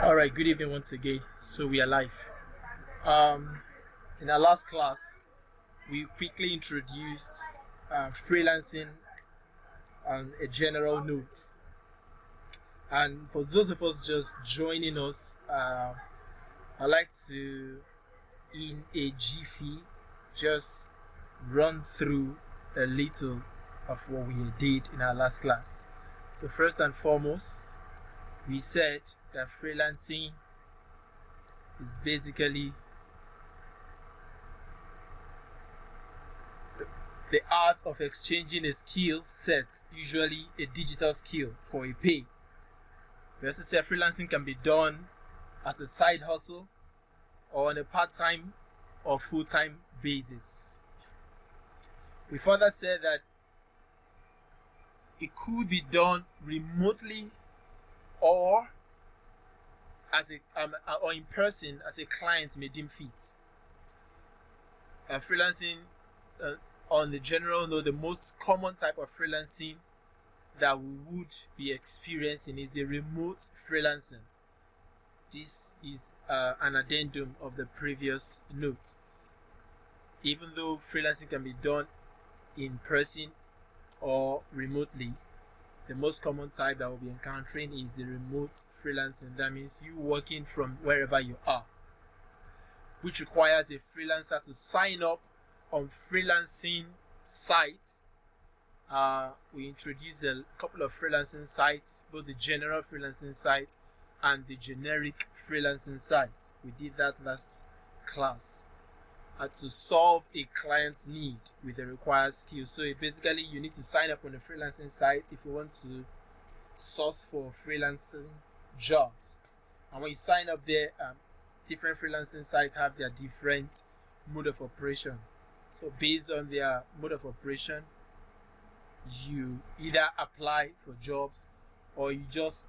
All right, good evening once again. So we are live. In our last class, we quickly introduced freelancing on a general note. And for those of us just joining us, I'd like to, in a jiffy, just run through a little of what we did in our last class. So first and foremost, we said that freelancing is basically the art of exchanging a skill set, usually a digital skill, for a pay. We also said freelancing can be done as a side hustle or on a part-time or full-time basis. We further said that it could be done remotely or or in person as a client may deem fit. Freelancing, on the general note, the most common type of freelancing that we would be experiencing is the remote freelancing. This is an addendum of the previous note. Even though freelancing can be done in person or remotely, the most common type that we'll be encountering is the remote freelancing. That means you working from wherever you are, which requires a freelancer to sign up on freelancing sites. We introduced a couple of freelancing sites, both the general freelancing site and the generic freelancing site. We did that last class. To solve a client's need with the required skills. So basically, you need to sign up on a freelancing site if you want to source for freelancing jobs. And when you sign up there, different freelancing sites have their different mode of operation. So based on their mode of operation, you either apply for jobs or you just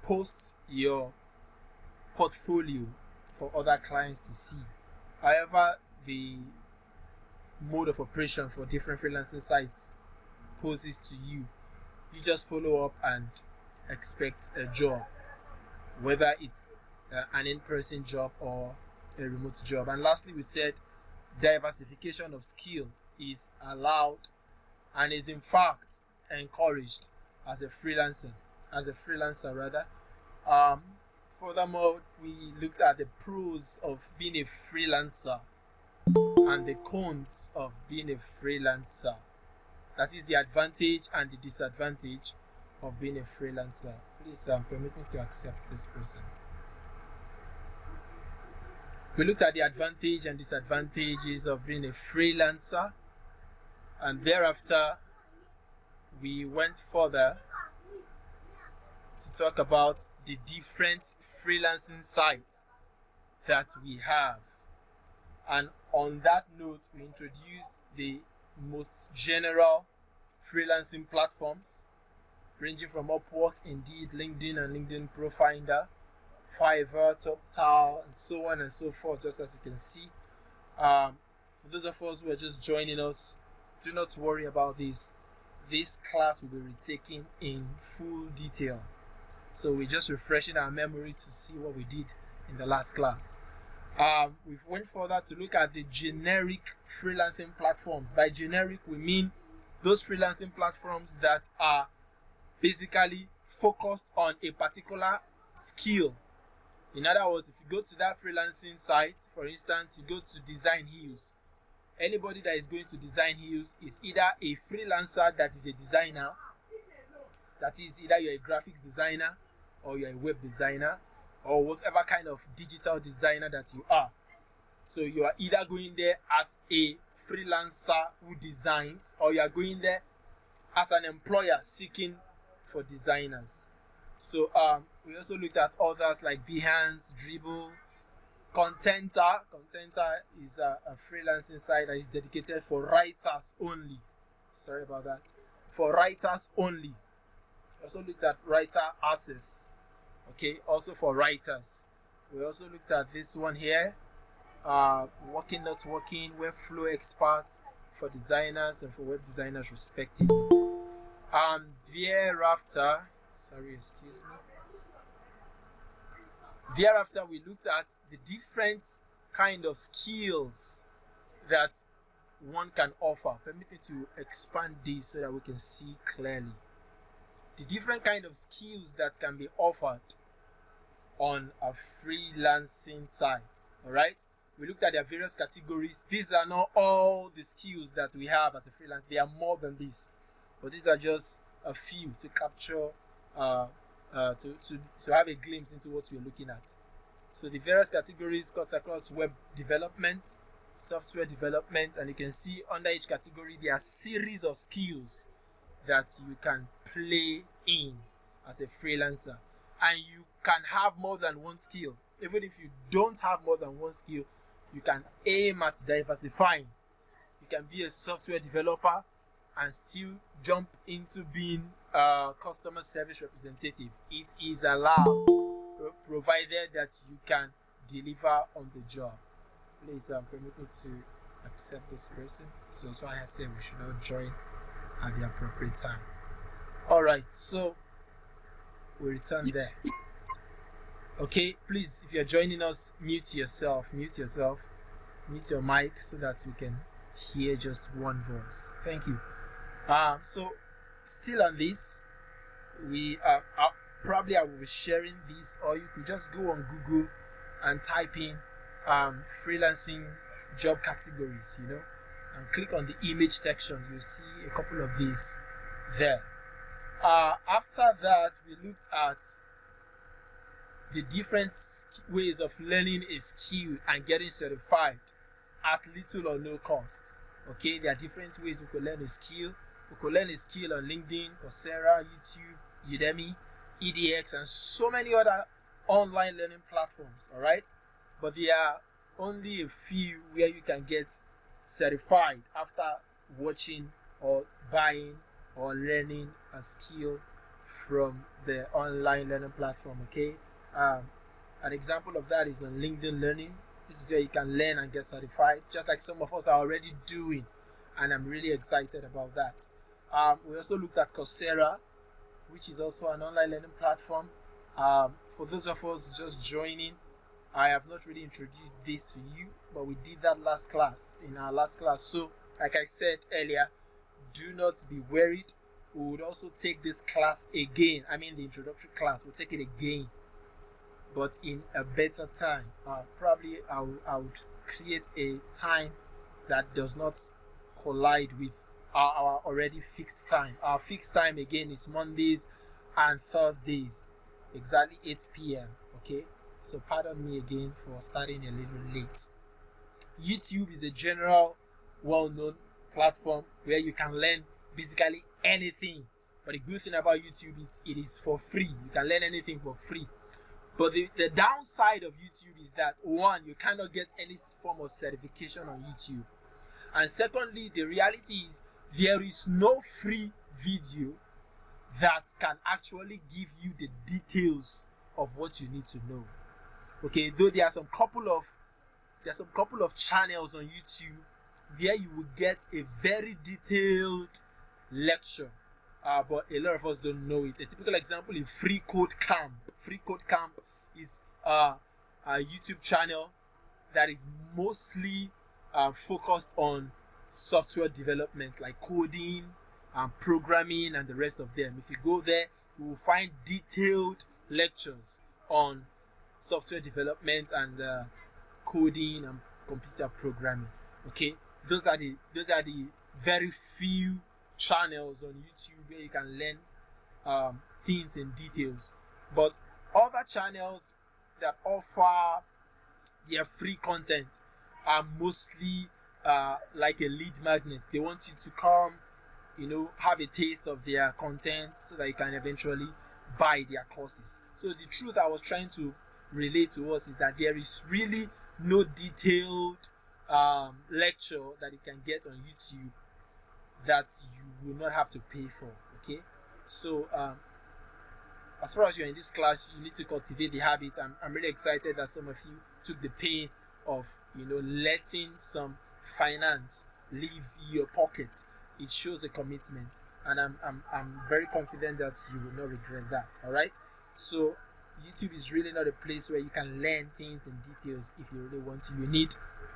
post your portfolio for other clients to see. However, the mode of operation for different freelancing sites poses to you, you just follow up and expect a job, whether it's an in-person job or a remote job. And lastly, we said diversification of skill is allowed and is in fact encouraged as a freelancer rather. Furthermore, we looked at the pros of being a freelancer and the cons of being a freelancer. That is the advantage and the disadvantage of being a freelancer. Please permit me to accept this person. We looked at the advantage and disadvantages of being a freelancer, and thereafter we went further to talk about the different freelancing sites that we have. And on that note, we introduced the most general freelancing platforms, ranging from Upwork, Indeed, LinkedIn and LinkedIn Profinder, Fiverr, TopTal, and so on and so forth, just as you can see. For those of us who are just joining us, do not worry about this. This class will be retaken in full detail. So we're just refreshing our memory to see what we did in the last class. We went further to look at the generic freelancing platforms. By generic, we mean those freelancing platforms that are basically focused on a particular skill. In other words, if you go to that freelancing site, for instance, you go to Design Heels. Anybody that is going to Design Heels is either a freelancer that is a designer, that is either you're a graphics designer or you're a web designer, or whatever kind of digital designer that you are. So you are either going there as a freelancer who designs, or you are going there as an employer seeking for designers. So we also looked at others like Behance, Dribble, Contenta. Contenta is a freelancing site that is dedicated for writers only. Sorry about that. For writers only. We also looked at Writer Access. Okay, also for writers. We also looked at this one here, Working Not Working, Webflow Expert for designers and for web designers respectively. Thereafter, Thereafter, we looked at the different kind of skills that one can offer. Permit me to expand this so that we can see clearly. The different kind of skills that can be offered on a freelancing site. All right. We looked at their various categories. These are not all the skills that we have as a freelancer. There are more than this, but these are just a few to capture, to have a glimpse into what we're looking at. So the various categories cuts across web development, software development, and you can see under each category there are series of skills that you can play in as a freelancer, and you can have more than one skill. Even if you don't have more than one skill, you can aim at diversifying. You can be a software developer and still jump into being a customer service representative. It is allowed, provided that you can deliver on the job. Please permit me to accept this person. So that's why I said we should not join at the appropriate time. Alright, so we return there. Okay, please, if you're joining us, mute yourself, mute your mic so that we can hear just one voice. Thank you. So still on this, we probably I will be sharing this, or you could just go on Google and type in freelancing job categories, and click on the image section. You'll see a couple of these there. After that, we looked at the different ways of learning a skill and getting certified at little or no cost. Okay, there are different ways we could learn a skill. We could learn a skill on LinkedIn, Coursera, YouTube, Udemy, EDX, and so many other online learning platforms. All right, but there are only a few where you can get certified after watching or buying or learning a skill from the online learning platform. Okay. An example of that is on LinkedIn Learning. This is where you can learn and get certified, just like some of us are already doing, and I'm really excited about that. We also looked at Coursera, which is also an online learning platform. For those of us just joining, I have not really introduced this to you, but we did that in our last class. So, like I said earlier, do not be worried. We would also take this class again. I mean, the introductory class, we'll take it again, but in a better time. Probably I would create a time that does not collide with our already fixed time. Our fixed time again is Mondays and Thursdays, exactly 8 p.m. Okay, so pardon me again for starting a little late. YouTube is a general, well-known platform where you can learn basically anything. But the good thing about YouTube is it is for free. You can learn anything for free. But the downside of YouTube is that, one, you cannot get any form of certification on YouTube. And secondly, the reality is there is no free video that can actually give you the details of what you need to know. Okay, though there are some couple of channels on YouTube where you will get a very detailed lecture, but a lot of us don't know it. A typical example is Free Code Camp. Free Code Camp is a YouTube channel that is mostly focused on software development, like coding, programming, and the rest of them. If you go there, you will find detailed lectures on software development and coding and computer programming. Okay, those are the very few channels on YouTube where you can learn things in details. But other channels that offer their free content are mostly like a lead magnet. They want you to come, have a taste of their content so that you can eventually buy their courses. So the truth I was trying to relate to us is that there is really no detailed lecture that you can get on YouTube that you will not have to pay for. Okay, so as far as you're in this class, you need to cultivate the habit. I'm really excited that some of you took the pain of letting some finance leave your pocket. It shows a commitment, and I'm very confident that you will not regret that. All right, so YouTube is really not a place where you can learn things in details if you really want to. You need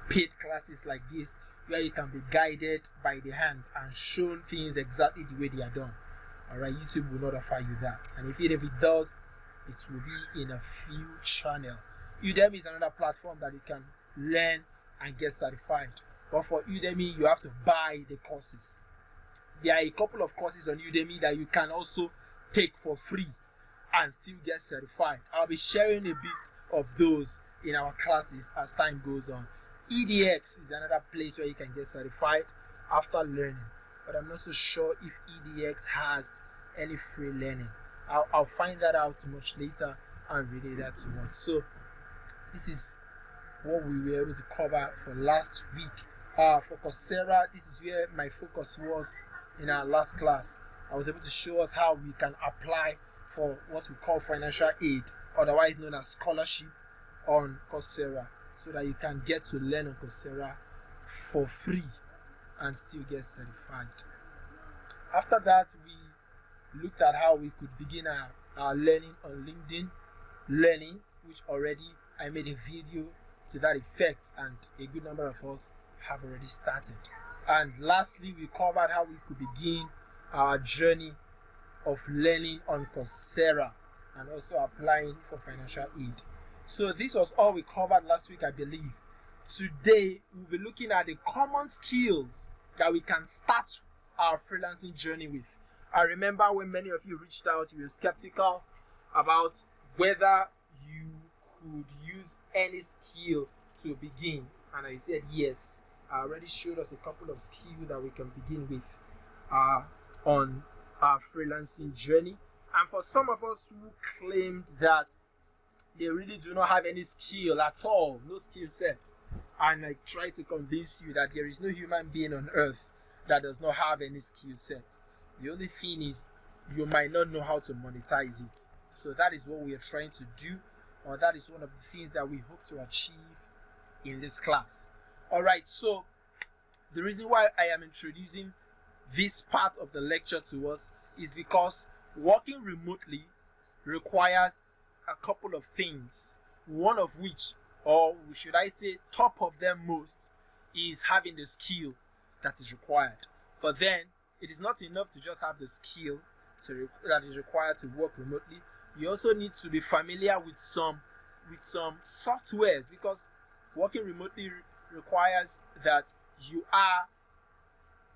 paid classes like this where you can be guided by the hand and shown things exactly the way they are done. Alright, YouTube will not offer you that. And if it does, it will be in a few channel. Udemy is another platform that you can learn and get certified. But for Udemy, you have to buy the courses. There are a couple of courses on Udemy that you can also take for free and still get certified. I'll be sharing a bit of those in our classes as time goes on. EDX is another place where you can get certified after learning, but I'm not so sure if EDX has any free learning. I'll find that out much later and relay that to us. So this is what we were able to cover for last week. For Coursera, this is where my focus was in our last class. I was able to show us how we can apply for what we call financial aid, otherwise known as scholarship, on Coursera, so that you can get to learn on Coursera for free and still get certified. After that, we looked at how we could begin our learning on LinkedIn Learning, which already I made a video to that effect, and a good number of us have already started. And lastly, we covered how we could begin our journey of learning on Coursera and also applying for financial aid. So this was all we covered last week, I believe. Today, we'll be looking at the common skills that we can start our freelancing journey with. I remember when many of you reached out, you were skeptical about whether you could use any skill to begin. And I said yes. I already showed us a couple of skills that we can begin with on our freelancing journey. And for some of us who claimed that they really do not have any skill at all, no skill set, and I try to convince you that there is no human being on earth that does not have any skill set. The only thing is you might not know how to monetize it. So that is what we are trying to do, or that is one of the things that we hope to achieve in this class. Alright, so the reason why I am introducing this part of the lecture to us is because working remotely requires a couple of things, one of which, or should I say top of them most, is having the skill that is required. But then it is not enough to just have the skill that is required to work remotely. You also need to be familiar with some softwares, because working remotely requires that you are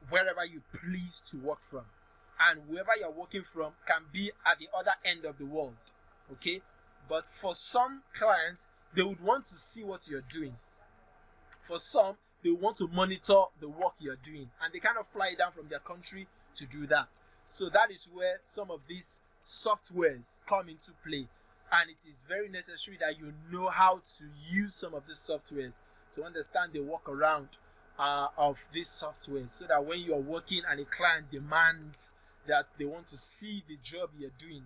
wherever you please to work from, and whoever you're working from can be at the other end of the world. Okay, but for some clients, they would want to see what you're doing. For some, they want to monitor the work you're doing, and they kind of fly down from their country to do that. So that is where some of these softwares come into play, and it is very necessary that you know how to use some of these softwares to understand the workaround of these softwares, so that when you are working and a client demands that they want to see the job you're doing,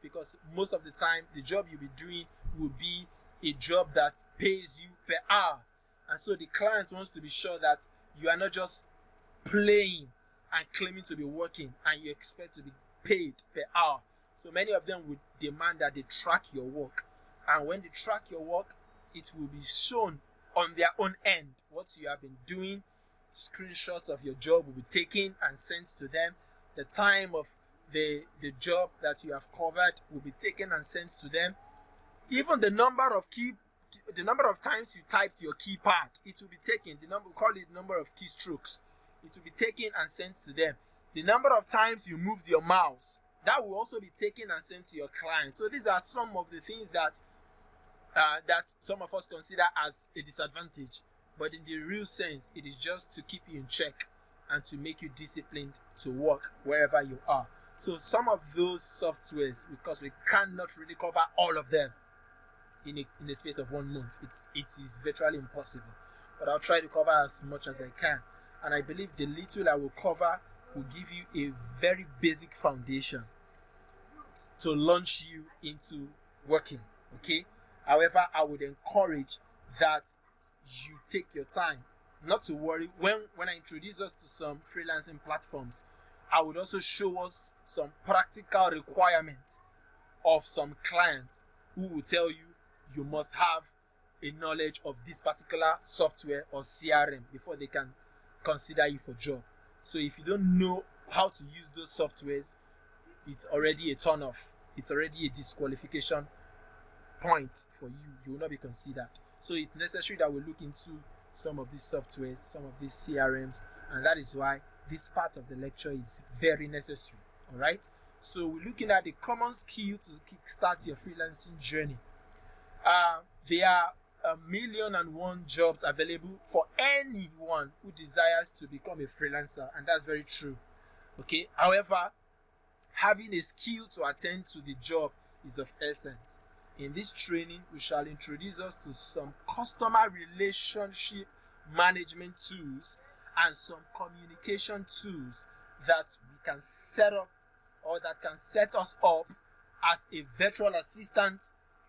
because most of the time the job you'll be doing will be a job that pays you per hour, and so the client wants to be sure that you are not just playing and claiming to be working and you expect to be paid per hour. So many of them would demand that they track your work, and when they track your work, it will be shown on their own end what you have been doing. Screenshots of your job will be taken and sent to them. The time of the job that you have covered will be taken and sent to them. Even the number of times you typed your keypad, it will be taken. We call it the number of keystrokes. It will be taken and sent to them. The number of times you moved your mouse, that will also be taken and sent to your client. So these are some of the things that some of us consider as a disadvantage, but in the real sense, it is just to keep you in check and to make you disciplined to work wherever you are. So some of those softwares, because we cannot really cover all of them in the space of 1 month, it is virtually impossible, but I'll try to cover as much as I can, and I believe the little I will cover will give you a very basic foundation to launch you into working. Okay, however, I would encourage that you take your time. Not to worry, when I introduce us to some freelancing platforms, I would also show us some practical requirements of some clients who will tell you you must have a knowledge of this particular software or CRM before they can consider you for job. So if you don't know how to use those softwares, it's already a turn off. It's already a disqualification point for you. You will not be considered. So it's necessary that we look into some of these softwares, some of these CRMs, and that is why this part of the lecture is very necessary. All right. So we're looking at the common skill to kickstart your freelancing journey. There are 1,000,001 jobs available for anyone who desires to become a freelancer, and that's very true. Okay. However, having a skill to attend to the job is of essence. In this training, we shall introduce us to some customer relationship management tools and some communication tools that we can set up or that can set us up as a virtual assistant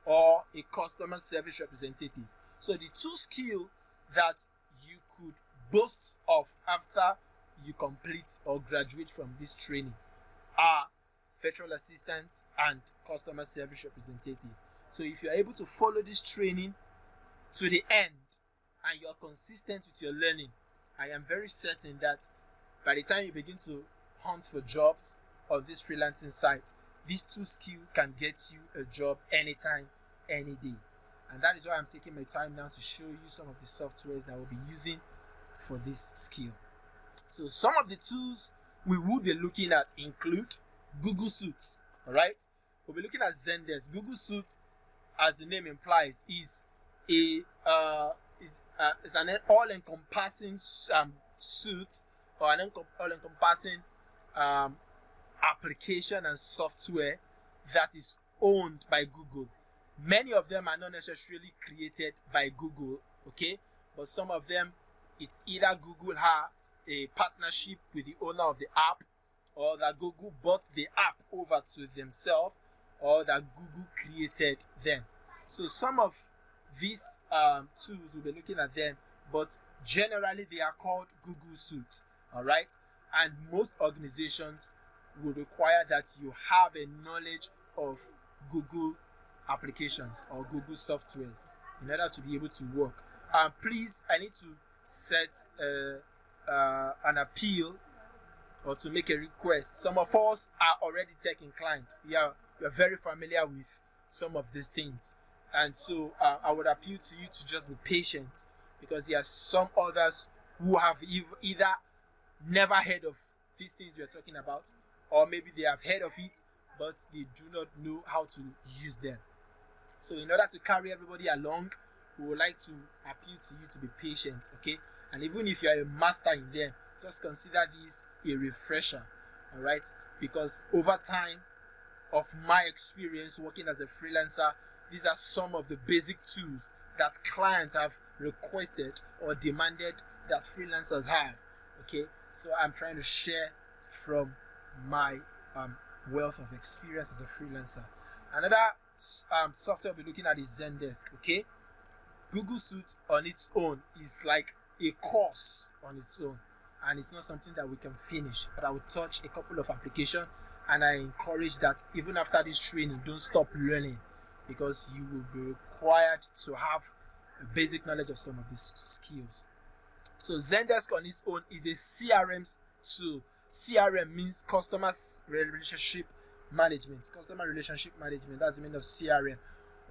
or a customer service representative. So the two skills that you could boast of after you complete or graduate from this training are virtual assistant and customer service representative. So if you're able to follow this training to the end and you're consistent with your learning, I am very certain that by the time you begin to hunt for jobs on this freelancing site, these two skills can get you a job anytime, any day. And that is why I'm taking my time now to show you some of the softwares that we'll be using for this skill. So some of the tools we will be looking at include Google Suite. All right, we'll be looking at Zendesk. Google Suite, as the name implies, is an all-encompassing suite or an all-encompassing application and software that is owned by Google. Many of them are not necessarily created by Google, okay, but some of them, it's either Google has a partnership with the owner of the app, or that Google bought the app over to themselves, or that Google created them. So some of these tools, we'll be looking at them, but generally they are called Google Suite. All right, and most organizations will require that you have a knowledge of Google applications or Google softwares in order to be able to work. Please, I need to set an appeal or to make a request. Some of us are already tech inclined. We are very familiar with some of these things, and so I would appeal to you to just be patient, because there are some others who have either never heard of these things we are talking about, or maybe they have heard of it but they do not know how to use them. So in order to carry everybody along, we would like to appeal to you to be patient, okay? And even if you are a master in them, just consider this a refresher, all right? Because over time of my experience working as a freelancer, these are some of the basic tools that clients have requested or demanded that freelancers have, okay? So I'm trying to share from my wealth of experience as a freelancer. Another software we'll be looking at is Zendesk, okay? Google Suite on its own is like a course on its own, and it's not something that we can finish, but I will touch a couple of applications, and I encourage that even after this training, don't stop learning, because you will be required to have a basic knowledge of some of these skills. So Zendesk on its own is a CRM tool. CRM means customer relationship management. Customer relationship management, that's the meaning of CRM,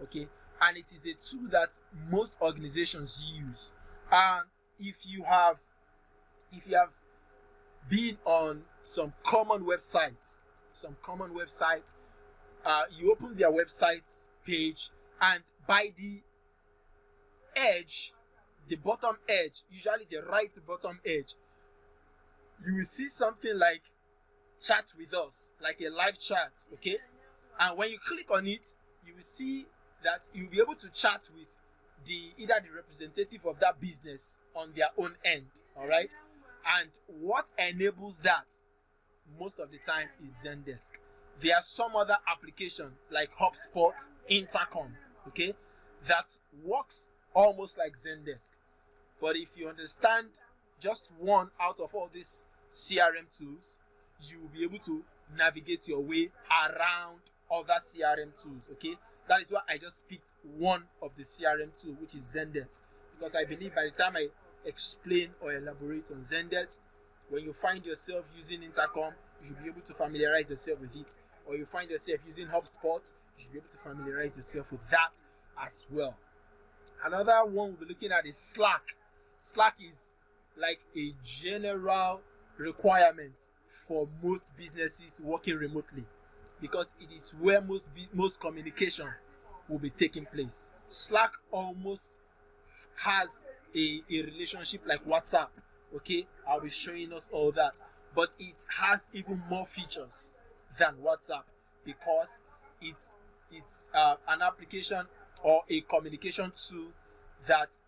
okay? And it is a tool that most organizations use. And if you have been on some common websites, you open their website page, and by the edge, the bottom edge, usually the right bottom edge, you will see something like chat with us, like a live chat, okay? And when you click on it, you will see that you'll be able to chat with either the representative of that business on their own end, all right? And what enables that most of the time is Zendesk. There are some other applications like HubSpot, Intercom, okay, that works almost like Zendesk. But if you understand just one out of all these CRM tools, you will be able to navigate your way around other CRM tools, okay? That is why I just picked one of the CRM tool, which is Zendesk, because I believe by the time I explain or elaborate on Zendesk, when you find yourself using Intercom, you should be able to familiarize yourself with it. Or you find yourself using HubSpot, you should be able to familiarize yourself with that as well. Another one we'll be looking at is Slack. Slack is like a general requirement for most businesses working remotely, because it is where most communication will be taking place. Slack almost has a relationship like WhatsApp. Okay, I'll be showing us all that, but it has even more features than WhatsApp, because it's an application or a communication tool that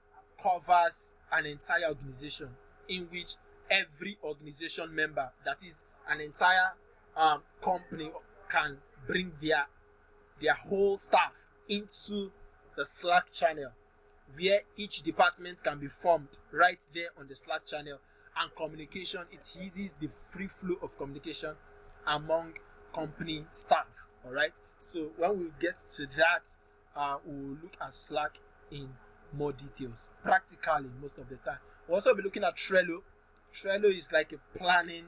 covers an entire organization, in which every organization member, that is an entire company, can bring their whole staff into the Slack channel, where each department can be formed right there on the Slack channel, and communication, it eases the free flow of communication among company staff. All right, so when we get to that, we'll look at Slack in more details, practically most of the time. We'll also be looking at Trello. Trello is like a planning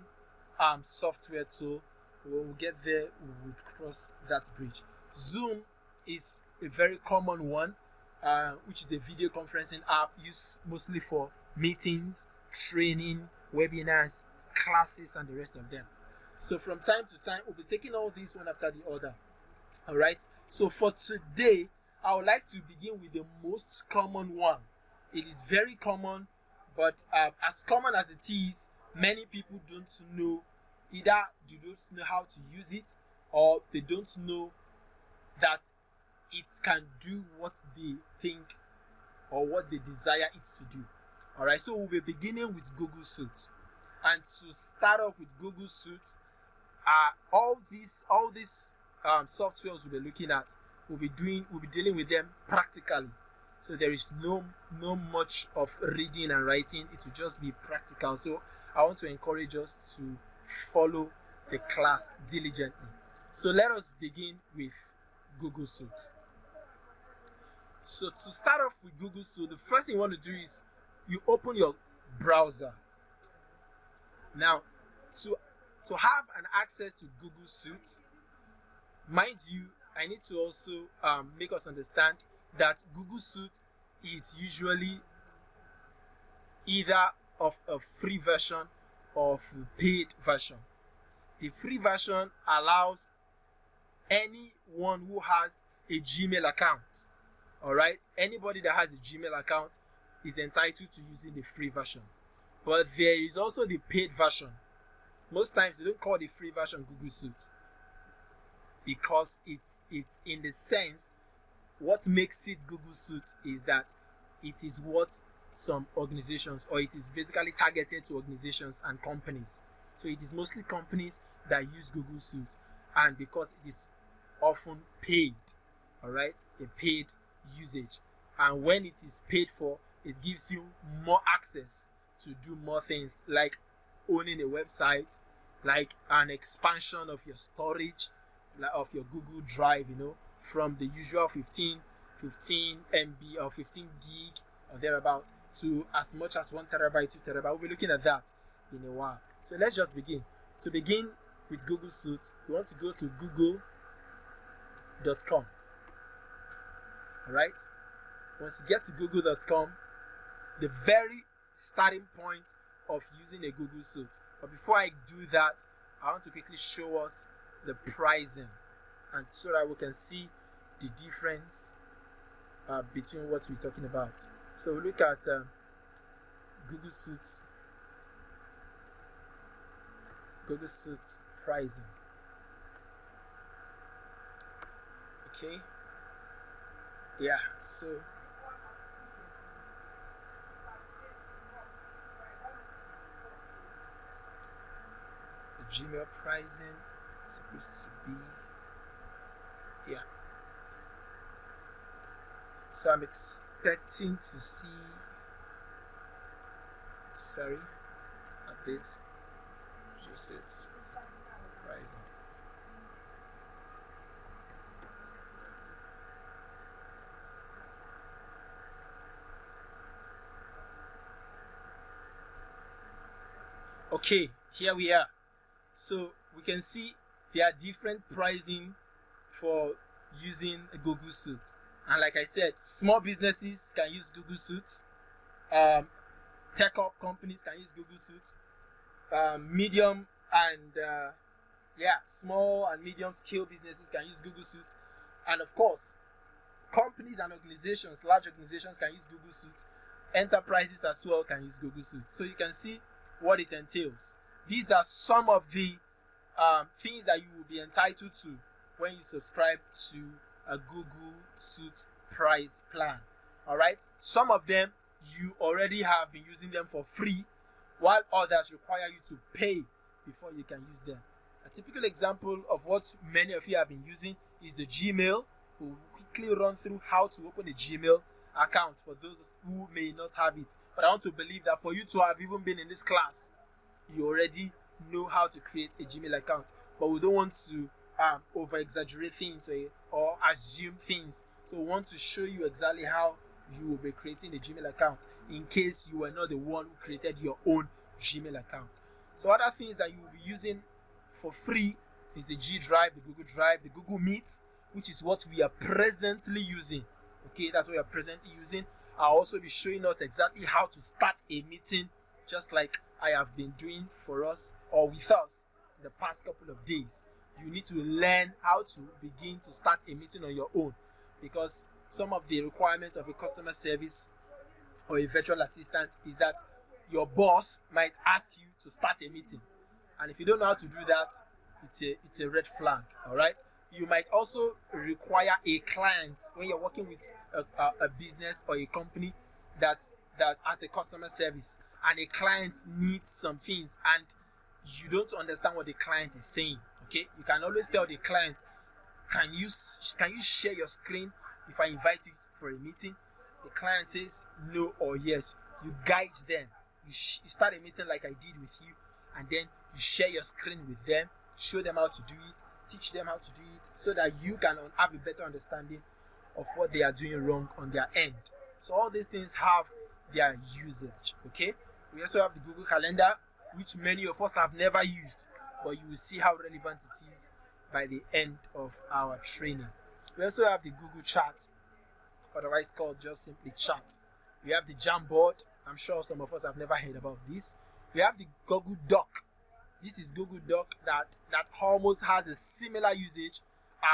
software tool. When we get there, we would cross that bridge. Zoom is a very common one, which is a video conferencing app used mostly for meetings, training, webinars, classes, and the rest of them. So from time to time, we'll be taking all these one after the other. All right. So for today, I would like to begin with the most common one. It is very common, but as common as it is, many people don't know, either they don't know how to use it, or they don't know that it can do what they think or what they desire it to do. All right, so we'll be beginning with Google Suite. And to start off with Google Suite, all these softwares we'll be looking at, we'll be dealing with them practically. So there is no much of reading and writing. It will just be practical. So I want to encourage us to follow the class diligently. So let us begin with Google Suite. So to start off with Google Suite, the first thing you want to do is you open your browser. Now, to have an access to Google Suite, mind you, I need to also make us understand that Google Suite is usually either of a free version or a paid version. The free version allows anyone who has a Gmail account. All right, anybody that has a Gmail account is entitled to using the free version. But there is also the paid version. Most times they don't call the free version Google Suite, because it's in the sense, what makes it Google Suite is that it is what some organizations, or it is basically targeted to organizations and companies. So it is mostly companies that use Google Suite, and because it is often paid, all right, a paid usage, and when it is paid for, it gives you more access to do more things, like owning a website, like an expansion of your storage, of your Google Drive, from the usual 15 MB or 15 gig or thereabout to as much as 1 terabyte, 2 terabyte. We'll be looking at that in a while. So let's just begin. To begin with Google Suite, you want to go to google.com. All right. Once you get to google.com, the very starting point of using a Google Suite. But before I do that, I want to quickly show us the pricing, and so that we can see the difference between what we're talking about. So we look at Google Suite pricing. Okay. Yeah. So the Gmail pricing is supposed to be, yeah. So I'm expecting to see, at this, just it, pricing. Okay, here we are. So we can see there are different pricing for using a Google Suite. And like I said, small businesses can use Google Suite. Tech up companies can use Google Suite. Medium and small and medium scale businesses can use Google Suite. And of course, companies and organizations, large organizations can use Google Suite. Enterprises as well can use Google Suite. So you can see what it entails. These are some of the things that you will be entitled to when you subscribe to a Google Suite price plan. All right. Some of them you already have been using them for free, while others require you to pay before you can use them. A typical example of what many of you have been using is the Gmail. We'll quickly run through how to open a Gmail account for those who may not have it. But I want to believe that for you to have even been in this class, you already know how to create a Gmail account. But we don't want to over-exaggerate things or assume things. So we want to show you exactly how you will be creating a Gmail account in case you were not the one who created your own Gmail account. So other things that you will be using for free is the G Drive, the Google Drive, the Google Meet, which is what we are presently using. Okay, that's what we are presently using. I'll also be showing us exactly how to start a meeting, just like I have been doing for us or with us in the past couple of days. You need to learn how to begin to start a meeting on your own, because some of the requirements of a customer service or a virtual assistant is that your boss might ask you to start a meeting, and if you don't know how to do that, it's a red flag. All right. You might also require a client when you're working with a business or a company that has a customer service, and a client needs some things and you don't understand what the client is saying. Okay, you can always tell the client, can you share your screen if I invite you for a meeting? The client says no or yes. You guide them. You start a meeting like I did with you, and then you share your screen with them, show them how to do it, teach them how to do it, so that you can have a better understanding of what they are doing wrong on their end. So all these things have their usage. Okay, we also have the Google Calendar, which many of us have never used, but you will see how relevant it is by the end of our training. We also have the Google Chat, otherwise called just simply Chat. We have the Jamboard. I'm sure some of us have never heard about this. We have the Google Doc. This is Google Doc that almost has a similar usage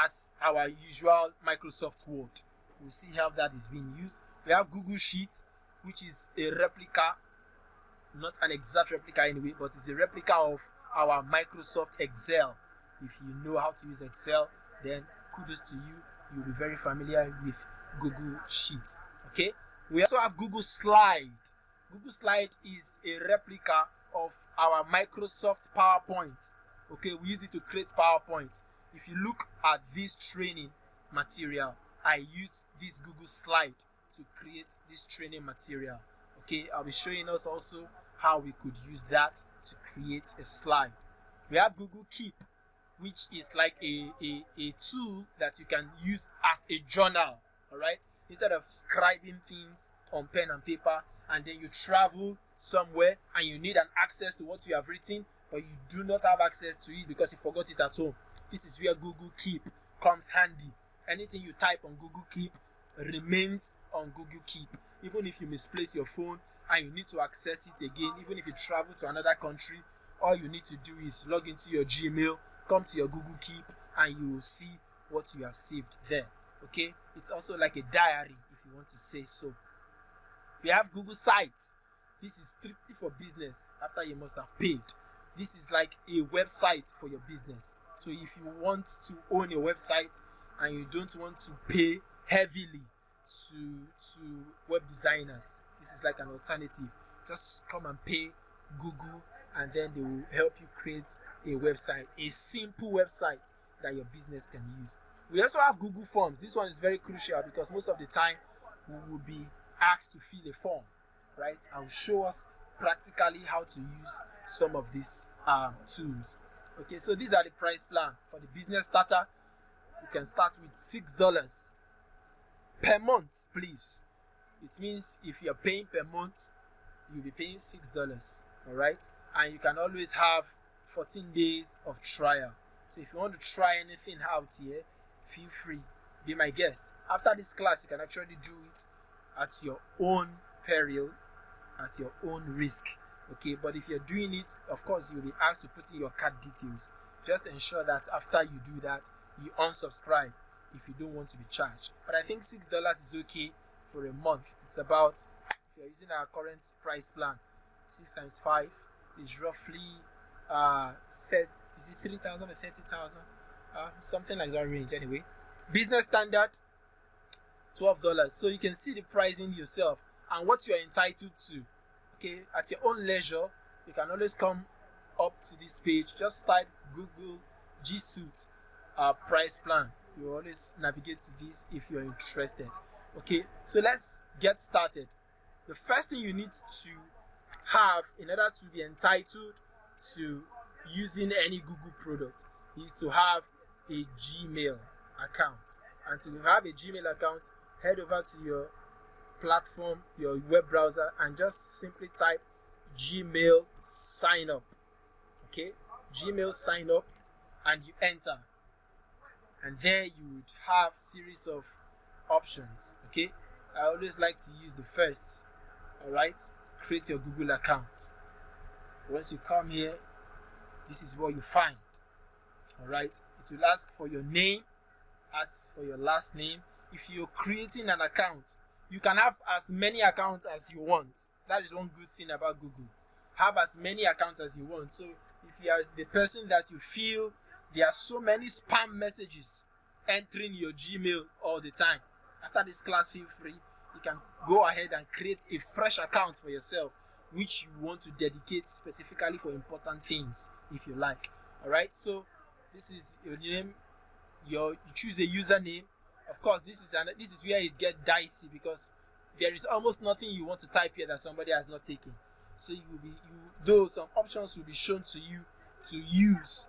as our usual Microsoft Word. We'll see how that is being used. We have Google Sheets, which is a replica, not an exact replica anyway, but it's a replica of our Microsoft Excel. If you know how to use Excel, then kudos to you. You'll be very familiar with Google Sheets. Okay. We also have Google Slide. Google Slide is a replica of our Microsoft PowerPoint. Okay, we use it to create PowerPoint. If you look at this training material, I used this Google Slide to create this training material. Okay, I'll be showing us also how we could use that to create a slide. We have Google Keep, which is like a tool that you can use as a journal. All right, instead of scribing things on pen and paper, and then you travel somewhere and you need an access to what you have written, but you do not have access to it because you forgot it at home. This is where Google Keep comes handy. Anything you type on Google Keep remains on Google Keep. Even if you misplace your phone and you need to access it again, even if you travel to another country, all you need to do is log into your Gmail, come to your Google Keep, and you will see what you have saved there. Okay, it's also like a diary if you want to say so. We have Google Sites. This is strictly for business after you must have paid. This is like a website for your business. So if you want to own a website and you don't want to pay heavily to web designers, this is like an alternative. Just come and pay Google, and then they will help you create a website, a simple website that your business can use. We also have Google Forms. This one is very crucial because most of the time we will be asked to fill a form, right? I'll show us practically how to use some of these tools. Okay, so these are the price plan. For the business starter, you can start with $6 per month, please. It means if you're paying per month, you'll be paying $6. All right, and you can always have 14 days of trial. So if you want to try anything out here, feel free, be my guest. After this class, you can actually do it at your own peril, at your own risk. Okay, but if you're doing it, of course you'll be asked to put in your card details. Just ensure that after you do that, you unsubscribe if you don't want to be charged. But I think $6 is okay for a month. It's about, if you're using our current price plan, 6 times 5 is roughly 3,000 or 30,000, something like that range. Anyway, business standard, $12. So you can see the pricing yourself and what you're entitled to. Okay, at your own leisure, you can always come up to this page. Just type Google G Suite price plan. You always navigate to this if you're interested. Okay, so let's get started. The first thing you need to have in order to be entitled to using any Google product is to have a Gmail account. And to have a Gmail account, head over to your platform, your web browser, and just simply type Gmail sign up. Okay, Gmail sign up, and you enter, and there you would have series of options. Okay, I always like to use the first. All right, create your Google account. Once you come here, this is what you find. All right, it will ask for your name, ask for your last name. If you're creating an account, you can have as many accounts as you want. That is one good thing about Google. Have as many accounts as you want. So if you are the person that you feel there are so many spam messages entering your Gmail all the time, after this class, feel free. You can go ahead and create a fresh account for yourself, which you want to dedicate specifically for important things, if you like. All right. So this is your name. You choose a username. Of course, this is where it gets dicey, because there is almost nothing you want to type here that somebody has not taken. So though some options will be shown to you to use.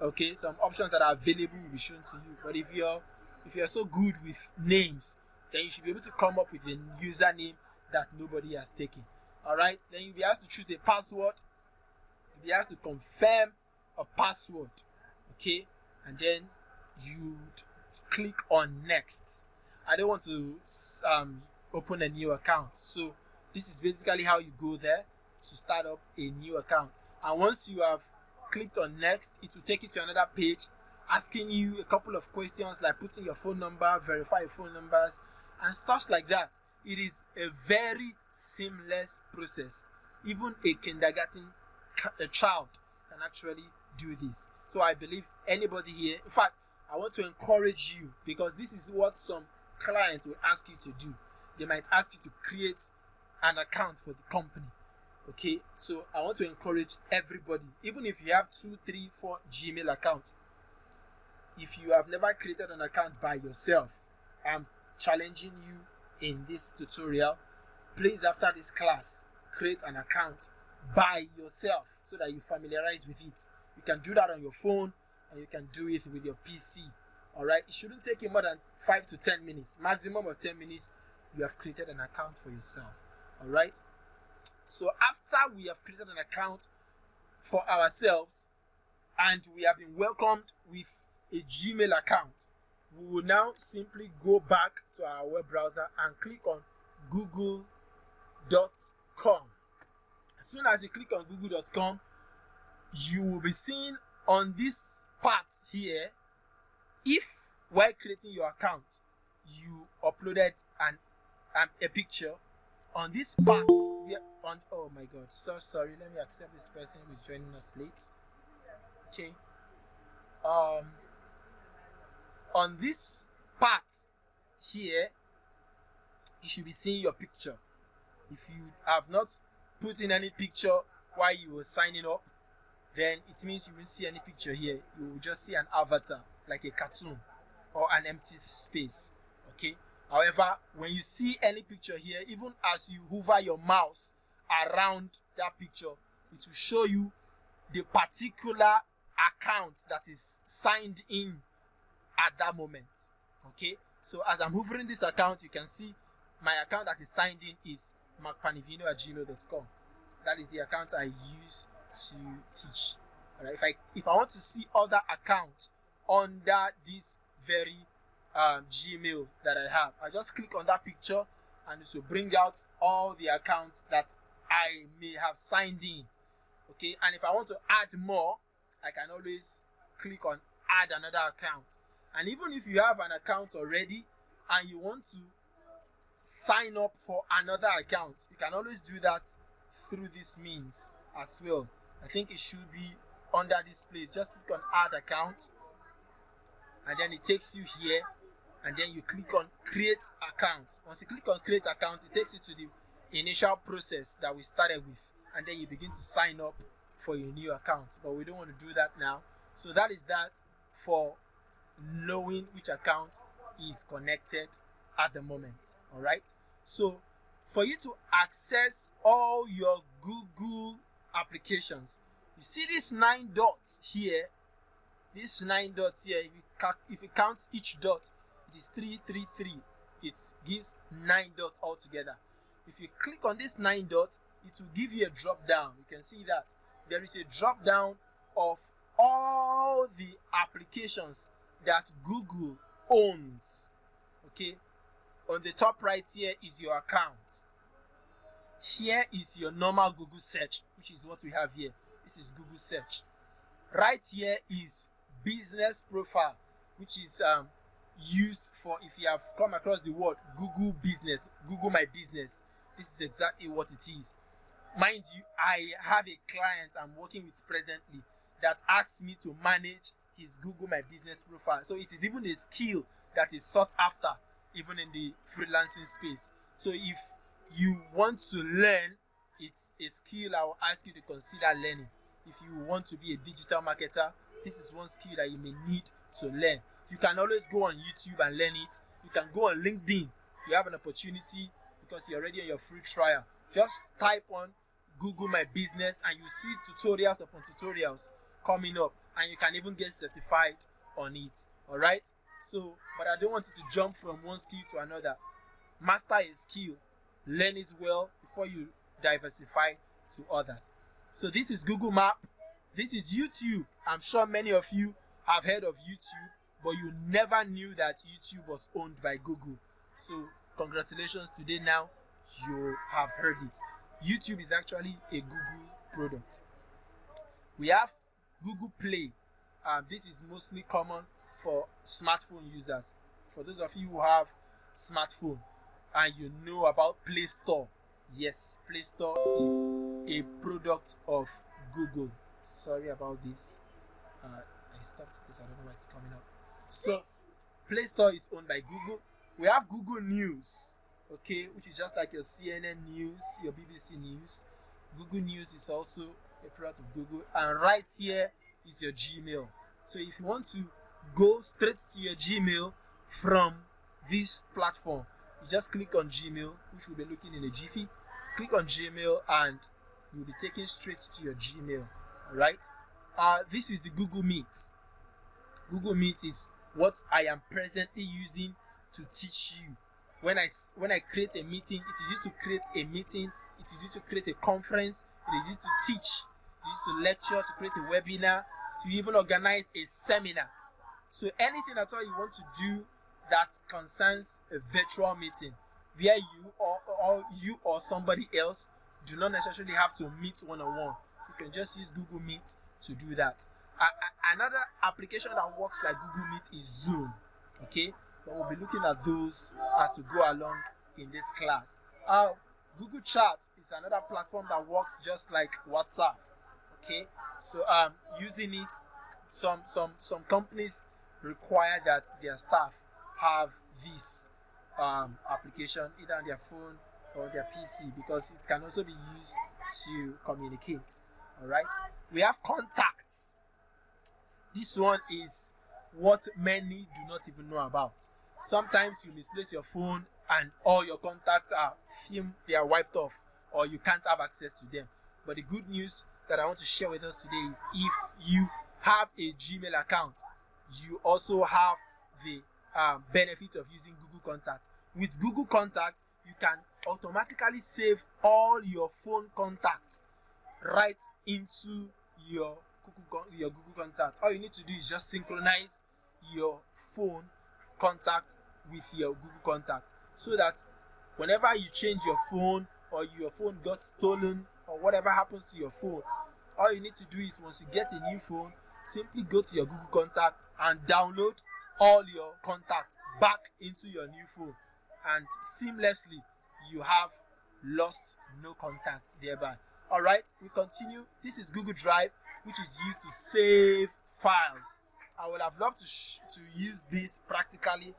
Okay, some options that are available will be shown to you. But if you're so good with names, then you should be able to come up with a username that nobody has taken. All right. Then you'll be asked to choose a password. You'll be asked to confirm a password. Okay, and then you click on next. I don't want to open a new account, so this is basically how you go there to start up a new account. And once you have clicked on next, it will take you to another page asking you a couple of questions like putting your phone number, verify your phone numbers, and stuff like that. It is a very seamless process. Even a kindergarten child can actually do this. So I believe anybody here, in fact, I want to encourage you, because this is what some clients will ask you to do. They might ask you to create an account for the company. Okay, so I want to encourage everybody, even if you have 2, 3, 4 Gmail accounts. If you have never created an account by yourself, I'm challenging you in this tutorial. Please, after this class, create an account by yourself so that you familiarize with it. You can do that on your phone, and you can do it with your PC. All right, it shouldn't take you more than 5 to 10 minutes, maximum of 10 minutes. You have created an account for yourself. All right. So after we have created an account for ourselves and we have been welcomed with a Gmail account, we will now simply go back to our web browser and click on google.com. As soon as you click on google.com, you will be seeing on this part here, if while creating your account you uploaded a picture, on this part oh my god, so sorry, let me accept this person who is joining us late. Okay, on this part here, you should be seeing your picture. If you have not put in any picture while you were signing up, then it means you won't see any picture here. You will just see an avatar, like a cartoon or an empty space. Okay. However, when you see any picture here, even as you hover your mouse around that picture, it will show you the particular account that is signed in at that moment. Okay. So as I'm hovering this account, you can see my account that is signed in is markpanivino@gmail.com. That is the account I use to teach. All right. If I want to see other accounts under this very Gmail that I have, I just click on that picture and it will bring out all the accounts that I may have signed in. Okay, and if I want to add more, I can always click on add another account. And even if you have an account already and you want to sign up for another account, you can always do that through this means as well. I think it should be under this place. Just click on add account and then it takes you here, and then you click on create account. Once you click on create account, it takes you to the initial process that we started with, and then you begin to sign up for your new account. But we don't want to do that now. So that is that for knowing which account is connected at the moment. All right. So for you to access all your Google applications, you see these 9 dots here. These 9 dots here, if you count each dot, it is 333. It gives 9 dots altogether. If you click on this 9 dots, it will give you a drop down. You can see that there is a drop down of all the applications that Google owns. Okay, on the top right here is your account. Here is your normal Google search, which is what we have here. This is Google search. Right here is business profile, which is used for if you have come across the word Google business, Google my business. This is exactly what it is. Mind you, I have a client I'm working with presently that asks me to manage his Google my business profile. So it is even a skill that is sought after even in the freelancing space. So if you want to learn, it's a skill I will ask you to consider learning. If you want to be a digital marketer, this is one skill that you may need to learn. You can always go on YouTube and learn it. You can go on LinkedIn. You have an opportunity because you're already on your free trial. Just type on Google My Business and you see tutorials upon tutorials coming up, and you can even get certified on it. All right. So, but I don't want you to jump from one skill to another. Master a skill, learn it well before you diversify to others. So this is Google Map. This is YouTube. I'm sure many of you have heard of YouTube, but you never knew that YouTube was owned by Google. So congratulations, today now you have heard it. YouTube is actually a Google product. We have Google Play. This is mostly common for smartphone users. For those of you who have smartphone and you know about Play Store, yes, Play Store is a product of Google. Sorry about this. I stopped this. I don't know why it's coming up. So Play Store is owned by Google. We have Google News, okay, which is just like your CNN News, your BBC News. Google News is also a product of Google. And right here is your Gmail. So if you want to go straight to your Gmail from this platform, you just click on Gmail, which will be looking in a jiffy. Click on Gmail and you'll be taken straight to your Gmail. All right. This is the Google Meet. Google Meet is what I am presently using to teach you. When I create a meeting, it is used to create a meeting. It is used to create a conference. It is used to teach. It is used to lecture, to create a webinar, to even organize a seminar. So anything at all you want to do that concerns a virtual meeting, where you or somebody else do not necessarily have to meet one-on-one. You can just use Google Meet to do that. Another application that works like Google Meet is Zoom. Okay, but we'll be looking at those as we go along in this class. Google Chat is another platform that works just like WhatsApp. Okay, so using it, some companies require that their staff have this application either on their phone or their PC, because it can also be used to communicate. All right, we have contacts. This one is what many do not even know about. Sometimes you misplace your phone and all your contacts are filmed, they are wiped off, or you can't have access to them. But the good news that I want to share with us today is if you have a Gmail account, you also have the benefit of using Google Contact. With Google Contact, you can automatically save all your phone contacts right into your Google Contact. All you need to do is just synchronize your phone contact with your Google Contact, so that whenever you change your phone or your phone got stolen or whatever happens to your phone, all you need to do is, once you get a new phone, simply go to your Google Contact and download all your contacts back into your new phone, and seamlessly you have lost no contact thereby. All right, we continue. This is Google Drive, which is used to save files. I would have loved to use this practically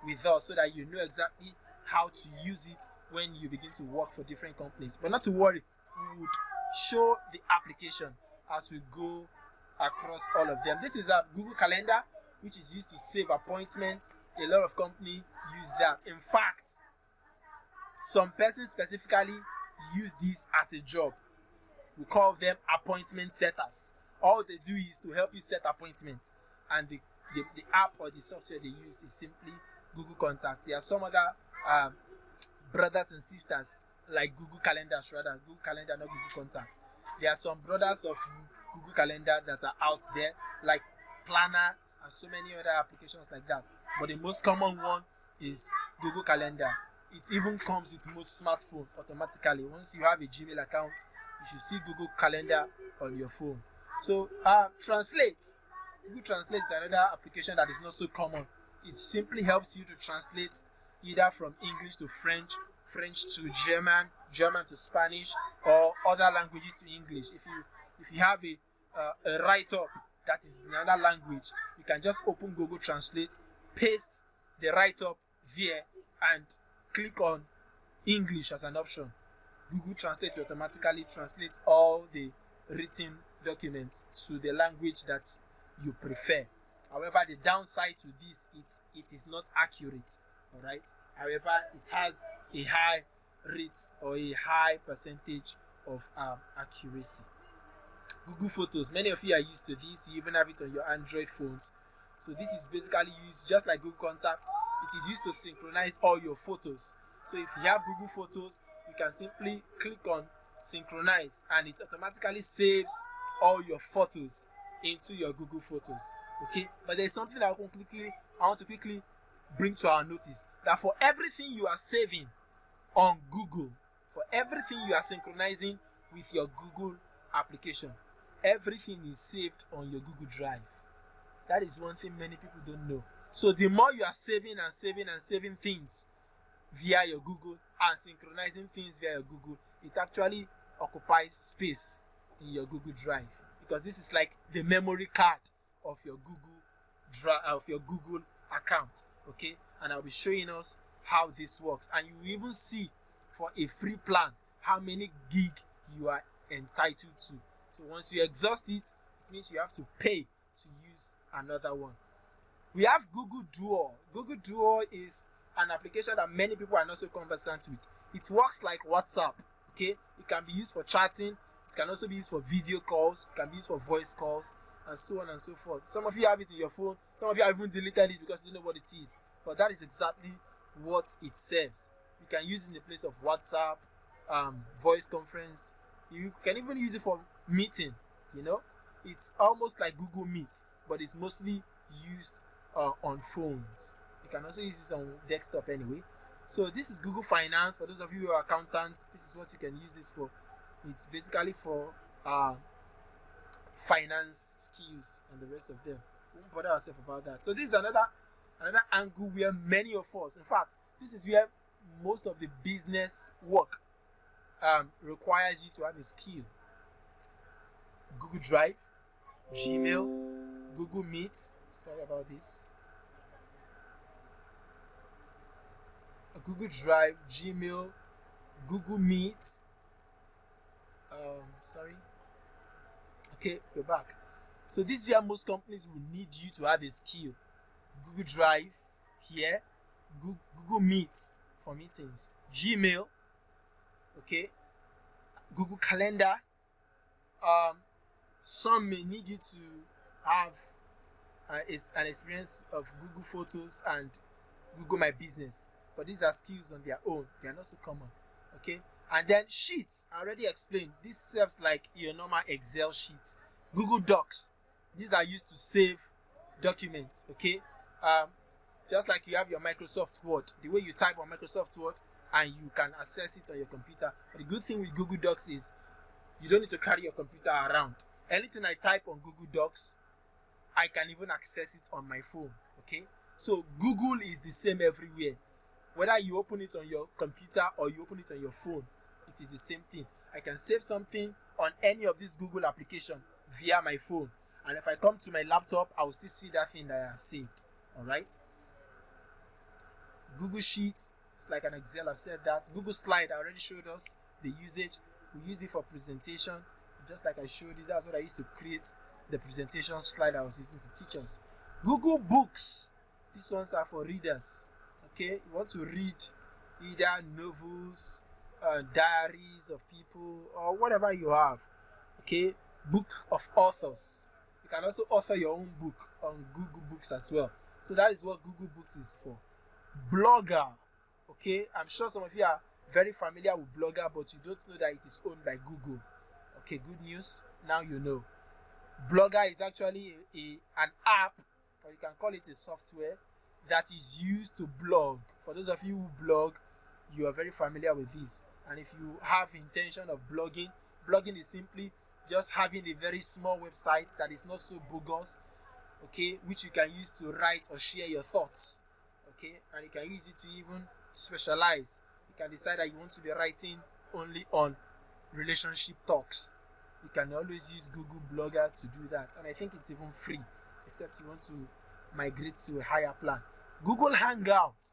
with us, so that you know exactly how to use it when you begin to work for different companies. But not to worry, we would show the application as we go across all of them. This is a Google Calendar, which is used to save appointments. A lot of companies use that. In fact, some persons specifically use this as a job. We call them appointment setters. All they do is to help you set appointments, and the app or the software they use is simply Google Contact. There are some other brothers and sisters like Google Calendars, rather Google Calendar, not Google Contact. There are some brothers of Google Calendar that are out there, like Planner and so many other applications like that. But the most common one is Google Calendar. It even comes with most smartphones automatically. Once you have a Gmail account, you should see Google Calendar on your phone. So Translate. Google Translate is another application that is not so common. It simply helps you to translate either from English to French, French to German, German to Spanish, or other languages to English. If you have a write-up that is in another language, you can just open Google Translate, paste the write-up there, and click on English as an option. Google Translate will automatically translate all the written documents to the language that you prefer. However, the downside to this, it is not accurate. All right. However, it has a high rate or a high percentage of accuracy. Google Photos. Many of you are used to this. You even have it on your Android phones. So this is basically used just like Google Contact. It is used to synchronize all your photos. So if you have Google Photos, you can simply click on synchronize, and it automatically saves all your photos into your Google Photos. Okay, but there's something I want to quickly bring to our notice, that for everything you are saving on Google, for everything you are synchronizing with your Google application, everything is saved on your Google Drive. That is one thing many people don't know. So the more you are saving and saving and saving things via your Google and synchronizing things via your Google, it actually occupies space in your Google Drive, because this is like the memory card of your Google Drive, of your Google account. Okay, and I'll be showing us how this works, and you will even see for a free plan how many gig you are entitled to. So once you exhaust it, it means you have to pay to use another one. We have Google Duo. Google Duo is an application that many people are not so conversant with. It works like WhatsApp. Okay, it can be used for chatting. It can also be used for video calls. It can be used for voice calls, and so on and so forth. Some of you have it in your phone. Some of you have even deleted it because you don't know what it is. But that is exactly what it serves. You can use it in the place of WhatsApp, voice conference. You can even use it for meeting. You know, it's almost like Google Meet, but it's mostly used on phones. You can also use this on desktop anyway. So this is Google Finance. For those of you who are accountants, this is what you can use this for. It's basically for finance skills and the rest of them. We won't bother ourselves about that. So this is another angle where many of us, in fact, this is where most of the business work requires you to have a skill. Google Drive, Gmail, Google Meet. Sorry about this. Google Drive, Gmail, Google Meet. Sorry. Okay, we're back. So this is where most companies will need you to have a skill. Google Drive here, Google Meet for meetings, Gmail, okay, Google Calendar. Some may need you to have an experience of Google Photos and Google My Business, but these are skills on their own. They are not so common. Okay, and then sheets, I already explained. This serves like your normal Excel sheets. Google Docs, these are used to save documents. Okay, just like you have your Microsoft Word, the way you type on Microsoft Word and you can access it on your computer. But the good thing with Google Docs is you don't need to carry your computer around. Anything I type on Google Docs, I can even access it on my phone. Okay, so Google is the same everywhere. Whether you open it on your computer or you open it on your phone, it is the same thing. I can save something on any of these Google applications via my phone, and if I come to my laptop, I will still see that thing that I have saved. All right. Google Sheets, it's like an Excel. I've said that. Google Slide, I already showed us the usage. We use it for presentation, just like I showed you. That's what I used to create the presentation slide I was using to teach us. Google Books, these ones are for readers. Okay, you want to read either novels, diaries of people, or whatever you have. Okay, book of authors. You can also author your own book on Google Books as well. So that is what Google Books is for. Blogger. Okay, I'm sure some of you are very familiar with Blogger, but you don't know that it is owned by Google. Okay, good news. Now you know. Blogger is actually an app, or you can call it a software, that is used to blog. For those of you who blog, you are very familiar with this. And if you have intention of blogging is simply just having a very small website that is not so bogus, okay, which you can use to write or share your thoughts. Okay, and you can use it to even specialize. You can decide that you want to be writing only on relationship talks. You can always use Google Blogger to do that, and I think it's even free, except you want to migrate to a higher plan. Google Hangout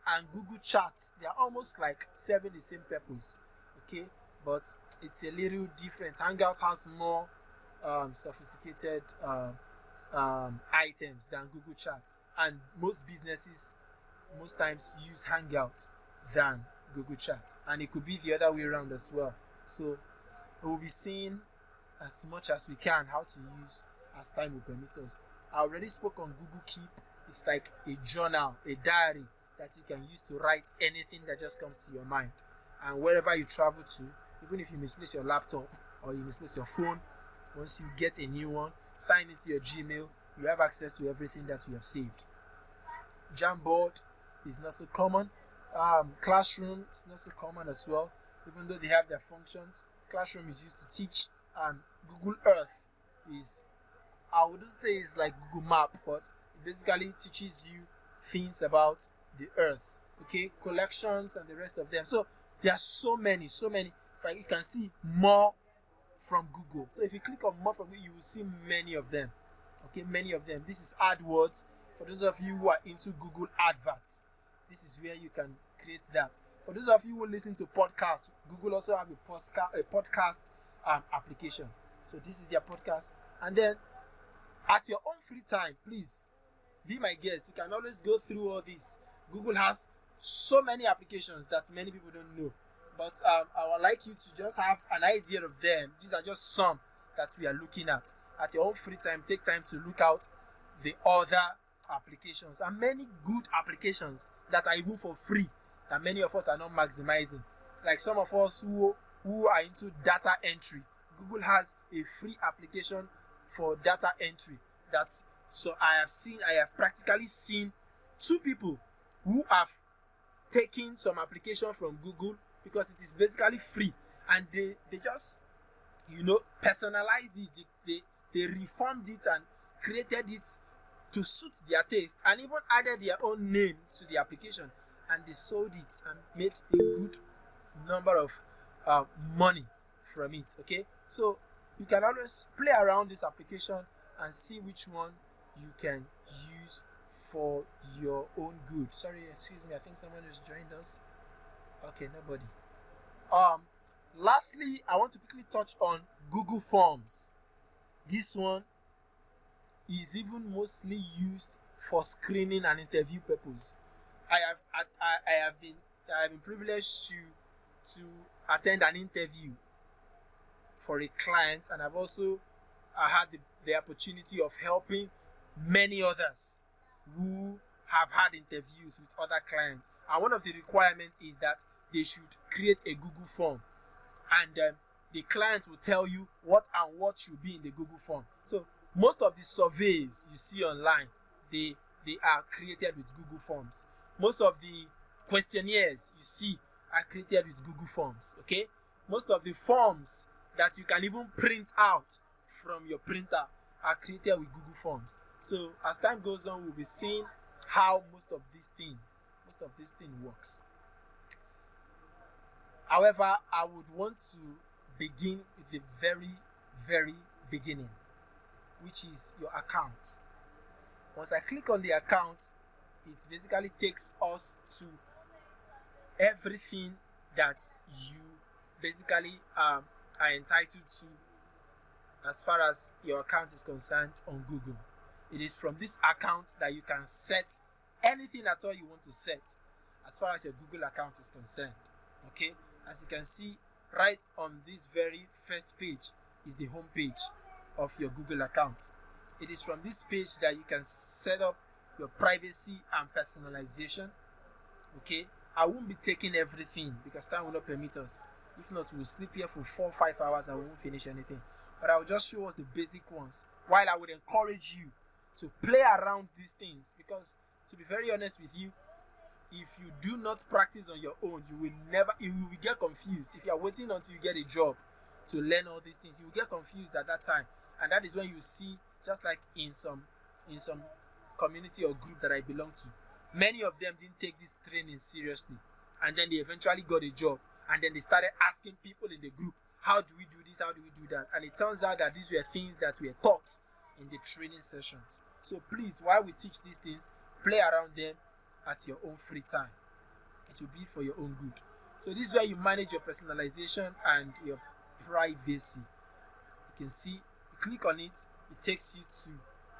and Google Charts, they are almost like serving the same purpose. Okay, but it's a little different. Hangout has more sophisticated items than Google Charts, and most businesses most times use Hangout than Google Chat, and it could be the other way around as well. So we'll be seeing as much as we can how to use as time will permit us. I already spoke on Google Keep. It's like a journal, a diary that you can use to write anything that just comes to your mind. And wherever you travel to, even if you misplace your laptop or you misplace your phone, once you get a new one, sign into your Gmail, you have access to everything that you have saved. Jamboard is not so common. Classroom is not so common as well, even though they have their functions. Classroom is used to teach, and Google Earth is, I wouldn't say it's like Google Map, but it basically teaches you things about the Earth. Okay, collections and the rest of them. So there are so many. You can see more from Google. So if you click on more from Google, you will see many of them. Okay, many of them. This is AdWords. For those of you who are into Google Adverts, this is where you can create that. For those of you who listen to podcasts, Google also have a podcast application. So this is their podcast. And then at your own free time, please be my guest. You can always go through all this. Google has so many applications that many people don't know. But I would like you to just have an idea of them. These are just some that we are looking at. At your own free time, take time to look out the other applications, and many good applications that are even for free that many of us are not maximizing. Like some of us who are into data entry, Google has a free application for data entry. I have practically seen 2 people who have taken some application from Google because it is basically free, and they just personalized it. They reformed it and created it to suit their taste, and even added their own name to the application, and they sold it and made a good number of money from it. Okay, so you can always play around this application and see which one you can use for your own good. Sorry, excuse me, I think someone has joined us. Okay, nobody. Lastly, I want to quickly touch on Google Forms. This one is even mostly used for screening and interview purpose. I have been privileged to attend an interview for a client, and I've also had the opportunity of helping many others who have had interviews with other clients. And one of the requirements is that they should create a Google form, and the client will tell you what and what should be in the Google form. So most of the surveys you see online, they are created with Google Forms. Most of the questionnaires you see are created with Google Forms. Okay, most of the forms that you can even print out from your printer are created with Google Forms. So as time goes on, we'll be seeing how most of this thing works. However, I would want to begin with the very, very beginning, which is your account. Once I click on the account, it basically takes us to everything that you basically are entitled to as far as your account is concerned on Google. It is from this account that you can set anything at all you want to set as far as your Google account is concerned. Okay, as you can see right on this very first page is the home page of your Google account. It is from this page that you can set up your privacy and personalization. Okay, I won't be taking everything because time will not permit us. If not, we'll sleep here for 4 or 5 hours and we won't finish anything. But I will just show us the basic ones, while I would encourage you to play around these things, because to be very honest with you, if you do not practice on your own, you will get confused. If you are waiting until you get a job to learn all these things, you will get confused at that time. And that is when you see, just like in some community or group that I belong to, many of them didn't take this training seriously, and then they eventually got a job, and then they started asking people in the group, how do we do this, how do we do that? And it turns out that these were things that were taught in the training sessions. So please, while we teach these things, play around them at your own free time. It will be for your own good. So this is where you manage your personalization and your privacy. You can see, you click on it, it takes you to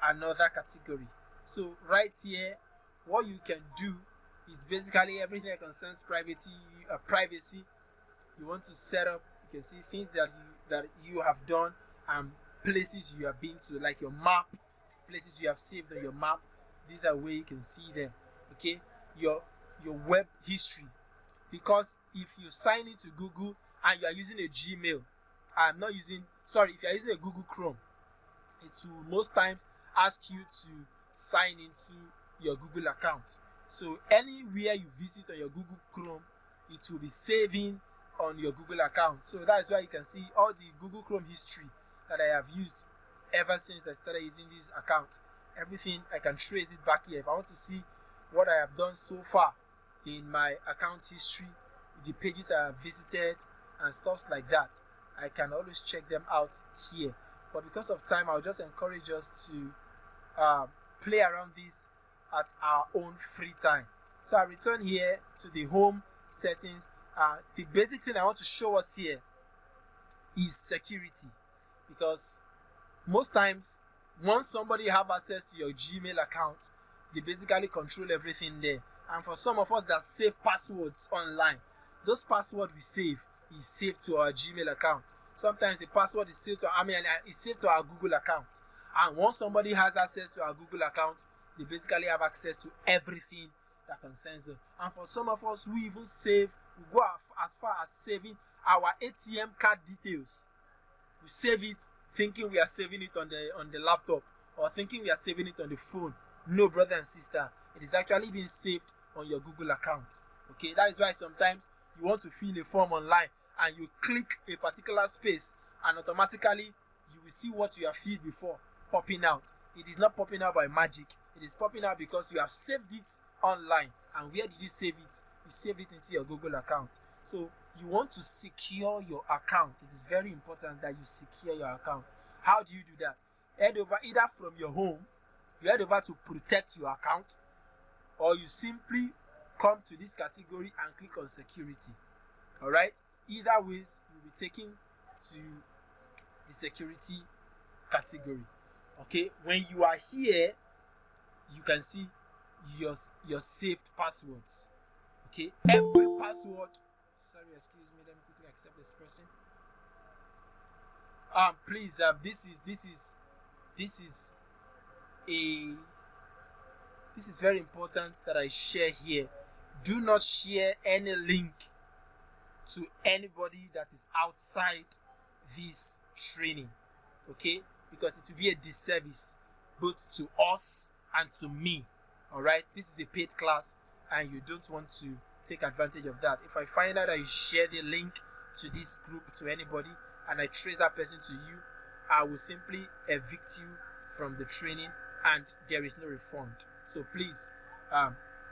another category. So right here, what you can do is basically everything that concerns privacy. You want to set up, you can see things that you have done and places you have been to, like your map, places you have saved on your map. These are where you can see them. Okay, your web history, because if you sign into Google and you are using a Gmail, if you are using a Google Chrome, it will most times ask you to sign into your Google account. So anywhere you visit on your Google Chrome, it will be saving on your Google account. So that's why you can see all the Google Chrome history that I have used ever since I started using this account. Everything, I can trace it back here. If I want to see what I have done so far in my account history, the pages I have visited and stuff like that, I can always check them out here. But because of time, I'll just encourage us to play around this at our own free time. So I return here to the home settings. The basic thing I want to show us here is security, because most times once somebody have access to your Gmail account, they basically control everything there. And for some of us that save passwords online, those passwords we save is saved to our Gmail account. Sometimes the password is saved to our Google account. And once somebody has access to our Google account, they basically have access to everything that concerns it. And for some of us, we even go as far as saving our ATM card details. We save it thinking we are saving it on the laptop, or thinking we are saving it on the phone. No, brother and sister, it is actually being saved on your Google account. Okay, that is why sometimes you want to fill a form online and you click a particular space and automatically you will see what you have filled before popping out. It is not popping out by magic. It is popping out because you have saved it online. And where did you save it? You saved it into your Google account. So you want to secure your account. It is very important that you secure your account. How do you do that? Head over either from your home, you head over to protect your account, or you simply come to this category and click on security. Alright? Either ways, you'll be taken to the security category. Okay? When you are here, you can see your saved passwords. Okay? Every password. Sorry, excuse me. Let me quickly accept this person. Please, this is very important that I share here. Do not share any link to anybody that is outside this training, okay? Because it will be a disservice both to us and to me. All right, this is a paid class and you don't want to take advantage of that. If I find out that you share the link to this group to anybody and I trace that person to you, I will simply evict you from the training and there is no refund. So please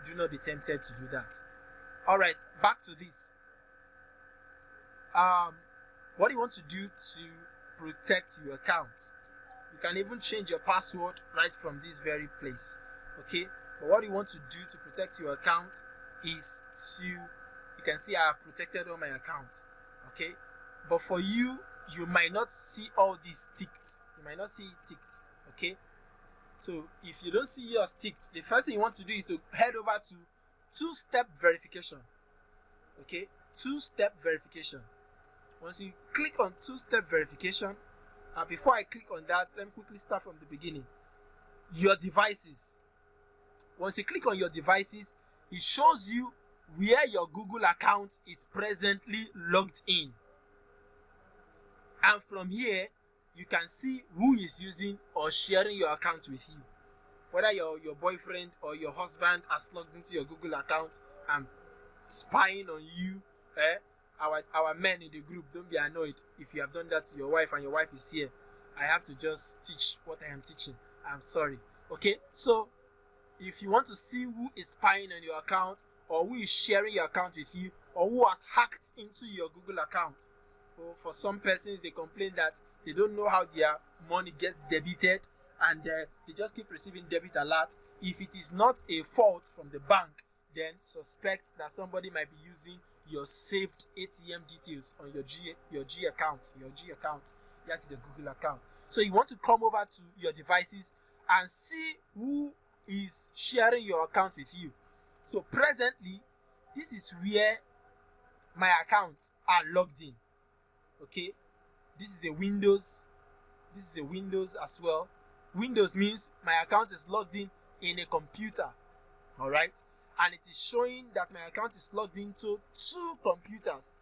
do not be tempted to do that. All right, back to this. What do you want to do to protect your account? You can even change your password right from this very place, okay? But what you want to do to protect your account is you can see I have protected all my accounts, okay? But for you might not see all these ticked. You might not see it ticked, okay? So if you don't see yours ticked, the first thing you want to do is to head over to two-step verification, okay? Two-step verification. Once you click on two-step verification, before I click on that, let me quickly start from the beginning. Your devices. Once you click on your devices, it shows you where your Google account is presently logged in. And from here, you can see who is using or sharing your account with you. Whether your boyfriend or your husband has logged into your Google account and spying on you. Our men in the group, don't be annoyed if you have done that to your wife and your wife is here. I have to just teach what I am teaching. I'm sorry. Okay, so if you want to see who is spying on your account or who is sharing your account with you or who has hacked into your Google account, or for some persons they complain that they don't know how their money gets debited and they just keep receiving debit alert. If it is not a fault from the bank, then suspect that somebody might be using your saved ATM details on your G account. That is a Google account. So you want to come over to your devices and see who is sharing your account with you. So presently, this is where my accounts are logged in. Okay, this is a Windows. This is a Windows as well. Windows means my account is logged in a computer. All right. And it is showing that my account is logged into two computers.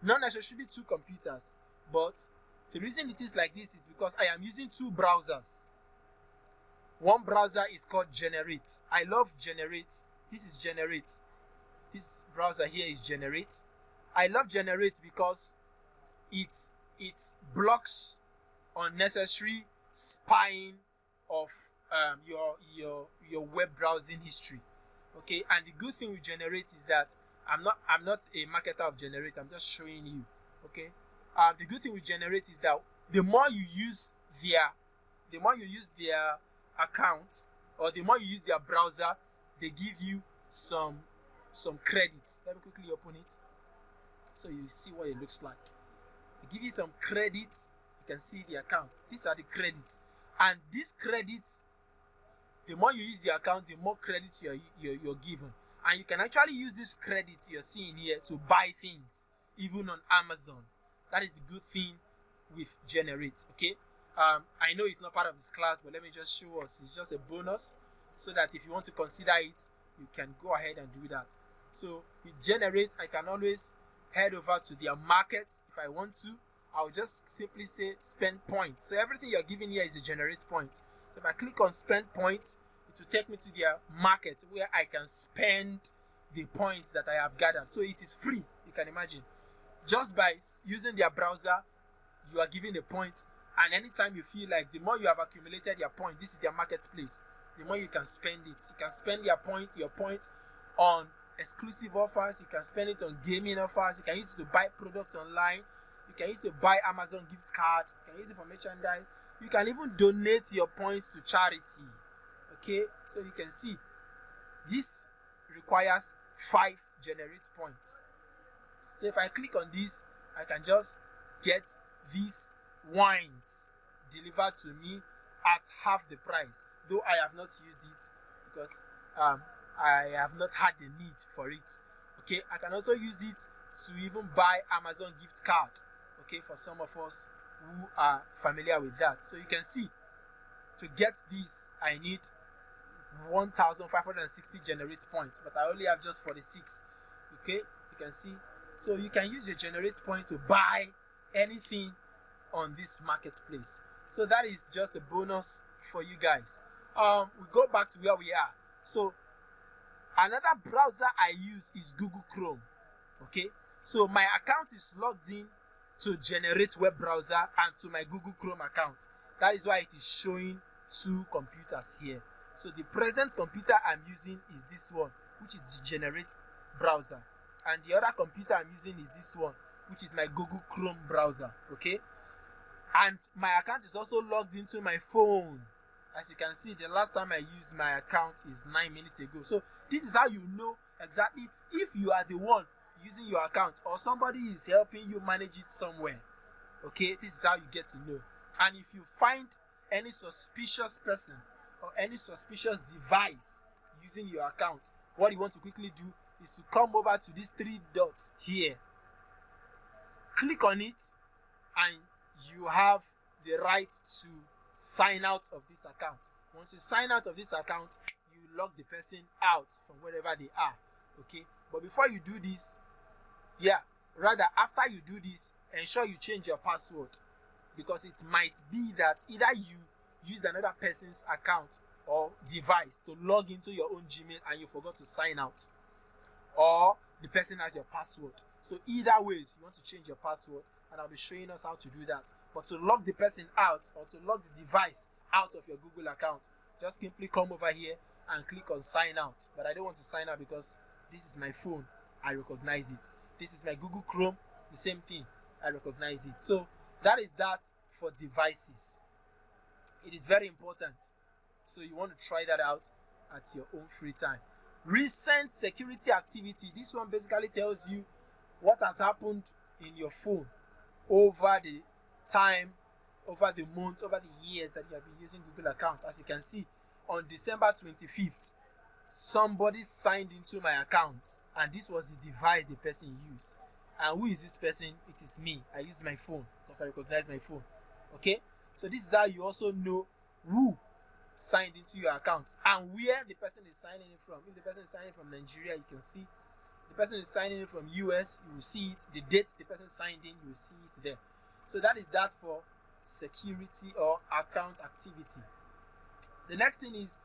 Not necessarily two computers, but the reason it is like this is because I am using two browsers. One browser is called Generate. I love Generate. This is Generate. This browser here is Generate. I love Generate because it blocks unnecessary spying of your web browsing history. Okay, and the good thing with Generate is that I'm not a marketer of Generate. I'm just showing you. Okay, the good thing with Generate is that the more you use their account or the more you use their browser, they give you some credits. Let me quickly open it so you see what it looks like. They give you some credits. You can see the account. These are the credits, and these credits, the more you use the account, the more credits you're given. And you can actually use this credits you're seeing here to buy things, even on Amazon. That is the good thing with Generate, okay? I know it's not part of this class, but let me just show us. It's just a bonus so that if you want to consider it, you can go ahead and do that. So with Generate, I can always head over to their market if I want to. I'll just simply say spend points. So everything you're giving here is a generate point. So if I click on spend points, it will take me to their market where I can spend the points that I have gathered. So it is free, you can imagine. Just by using their browser, you are giving a point. And anytime you feel like the more you have accumulated your point, this is their marketplace, the more you can spend it. You can spend your point on exclusive offers. You can spend it on gaming offers. You can use it to buy products online. You can use it to buy Amazon gift card. You can use it for merchandise. You can even donate your points to charity. Okay, so you can see this requires 5 generate points. So if I click on this, I can just get these wines delivered to me at half the price, though I have not used it because I have not had the need for it. Okay, I can also use it to even buy Amazon gift card. Okay, for some of us who are familiar with that. So you can see, to get this, I need 1,560 generate points, but I only have just 46. Okay, you can see So you can use your generate point to buy anything on this marketplace. So that is just a bonus for you guys. We go back to where we are. So another browser I use is Google Chrome. Okay, so my account is logged in to generate web browser and to my Google Chrome account. That is why it is showing two computers here. So the present computer I'm using is this one, which is the generate browser, and the other computer I'm using is this one, which is my Google Chrome browser. Okay, and my account is also logged into my phone. As you can see, the last time I used my account is 9 minutes ago. So this is how you know exactly if you are the one using your account or somebody is helping you manage it somewhere. Okay, this is how you get to know. And if you find any suspicious person or any suspicious device using your account, what you want to quickly do is to come over to these three dots here, click on it, and you have the right to sign out of this account. Once you sign out of this account, you log the person out from wherever they are. Okay, but before you do this, after you do this, ensure you change your password, because it might be that either you used another person's account or device to log into your own Gmail and you forgot to sign out, or the person has your password. So either ways, you want to change your password, and I'll be showing us how to do that. But to log the person out or to log the device out of your Google account, just simply come over here and click on sign out. But I don't want to sign out because this is my phone, I recognize it. This is my Google Chrome, the same thing, I recognize it. So that is that for devices. It is very important. So you want to try that out at your own free time. Recent security activity. This one basically tells you what has happened in your phone over the time, over the months, over the years that you have been using Google account. As you can see, on December 25th, somebody signed into my account, and this was the device the person used. And who is this person? It is me. I used my phone because I recognize my phone. Okay, so this is how you also know who signed into your account and where the person is signing in from. If the person is signing from Nigeria, you can see. If the person is signing in from US, you will see it. The date the person signed in, you will see it there. So that is that for security or account activity. The next thing is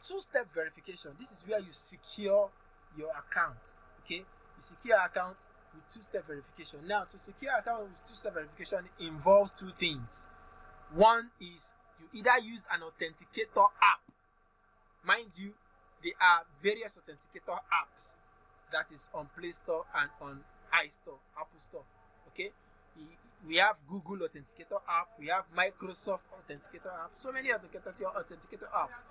two-step verification. This is where you secure your account. Okay, you secure your account with two-step verification. Now, to secure your account with two-step verification involves two things. One is you either use an authenticator app. Mind you, there are various authenticator apps that is on Play Store and on iStore, Apple Store. Okay, we have Google Authenticator app, we have Microsoft Authenticator app, so many authenticator apps.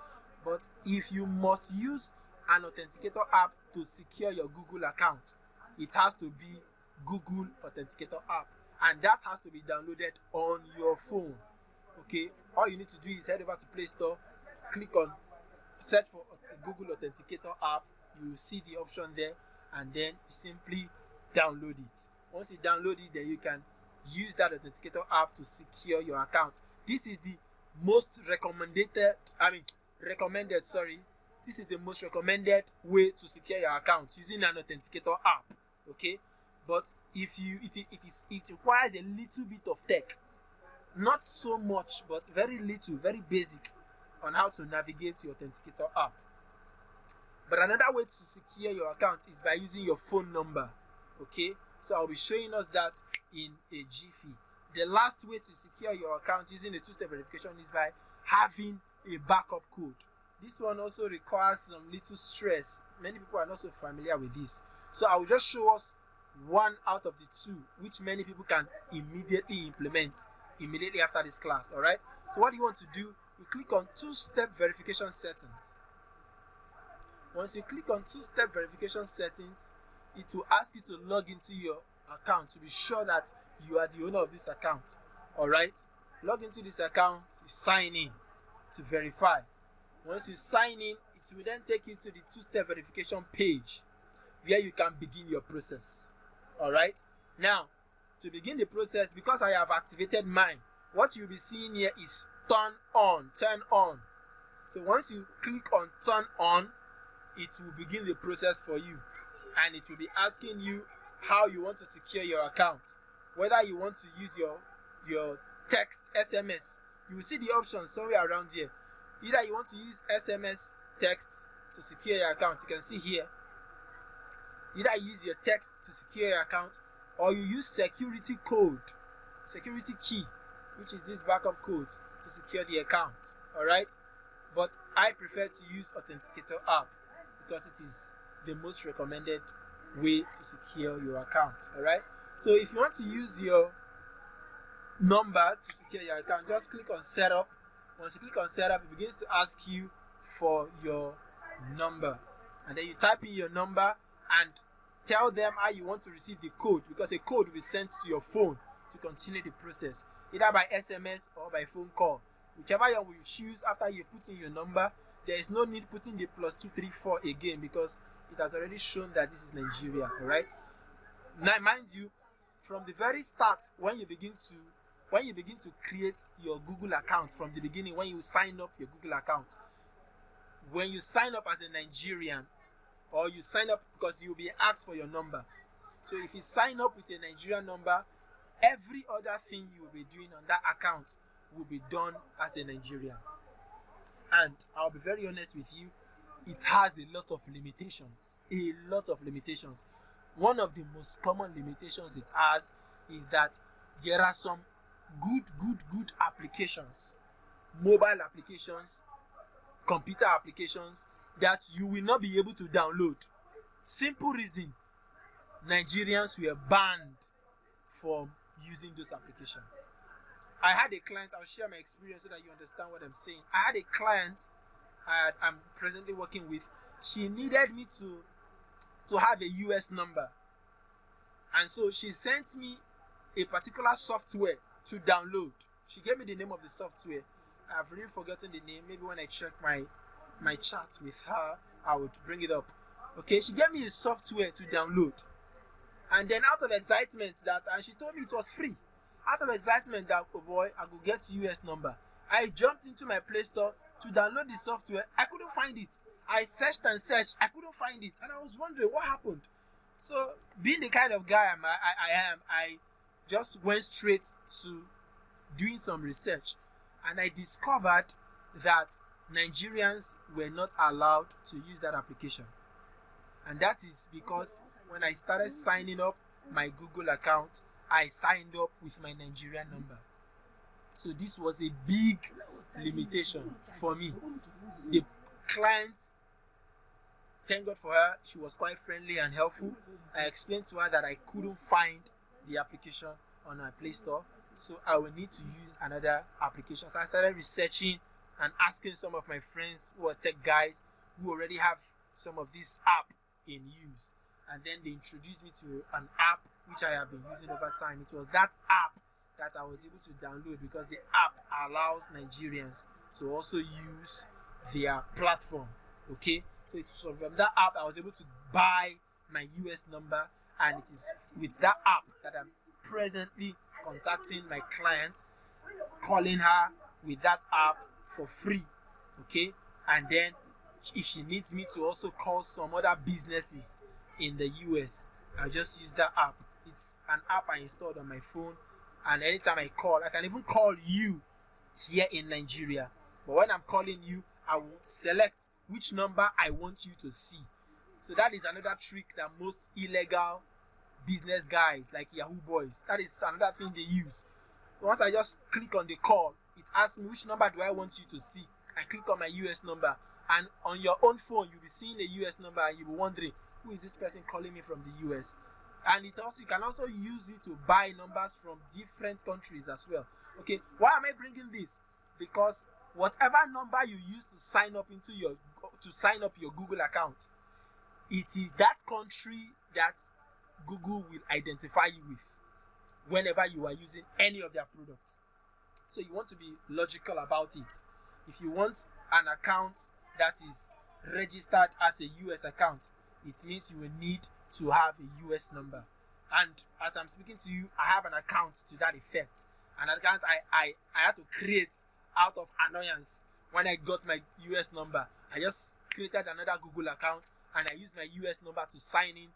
But if you must use an authenticator app to secure your Google account, it has to be Google Authenticator app, and that has to be downloaded on your phone. Okay, all you need to do is head over to Play Store, click on search for Google Authenticator app, you will see the option there, and then simply download it. Once you download it, then you can use that authenticator app to secure your account. This is the most recommended this is the most recommended way to secure your account, using an authenticator app. Okay, but if you it requires a little bit of tech, not so much, but very little, very basic on how to navigate your authenticator app. But another way to secure your account is by using your phone number. Okay, so I'll be showing us that in a jiffy. The last way to secure your account using a two-step verification is by having a backup code. This one also requires some little stress. Many people are not so familiar with this. So I will just show us one out of the two, which many people can immediately implement immediately after this class. All right. So what you want to do, you click on two-step verification settings. Once you click on two-step verification settings, it will ask you to log into your account to be sure that you are the owner of this account. All right. Log into this account, you sign in to verify. Once you sign in, it will then take you to the two-step verification page where you can begin your process. All right. Now, to begin the process, because I have activated mine, what you'll be seeing here is turn on. So once you click on turn on, it will begin the process for you, and it will be asking you how you want to secure your account. Whether you want to use your text SMS, you will see the options somewhere around here. Either you want to use SMS text to secure your account, you can see here. Either use your text to secure your account, or you use security key, which is this backup code, to secure the account. Alright, but I prefer to use Authenticator App because it is the most recommended way to secure your account. Alright, so if you want to use your number to secure your account, just click on setup. Once you click on setup, it begins to ask you for your number, and then you type in your number and tell them how you want to receive the code, because a code will be sent to your phone to continue the process, either by SMS or by phone call. Whichever one you choose after you've put in your number, there is no need putting the +234 again, because it has already shown that this is Nigeria. Alright, now mind you, from the very start, when you begin to create your Google account, from the beginning, when you sign up your Google account, when you sign up as a Nigerian, or you sign up because you'll be asked for your number. So if you sign up with a Nigerian number, every other thing you will be doing on that account will be done as a Nigerian. And I'll be very honest with you, it has a lot of limitations. One of the most common limitations it has is that there are some good applications, mobile applications, computer applications, that you will not be able to download. Simple reason, Nigerians were banned from using those applications. I had a client, I'll share my experience so that you understand what I'm saying. I had a client I'm presently working with. She needed me to have a US number, and so she sent me a particular software to download. She gave me the name of the software. I've really forgotten the name. Maybe when I check my chat with her, I would bring it up. Okay, she gave me a software to download, and then out of excitement and she told me it was free. Out of excitement that, oh boy, I could get US number, I jumped into my Play Store to download the software. I couldn't find it. I searched and searched, I couldn't find it, and I was wondering what happened. So, being the kind of guy I just went straight to doing some research, and I discovered that Nigerians were not allowed to use that application. And that is because when I started signing up my Google account, I signed up with my Nigerian number. So this was a big limitation for me. The client, thank God for her, she was quite friendly and helpful. I explained to her that I couldn't find the application on my Play Store, so I will need to use another application. So I started researching and asking some of my friends who are tech guys who already have some of this app in use, and then they introduced me to an app which I have been using over time. It was that app that I was able to download, because the app allows Nigerians to also use their platform. Okay, so it's from that app I was able to buy my US number, and it is with that app that I'm presently contacting my client, calling her with that app for free. Okay, and then if she needs me to also call some other businesses in the US, I'll just use that app. It's an app I installed on my phone, and anytime I call, I can even call you here in Nigeria. But when I'm calling you, I will select which number I want you to see. So that is another trick that most illegal business guys like Yahoo boys, that is another thing they use. Once I just click on the call, it asks me which number do I want you to see. I click on my US number, and on your own phone you'll be seeing the US number, and you'll be wondering, who is this person calling me from the US? And it also, you can also use it to buy numbers from different countries as well. Okay, why am I bringing this? Because whatever number you use to sign up your Google account, it is that country that Google will identify you with whenever you are using any of their products. So you want to be logical about it. If you want an account that is registered as a US account, it means you will need to have a US number. And as I'm speaking to you, I have an account to that effect. An account I had to create out of annoyance. When I got my US number, I just created another Google account, and I used my US number to sign in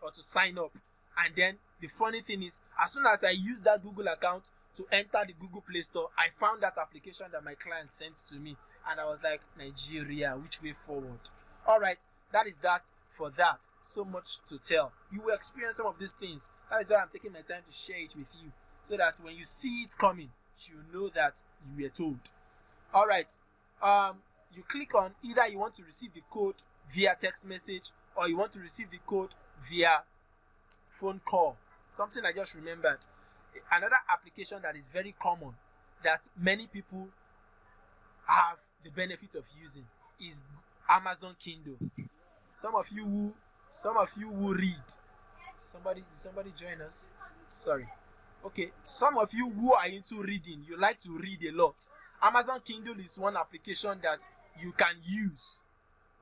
or to sign up. And then the funny thing is, as soon as I used that Google account to enter the Google Play Store, I found that application that my client sent to me, and I was like, Nigeria, which way forward? All right, that is that for that. So much to tell. You will experience some of these things. That is why I'm taking my time to share it with you, so that when you see it coming, you know that you were told. All right, you click on either you want to receive the code via text message, or you want to receive the code via phone call. Something I just remembered. Another application that is very common, that many people have the benefit of using, is Amazon Kindle. Some of you who read. Somebody join us? Sorry. Okay, some of you who are into reading, you like to read a lot. Amazon Kindle is one application that you can use,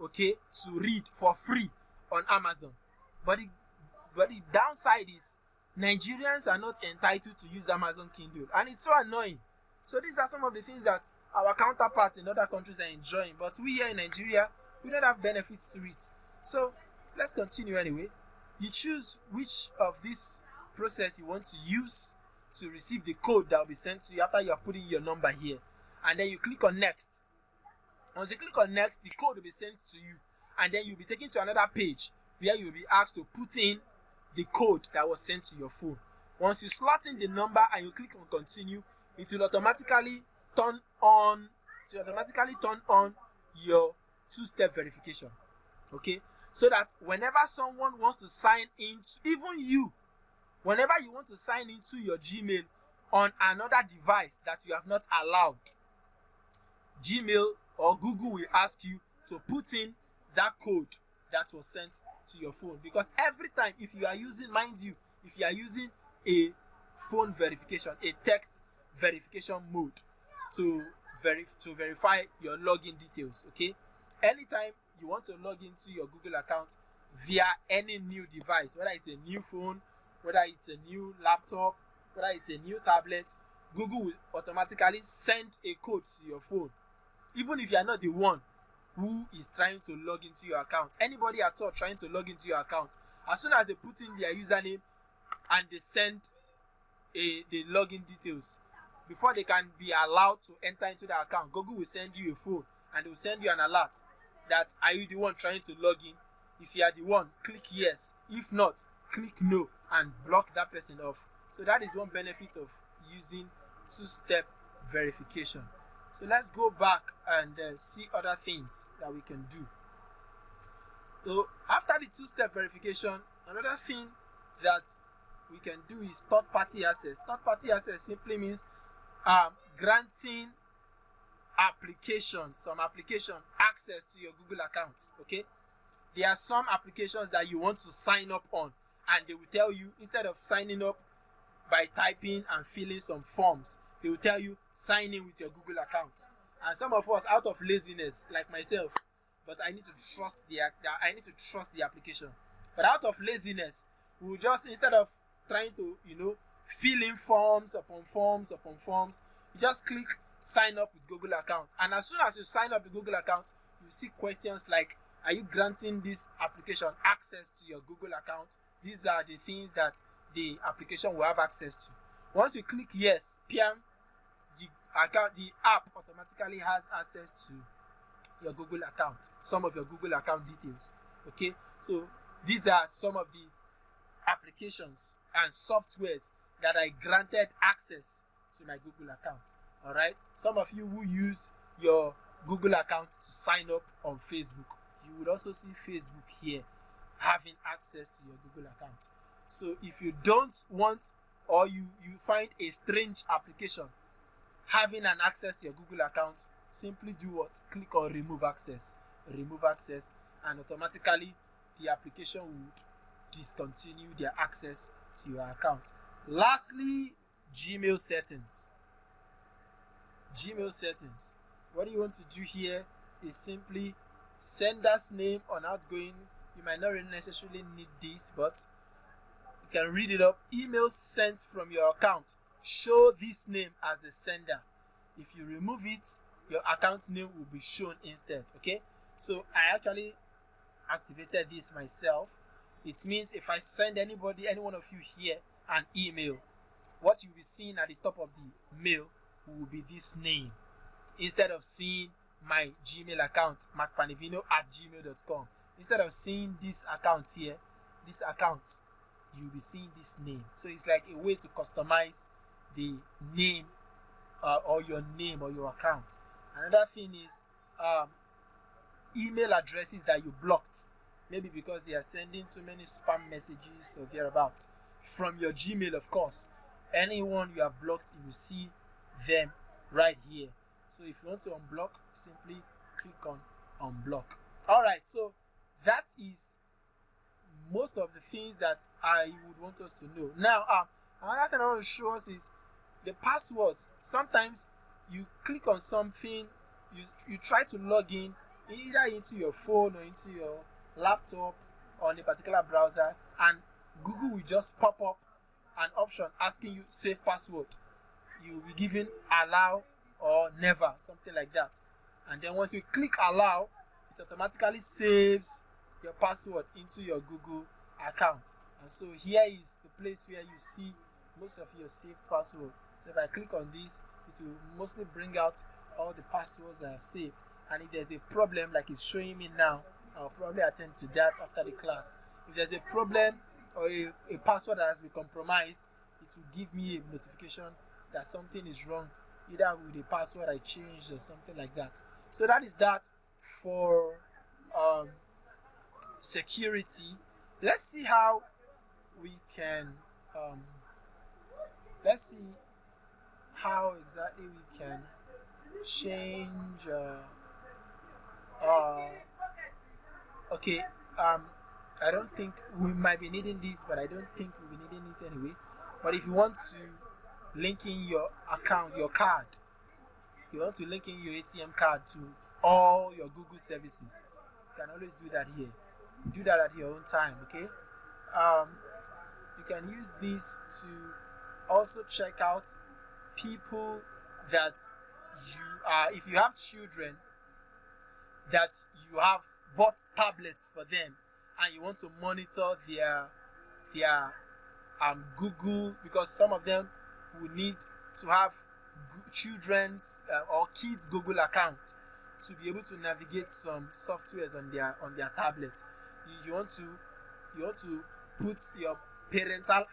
okay, to read for free on Amazon. But the downside is Nigerians are not entitled to use Amazon Kindle, and it's so annoying. So these are some of the things that our counterparts in other countries are enjoying, but we here in Nigeria, we don't have benefits to it. So let's continue anyway. You choose which of this process you want to use to receive the code that will be sent to you after you have put in your number here, and then you click on next. Once you click on next, the code will be sent to you, and then you'll be taken to another page where you'll be asked to put in the code that was sent to your phone. Once you slot in the number and you click on continue, it will automatically turn on your two-step verification. Okay, so that whenever someone wants to sign in, even you, whenever you want to sign into your Gmail on another device that you have not allowed, Gmail or Google will ask you to put in that code that was sent to your phone. Because every time, if you are using, mind you, if you are using a phone verification, a text verification mode to verify your login details, okay, anytime you want to log into your Google account via any new device, whether it's a new phone, whether it's a new laptop, whether it's a new tablet, Google will automatically send a code to your phone, even if you are not the one who is trying to log into your account. Anybody at all trying to log into your account, as soon as they put in their username and they send the login details, before they can be allowed to enter into the account, Google will send you a phone and they will send you an alert that, are you the one trying to log in? If you are the one, click yes. If not, click no and block that person off. So that is one benefit of using two-step verification. So let's go back and see other things that we can do. So after the two-step verification, another thing that we can do is third-party access. Third-party access simply means granting some application access to your Google account. Okay, there are some applications that you want to sign up on, and they will tell you, instead of signing up by typing and filling some forms, they will tell you sign in with your Google account. And some of us, out of laziness, like myself, but I need to trust the application. But out of laziness, we will just, instead of trying to fill in forms upon forms upon forms, you just click sign up with Google account. And as soon as you sign up with Google account, you see questions like, are you granting this application access to your Google account? These are the things that the application will have access to. Once you click yes, PM, the app automatically has access to your Google account, some of your Google account details. Okay, so these are some of the applications and softwares that I granted access to my Google account. All right, some of you who used your Google account to sign up on Facebook, you would also see Facebook here having access to your Google account. So if you don't want, or you find a strange application having an access to your Google account, simply do what? Click on remove access, and automatically the application would discontinue their access to your account. Lastly, Gmail settings. What you want to do here is simply sender's name on outgoing. You might not really necessarily need this, but you can read it up. Email sent from your account, show this name as the sender. If you remove it, your account name will be shown instead. Okay, so I actually activated this myself. It means if I send any one of you here, an email, what you'll be seeing at the top of the mail will be this name, instead of seeing my Gmail account, macpanivino@gmail.com. Instead of seeing this account here, this account, you'll be seeing this name. So it's like a way to customize the name or your name or your account. Another thing is email addresses that you blocked, maybe because they are sending too many spam messages or thereabout from your Gmail, of course. Anyone you have blocked, you will see them right here. So if you want to unblock, simply click on unblock. All right, so that is most of the things that I would want us to know. Now, another thing I want to show us is the passwords. Sometimes you click on something, you try to log in either into your phone or into your laptop on a particular browser, and Google will just pop up an option asking you save password. You will be given allow or never, something like that. And then once you click allow, it automatically saves your password into your Google account. And so here is the place where you see most of your saved password. So if I click on this, it will mostly bring out all the passwords I have saved. And if there's a problem like it's showing me now, I'll probably attend to that after the class. If there's a problem or a password that has been compromised, it will give me a notification that something is wrong, either with the password I changed or something like that. So that is that for security. Let's see how we can let's see how exactly we can change okay, I don't think we might be needing this, but I don't think we'll be needing it anyway. But if you want to link in your account, your card, you want to link in your ATM card to all your Google services, you can always do that here. Do that at your own time, okay? You can use this to also check out people that you are, if you have children that you have bought tablets for them and you want to monitor their Google, because some of them will need to have children's or kids Google account to be able to navigate some softwares on their tablet. You want to put your parental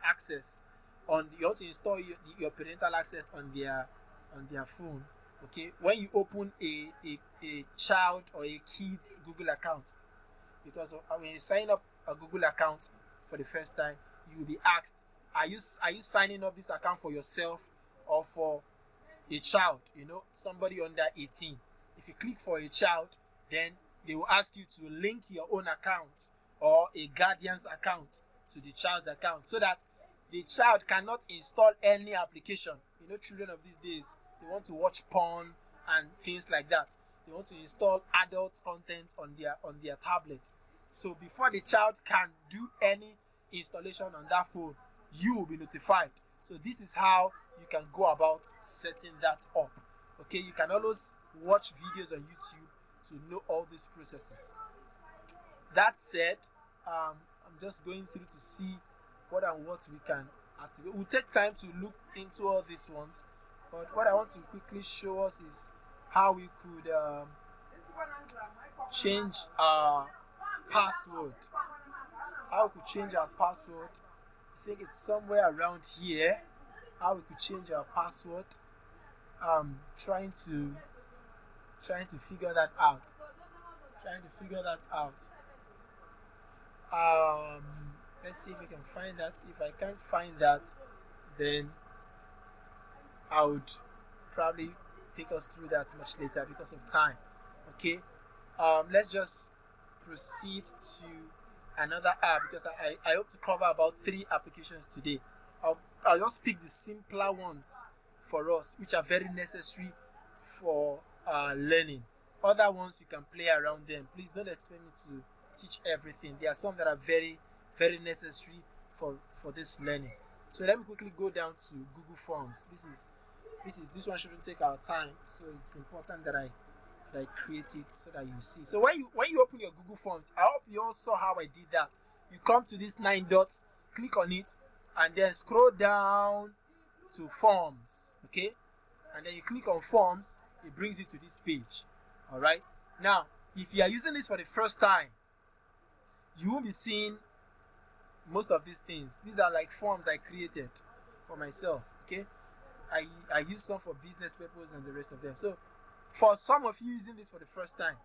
access on. You want to install your parental access on their phone. Okay, when you open a child or a kid's Google account, because when you sign up a Google account for the first time, you will be asked, are you signing up this account for yourself or for a child, somebody under 18? If you click for a child, then they will ask you to link your own account or a guardian's account to the child's account, so that the child cannot install any application. Children of these days, they want to watch porn and things like that. They want to install adult content on their tablet. So before the child can do any installation on that phone, you will be notified. So this is how you can go about setting that up. Okay, you can always watch videos on YouTube to know all these processes. That said, I'm just going through to see what we can activate. We'll take time to look into all these ones, but what I want to quickly show us is how we could change our password. How we could change our password. I think it's somewhere around here. How we could change our password. Trying to figure that out. Let's see if I can find that. If I can't find that, then I would probably take us through that much later because of time. Okay, let's just proceed to another app, because I hope to cover about 3 applications today. I'll just pick the simpler ones for us, which are very necessary for learning. Other ones you can play around them. Please don't expect me to teach everything. There are some that are very, very necessary for this learning. So let me quickly go down to Google Forms. This one shouldn't take our time, so it's important that I that I create it so that you see. So when you open your Google Forms, I hope you all saw how I did that. You come to these 9 dots, click on it, and then scroll down to Forms, okay? And then you click on Forms, it brings you to this page. All right. Now, if you are using this for the first time, you will be seeing most of these things. These are like forms I created for myself, okay? I use some for business purpose and the rest of them. So for some of you using this for the first time,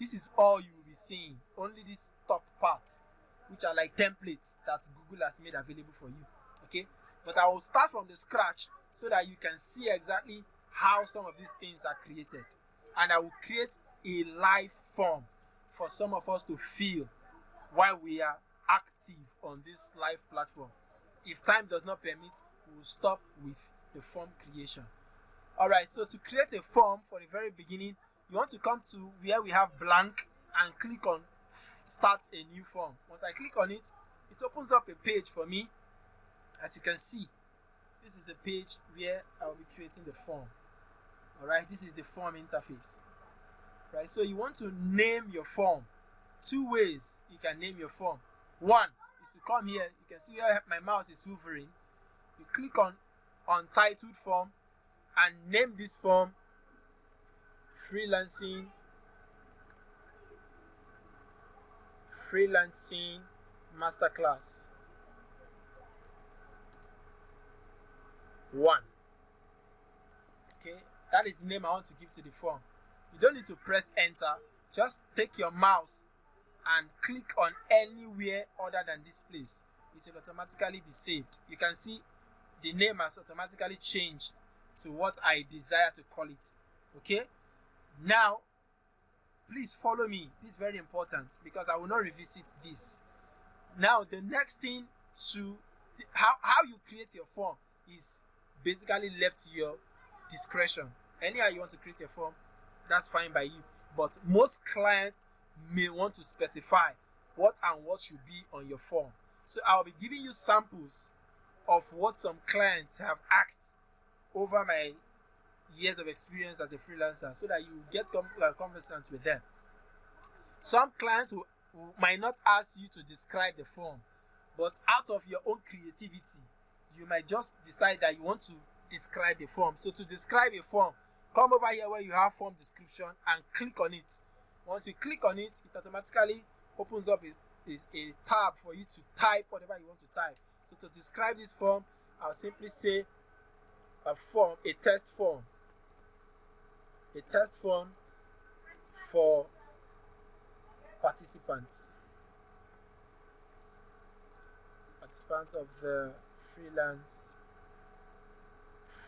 this is all you will be seeing. Only this top part, which are like templates that Google has made available for you, okay? But I will start from the scratch so that you can see exactly how some of these things are created. And I will create a live form for some of us to fill while we are active on this live platform. If time does not permit, we will stop with the form creation. Alright, so to create a form for the very beginning, you want to come to where we have blank and click on start a new form. Once I click on it, it opens up a page for me. As you can see, this is the page where I'll be creating the form. Alright, this is the form interface. Right, so you want to name your form. 2 ways you can name your form. One is to come here. You can see where my mouse is hovering. You click on Untitled Form and name this form Freelancing Masterclass 1. Okay, that is the name I want to give to the form. You don't need to press enter. Just take your mouse and click on anywhere other than this place. It will automatically be saved. You can see the name has automatically changed to what I desire to call it. Okay? Now, please follow me. This is very important because I will not revisit this. Now, the next thing to how you create your form is basically left to your discretion. Anyhow you want to create your form, that's fine by you. But most clients may want to specify what and what should be on your form. So I'll be giving you samples of what some clients have asked over my years of experience as a freelancer so that you get conversant with them. Some clients who might not ask you to describe the form, but out of your own creativity, you might just decide that you want to describe the form. So to describe a form, come over here where you have form description and click on it. Once you click on it, it automatically opens up a tab for you to type whatever you want to type. So to describe this form, I'll simply say a test form for participants of the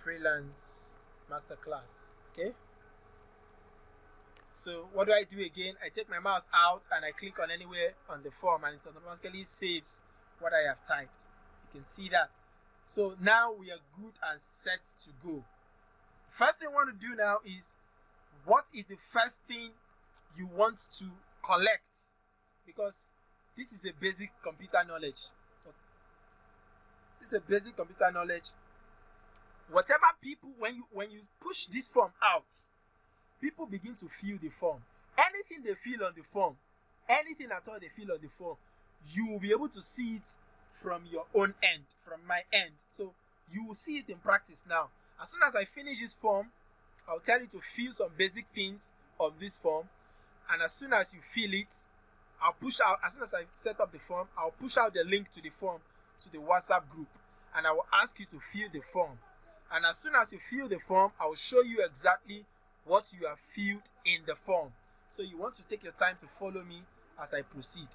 Freelance Masterclass. Okay. So what do I do again? I take my mouse out and I click on anywhere on the form and it automatically saves what I have typed. You can see that. So now we are good and set to go. First thing I want to do now is, what is the first thing you want to collect? Because this is a basic computer knowledge. This is a basic computer knowledge. Whatever people, when you push this form out, people begin to fill the form. Anything they fill on the form, anything at all they fill on the form, you will be able to see it from your own end, from my end. So you will see it in practice now. As soon as I finish this form, I'll tell you to fill some basic things on this form. And as soon as you fill it, I'll push out, as soon as I set up the form, I'll push out the link to the form to the WhatsApp group. And I will ask you to fill the form. And as soon as you fill the form, I will show you exactly what you have filled in the form. So you want to take your time to follow me as I proceed.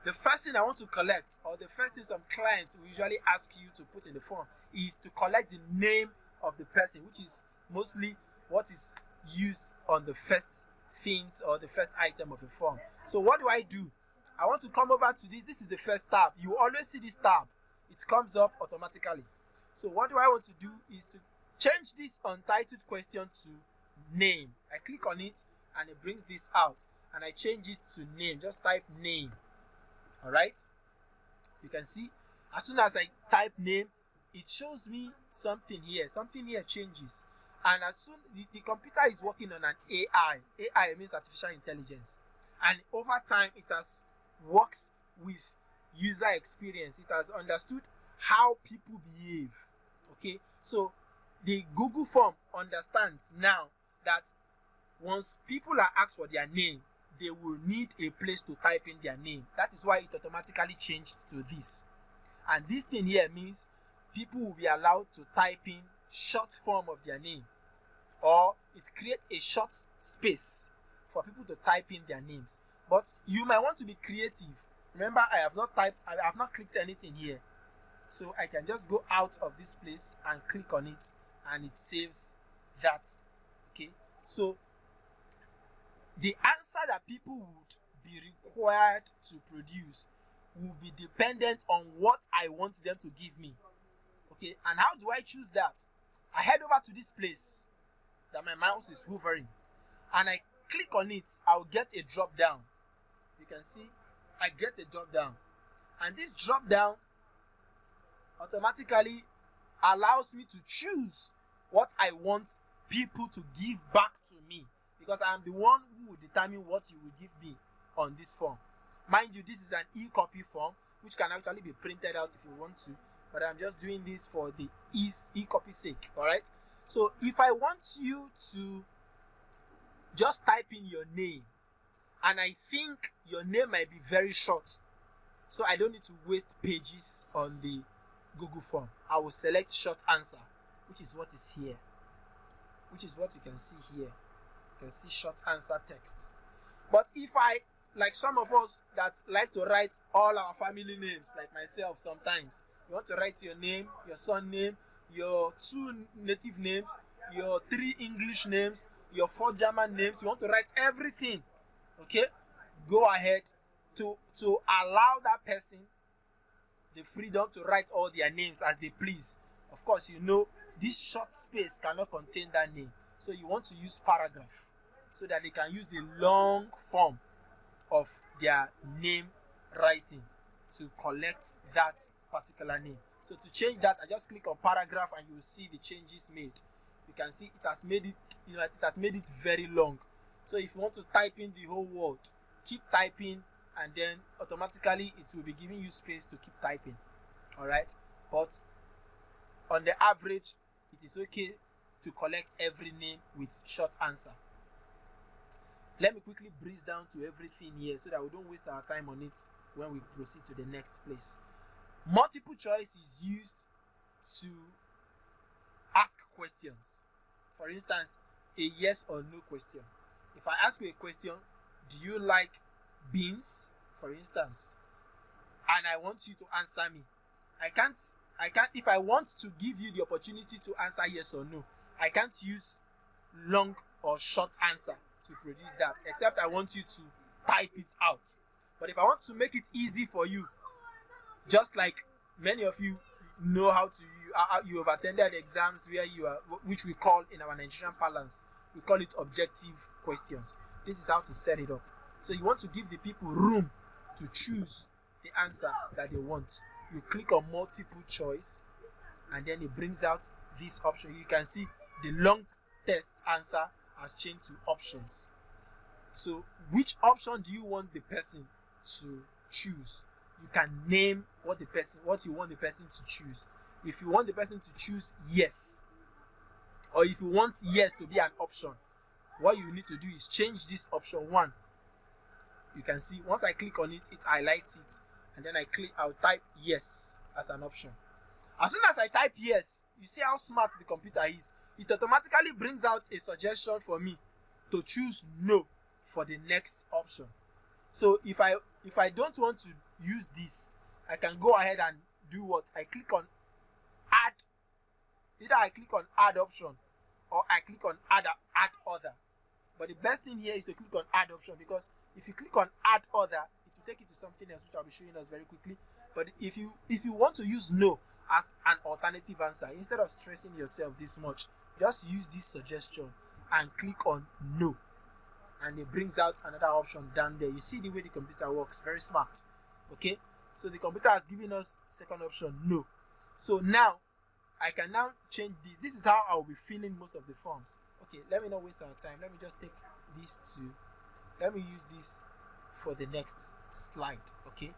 The first thing I want to collect, or the first thing some clients will usually ask you to put in the form, is to collect the name of the person, which is mostly what is used on the first things or the first item of a form. So what do I do? I want to come over to this. This is the first tab. You always see this tab. It comes up automatically. So what do I want to do is to change this untitled question to name. I click on it and it brings this out, and I change it to name. Just type name. All right, you can see as soon as I type name, it shows me something here. Something here changes, And as soon the computer is working on an AI means artificial intelligence, and over time it has worked with user experience. It has understood how people behave. Okay, so the Google form understands now that once people are asked for their name, they will need a place to type in their name. That is why it automatically changed to this. And this thing here means people will be allowed to type in short form of their name, or it creates a short space for people to type in their names. But you might want to be creative. Remember, I have not clicked anything here. So I can just go out of this place and click on it, and it saves that. Okay, so the answer that people would be required to produce will be dependent on what I want them to give me. Okay, and how do I choose that? I head over to this place that my mouse is hovering, and I click on it. I'll get a drop down. You can see I get a drop down, and this drop down automatically allows me to choose what I want people to give back to me, because I am the one who will determine what you will give me on this form. Mind you, this is an e-copy form which can actually be printed out if you want to, but I'm just doing this for the e-copy sake. All right, so if I want you to just type in your name, and I think your name might be very short, so I don't need to waste pages on the Google form, I will select short answer, which is what is here, which is what you can see here. You can see short answer text. But if I, like some of us that like to write all our family names, like myself sometimes, you want to write your name, your son name, your 2 native names, your 3 English names, your 4 German names, you want to write everything. Okay, go ahead to allow that person the freedom to write all their names as they please. Of course, you know this short space cannot contain that name, so you want to use paragraph so that they can use the long form of their name writing to collect that particular name. So to change that, I just click on paragraph, and you will see the changes made. You can see it has made it very long. So if you want to type in the whole word, keep typing, and then automatically it will be giving you space to keep typing. All right, but on the average, it is okay to collect every name with short answer. Let me quickly breeze down to everything here so that we don't waste our time on it when we proceed to the next place. Multiple choice is used to ask questions. For instance, a yes or no question. If I ask you a question, do you like beans, for instance, and I want you to answer me, I can't, if I want to give you the opportunity to answer yes or no, I can't use long or short answer to produce that, except I want you to type it out. But if I want to make it easy for you, just like many of you know how to, you have attended exams where you are, which we call in our Nigerian parlance, we call it objective questions. This is how to set it up. So you want to give the people room to choose the answer that they want. You click on multiple choice, and then it brings out this option. You can see the long text answer has changed to options. So which option do you want the person to choose? You can name what you want the person to choose. If you want the person to choose yes, or if you want yes to be an option, what you need to do is change this option 1. You can see once I click on it, it highlights it, and then I'll type yes as an option. As soon as I type yes, you see how smart the computer is. It automatically brings out a suggestion for me to choose no for the next option. So if I don't want to use this, I can go ahead and do what? I click on add. Either I click on add option, or I click on add other. But the best thing here is to click on add option, because if you click on add other, it will take you to something else which I'll be showing us very quickly. But if you want to use no as an alternative answer, instead of stressing yourself this much, just use this suggestion and click on no, and it brings out another option down there. You see the way the computer works, very smart. Okay, so the computer has given us second option no. So now I can now change this. This is how I will be filling most of the forms. Okay, let me not waste our time. Let me just take these two. Let me use this for the next slide. Okay.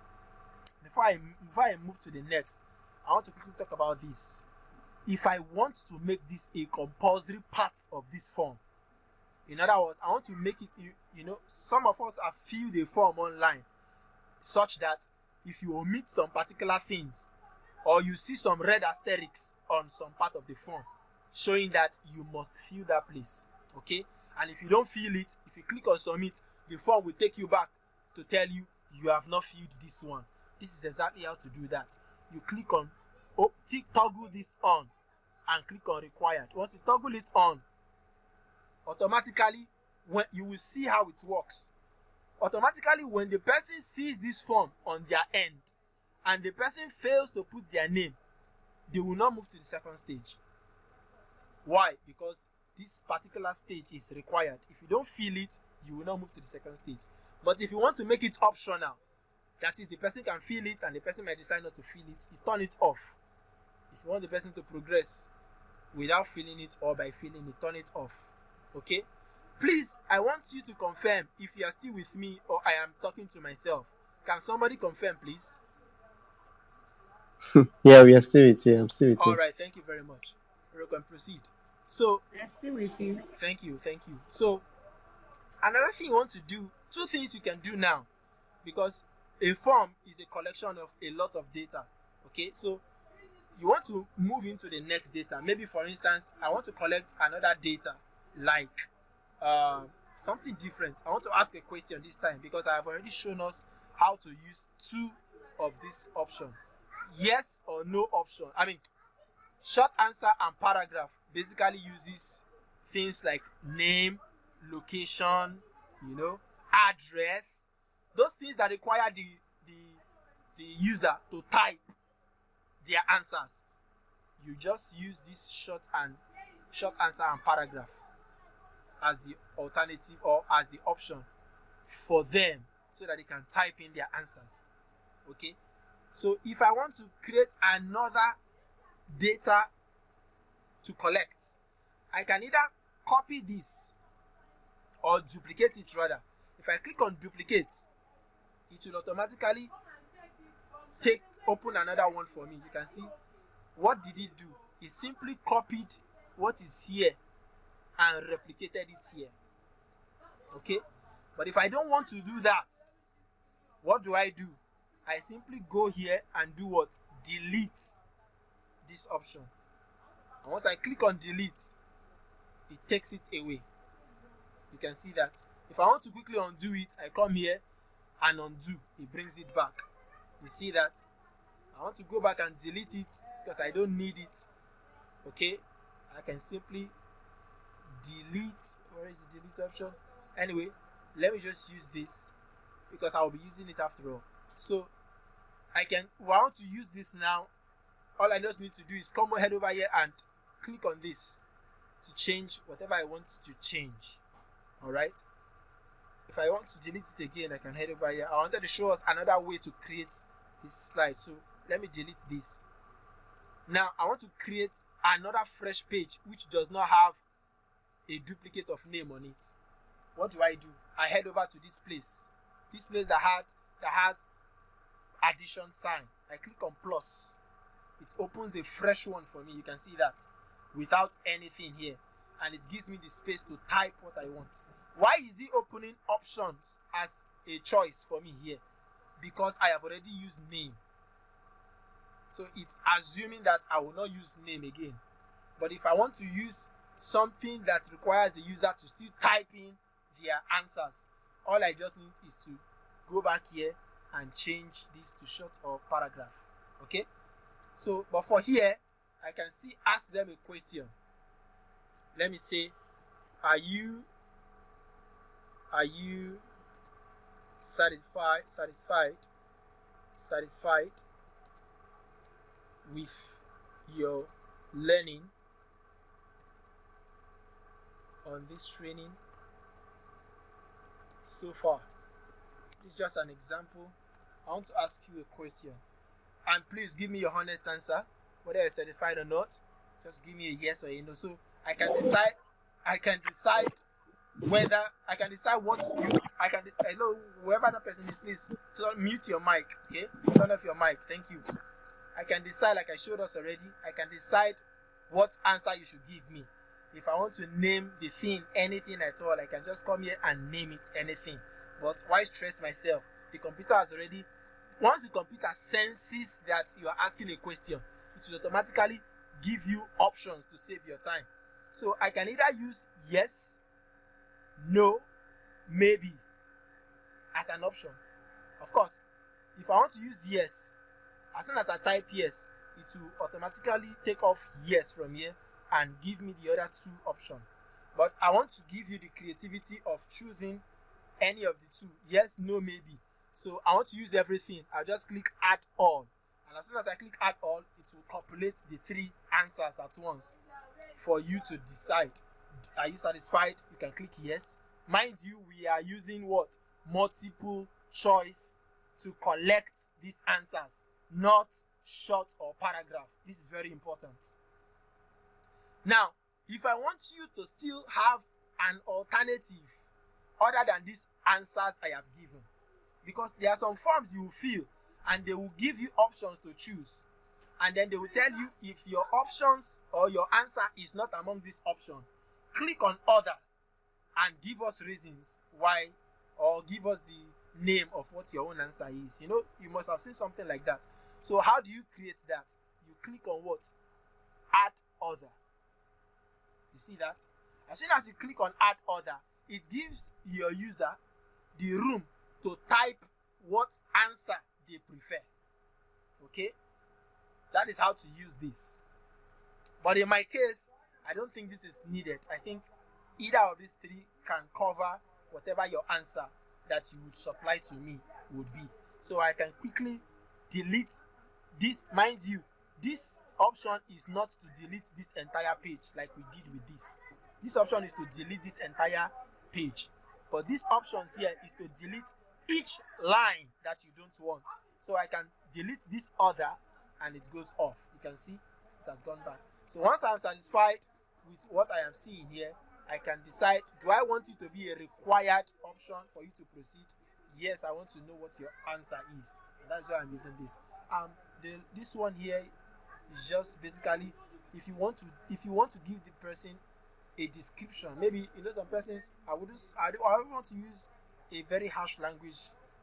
Before I move to the next, I want to quickly talk about this. If I want to make this a compulsory part of this form, in other words, I want to make it, some of us have filled a form online such that if you omit some particular things or you see some red asterisks on some part of the form showing that you must fill that place, okay? And if you don't fill it, if you click on submit, the form will take you back to tell you you have not filled this one. This is exactly how to do that. You click on toggle this on and click on required. Once you toggle it on, automatically when you will see how it works. Automatically when the person sees this form on their end and the person fails to put their name, they will not move to the second stage. Why? Because this particular stage is required. If you don't fill it, you will not move to the second stage. But if you want to make it optional, that is, the person can fill it and the person might decide not to fill it, you turn it off. If you want the person to progress without filling it or by filling it, turn it off. Okay? Please, I want you to confirm if you are still with me or I am talking to myself. Can somebody confirm, please? Yeah, we are still with you. I'm still with you. All right, thank you very much. We can proceed. So, I'm still with you. Thank you. So, another thing you want to do, two things you can do now, because a form is a collection of a lot of data. Okay, so you want to move into the next data. Maybe, for instance, I want to collect another data like something different. I want to ask a question this time because I have already shown us how to use two of this option. Yes or no option. I mean, short answer and paragraph basically uses things like name, location, address, those things that require the user to type their answers. You just use this short answer and paragraph as the alternative or as the option for them so that they can type in their answers. Okay, so if I want to create another data to collect, I can either copy this or duplicate it rather. If I click on duplicate, it will automatically open another one for me. You can see what did it do? It simply copied what is here and replicated it here. Okay, but if I don't want to do that, what do? I simply go here and do what? Delete this option. And once I click on delete, it takes it away. You can see that. If I want to quickly undo it, I come here and undo. It brings it back. You see that? I want to go back and delete it because I don't need it. Okay, I can simply delete. Where is the delete option? Anyway, let me just use this because I will be using it after all. So I want to use this now. All I just need to do is head over here and click on this to change whatever I want to change. Alright. If I want to delete it again, I can head over here. I wanted to show us another way to create this slide. So let me delete this. Now I want to create another fresh page which does not have a duplicate of name on it. What do? I head over to this place. This place that has addition sign. I click on plus. It opens a fresh one for me. You can see that without anything here, and it gives me the space to type what I want. Why is it opening options as a choice for me here? Because I have already used name. So it's assuming that I will not use name again. But if I want to use something that requires the user to still type in their answers, all I just need is to go back here and change this to short or paragraph. Okay? So, but for here, I can still ask them a question. Let me say, are you satisfied with your learning on this training so far? It's just an example. I want to ask you a question, and please give me your honest answer, whether you're certified or not. Just give me a yes or a no. So I can decide whether hello, whoever that person is, please mute your mic. Okay, turn off your mic. Thank you. I can decide, like I showed us already, I can decide what answer you should give me. If I want to name the thing anything at all, I can just come here and name it anything. But why stress myself? The computer has already, once the computer senses that you are asking a question, it will automatically give you options to save your time. So I can either use yes, no, maybe as an option. Of course, if I want to use yes, as soon as I type yes, it will automatically take off yes from here and give me the other two options. But I want to give you the creativity of choosing any of the two, yes, no, maybe. So I want to use everything. I'll just click add all, and as soon as I click add all, it will populate the three answers at once for you to decide. Are you satisfied? You can click yes. Mind you, we are using what? Multiple choice to collect these answers, not short or paragraph. This is very important. Now, if I want you to still have an alternative other than these answers I have given, because there are some forms you will fill and they will give you options to choose, and then they will tell you if your options or your answer is not among this option, click on other and give us reasons why, or give us the name of what your own answer is. You know, you must have seen something like that. So how do you create that? You click on what? Add other. You see that? As soon as you click on add other, it gives your user the room to type what answer they prefer. Okay? That is how to use this. But in my case, I don't think this is needed. I think either of these three can cover whatever your answer that you would supply to me would be. So I can quickly delete this. Mind you, this option is not to delete this entire page like we did with this. This option is to delete this entire page. But this options here is to delete each line that you don't want. So I can delete this other and it goes off. You can see it has gone back. So once I'm satisfied with what I am seeing here, I can decide, do I want it to be a required option for you to proceed? Yes, I want to know what your answer is. And that's why I'm using this. This one here is just basically if you want to give the person a description. Maybe some persons I don't want to use a very harsh language,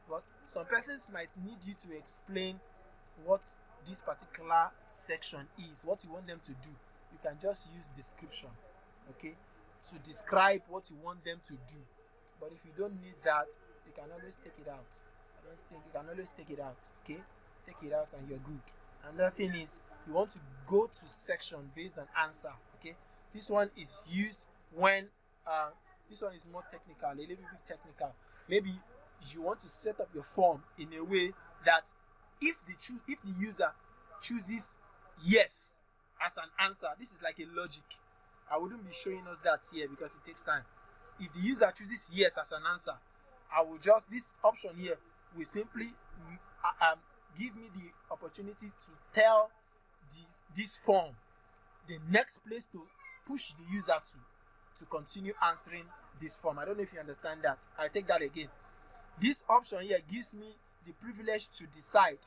but some persons might need you to explain what this particular section is, what you want them to do. You can just use description, okay, to describe what you want them to do. But if you don't need that, you can always take it out. I don't think you can always take it out, okay? Take it out and you're good. Another thing is you want to go to section based on answer, okay? This one is used when this one is more technical, a little bit technical. Maybe you want to set up your form in a way that if the user chooses yes as an answer, this is like a logic. I wouldn't be showing us that here because it takes time. If the user chooses yes as an answer, this option here will simply give me the opportunity to tell this form the next place to push the user to continue answering this form. I don't know if you understand that. I'll take that again. This option here gives me the privilege to decide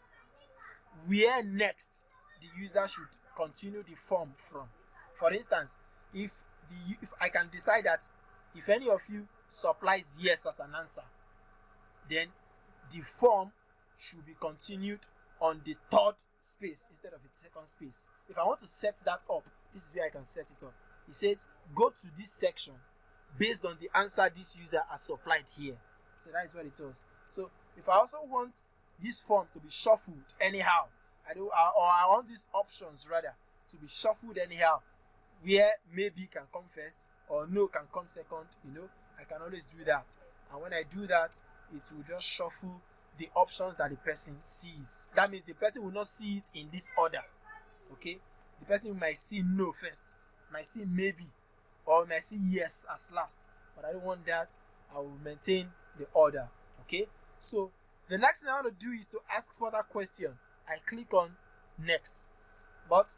where next the user should continue the form from. For instance, if I can decide that if any of you supplies yes as an answer, then the form should be continued on the third space instead of the second space. If I want to set that up, this is where I can set it up. It says go to this section based on the answer this user has supplied here. So that is what it does. So if I also want this form to be shuffled anyhow, I want these options rather to be shuffled anyhow, where maybe can come first or no can come second, I can always do that. And when I do that, it will just shuffle the options that the person sees. That means the person will not see it in this order. Okay? The person might see no first, might see maybe, or might see yes as last. But I don't want that. I will maintain the order. Okay? So the next thing I want to do is to ask further question. I click on next. But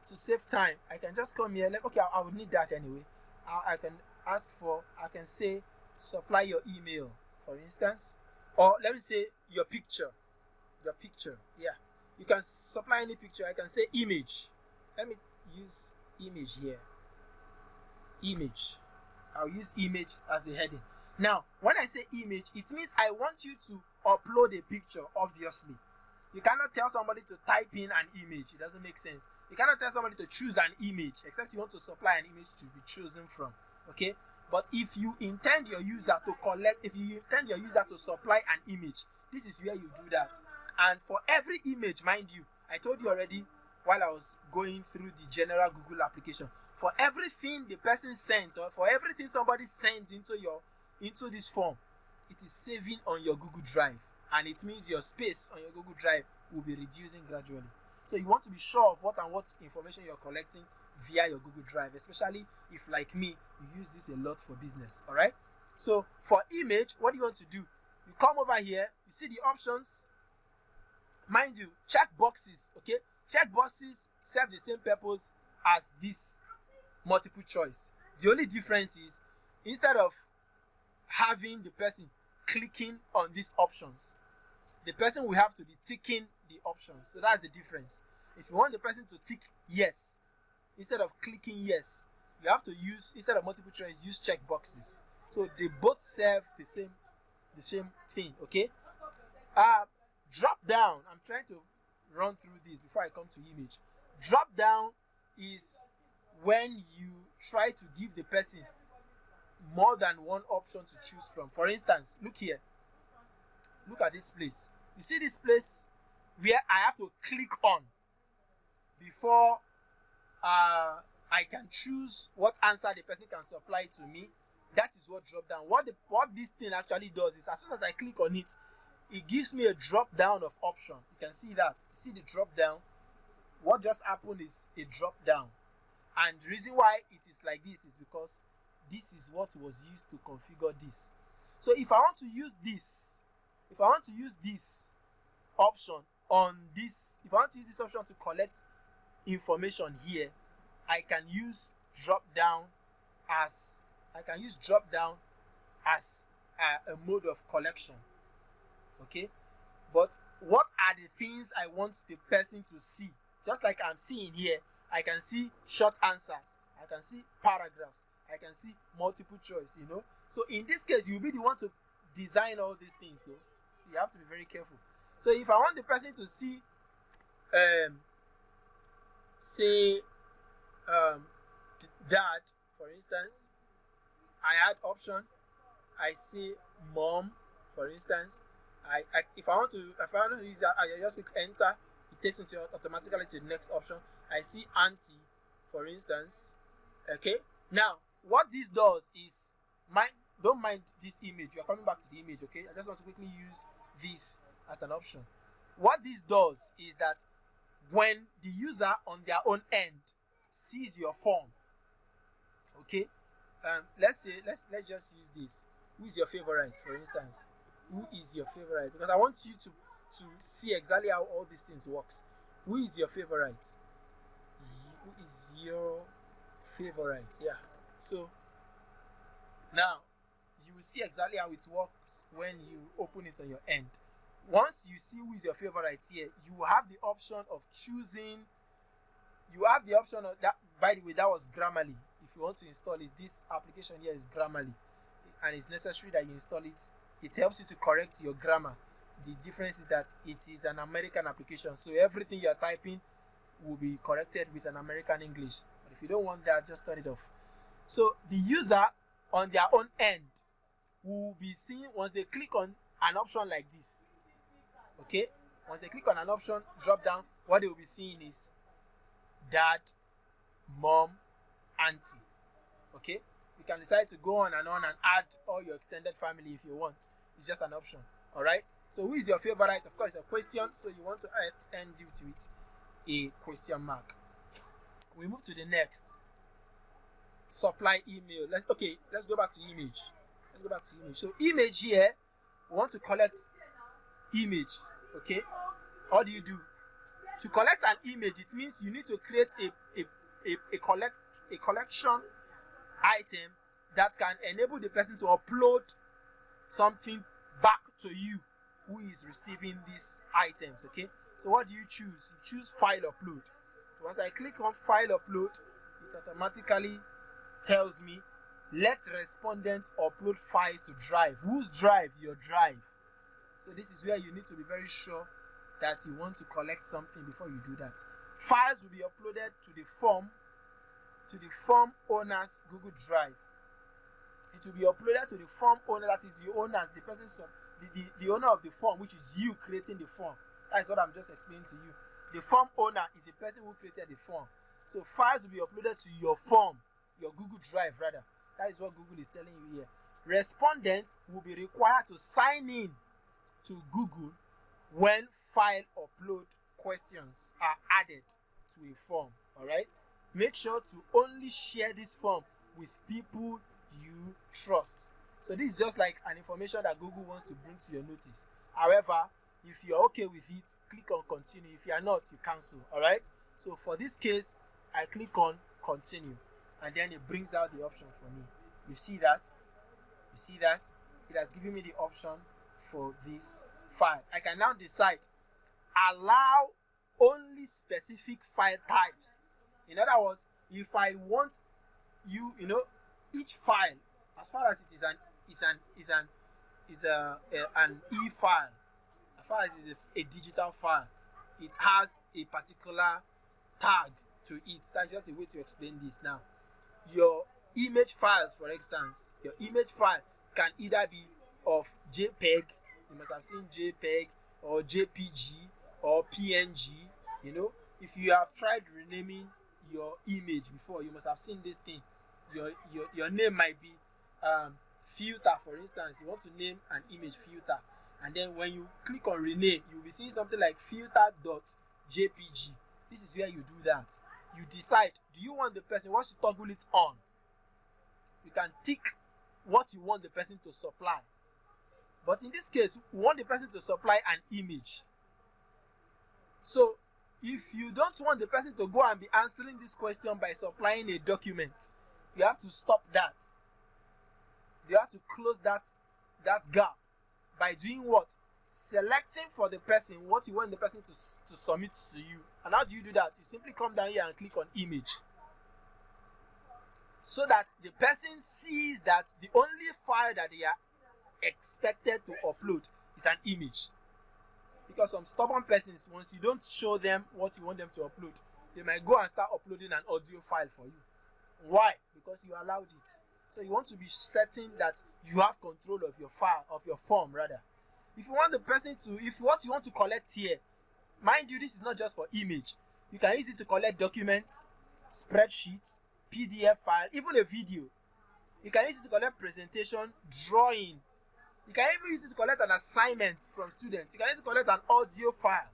to save time, I can just come here. Like, okay, I would need that anyway. I can say supply your email, for instance, or let me say your picture. Yeah, you can supply any picture. I can say image. Let me use image here. Image. I'll use image as a heading. Now, when I say image, it means I want you to upload a picture, obviously. You cannot tell somebody to type in an image. It doesn't make sense. You cannot tell somebody to choose an image, except you want to supply an image to be chosen from. Okay? But if you intend your user to supply an image, this is where you do that. And for every image, mind you, I told you already while I was going through the general Google application, for everything the person sends, or for everything somebody sends into this form, it is saving on your Google Drive. And it means your space on your Google Drive will be reducing gradually. So you want to be sure of what information you're collecting via your Google Drive, especially if, like me, you use this a lot for business. All right. So for image, what do you want to do? You come over here, you see the options. Mind you, check boxes. Okay, check boxes serve the same purpose as this multiple choice. The only difference is, instead of having the person clicking on these options, the person will have to be ticking the options. So that's the difference. If you want the person to tick yes, instead of clicking yes, you have to use, instead of multiple choice, use check boxes. So they both serve the same thing. Okay. Drop down. I'm trying to run through this before I come to image. Drop down is when you try to give the person more than one option to choose from. For instance, look here. Look at this place. You see this place where I have to click on before I can choose what answer the person can supply to me. That is what drop down. What this thing actually does is, as soon as I click on it, it gives me a drop down of option. You can see that. See the drop down. What just happened is a drop down. And the reason why it is like this is because this is what was used to configure this. So if I want to use this option on this, if I want to use this option to collect information here, I can use drop down as a mode of collection. Okay, but what are the things I want the person to see? Just like I'm seeing here, I can see short answers, I can see paragraphs, I can see multiple choice, So in this case, you'll be the one to design all these things. So you have to be very careful. So if I want the person to see, dad, for instance, I add option. I see mom, for instance. If I want to use that, I just click enter. It takes me automatically to the next option. I see auntie, for instance. Okay. Now, what this does is, don't mind this image. You are coming back to the image. Okay. I just want to quickly use this as an option. What this does is that when the user on their own end sees your form, okay. Let's just use this. Who is your favorite, for instance? Who is your favorite? Because I want you to see exactly how all these things works. Who is your favorite? Who is your favorite? Yeah. So now you will see exactly how it works when you open it on your end. Once you see who is your favorite here, you will have the option of choosing. You have the option of that. By the way, that was Grammarly. If you want to install it, this application here is Grammarly, and it's necessary that you install it. It helps you to correct your grammar. The difference is that it is an American application, so everything you are typing will be corrected with an American English. But if you don't want that, just turn it off. So the user on their own end will be seeing, once they click on an option like this, okay, once they click on an option drop down, what they will be seeing is dad, mom, auntie. Okay, you can decide to go on and add all your extended family if you want. It's just an option. All right. So who is your favorite? Of course, a question. So you want to end it with a question mark. We move to the next. Supply email. Let's go back to image. So image here, we want to collect image. Okay. What do? To collect an image, it means you need to create a collection item that can enable the person to upload something back to you who is receiving these items. Okay, so what do you choose? You choose file upload. So once I click on file upload, it automatically tells me let respondent upload files to drive. Whose drive? Your drive. So this is where you need to be very sure that you want to collect something before you do that. Files will be uploaded to the form owner's Google Drive. It will be uploaded to the form owner, that is the owners, the person, the owner of the form, which is you creating the form. That is what I'm just explaining to you. The form owner is the person who created the form. So files will be uploaded to your form, your Google Drive rather. That is what Google is telling you here. Respondent will be required to sign in to Google when file upload questions are added to a form. Alright? Make sure to only share this form with people you trust. So this is just like an information that Google wants to bring to your notice. However, if you're okay with it, click on continue. If you are not, you cancel. Alright? So for this case, I click on continue, and then it brings out the option for me. You see that? You see that? It has given me the option for this file. I can now decide allow only specific file types. In other words, if I want each file, as far as it is an e-file, as far as it is a digital file, it has a particular tag to it. That's just a way to explain this now. Your image files, for instance, your image file can either be of JPEG, you must have seen JPEG, or JPG, or PNG. If you have tried renaming your image before, you must have seen this thing. Your name might be filter, for instance. You want to name an image filter, and then when you click on rename, you'll be seeing something like filter.jpg. This is where you do that. You decide, do you want the person, once you toggle it on, you can tick what you want the person to supply. But in this case, we want the person to supply an image. So if you don't want the person to go and be answering this question by supplying a document, you have to stop that. You have to close that gap by doing what? Selecting for the person what you want the person to submit to you. And how do you do that? You simply come down here and click on image, so that the person sees that the only file that they are expected to upload is an image. Because some stubborn persons, once you don't show them what you want them to upload, they might go and start uploading an audio file for you. Why? Because you allowed it. So you want to be certain that you have control of your file, of your form rather. If you want the person to, if what you want to collect here, mind you, this is not just for image. You can use it to collect documents, spreadsheets, PDF file, even a video. You can use it to collect presentation, drawing. You can even use it to collect an assignment from students. You can use it to collect an audio file.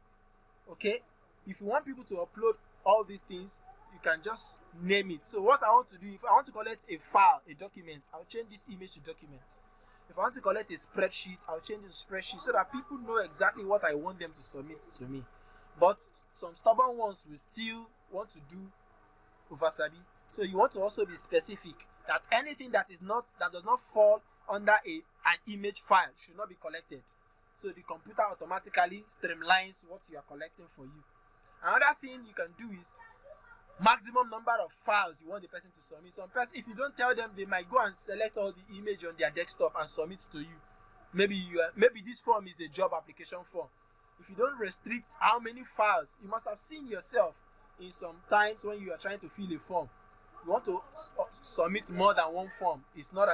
Okay? If you want people to upload all these things, you can just name it. So what I want to do, if I want to collect a file, a document, I'll change this image to document. If I want to collect a spreadsheet, I'll change it to spreadsheet, so that people know exactly what I want them to submit to me. But some stubborn ones will still want to do oversabi. So you want to also be specific that anything that does not fall under an image file should not be collected. So the computer automatically streamlines what you are collecting for you. Another thing you can do is maximum number of files you want the person to submit. Some person, if you don't tell them, they might go and select all the image on their desktop and submit to you. Maybe this form is a job application form. If you don't restrict how many files, you must have seen yourself in some times when you are trying to fill a form. You want to submit more than one form, it's not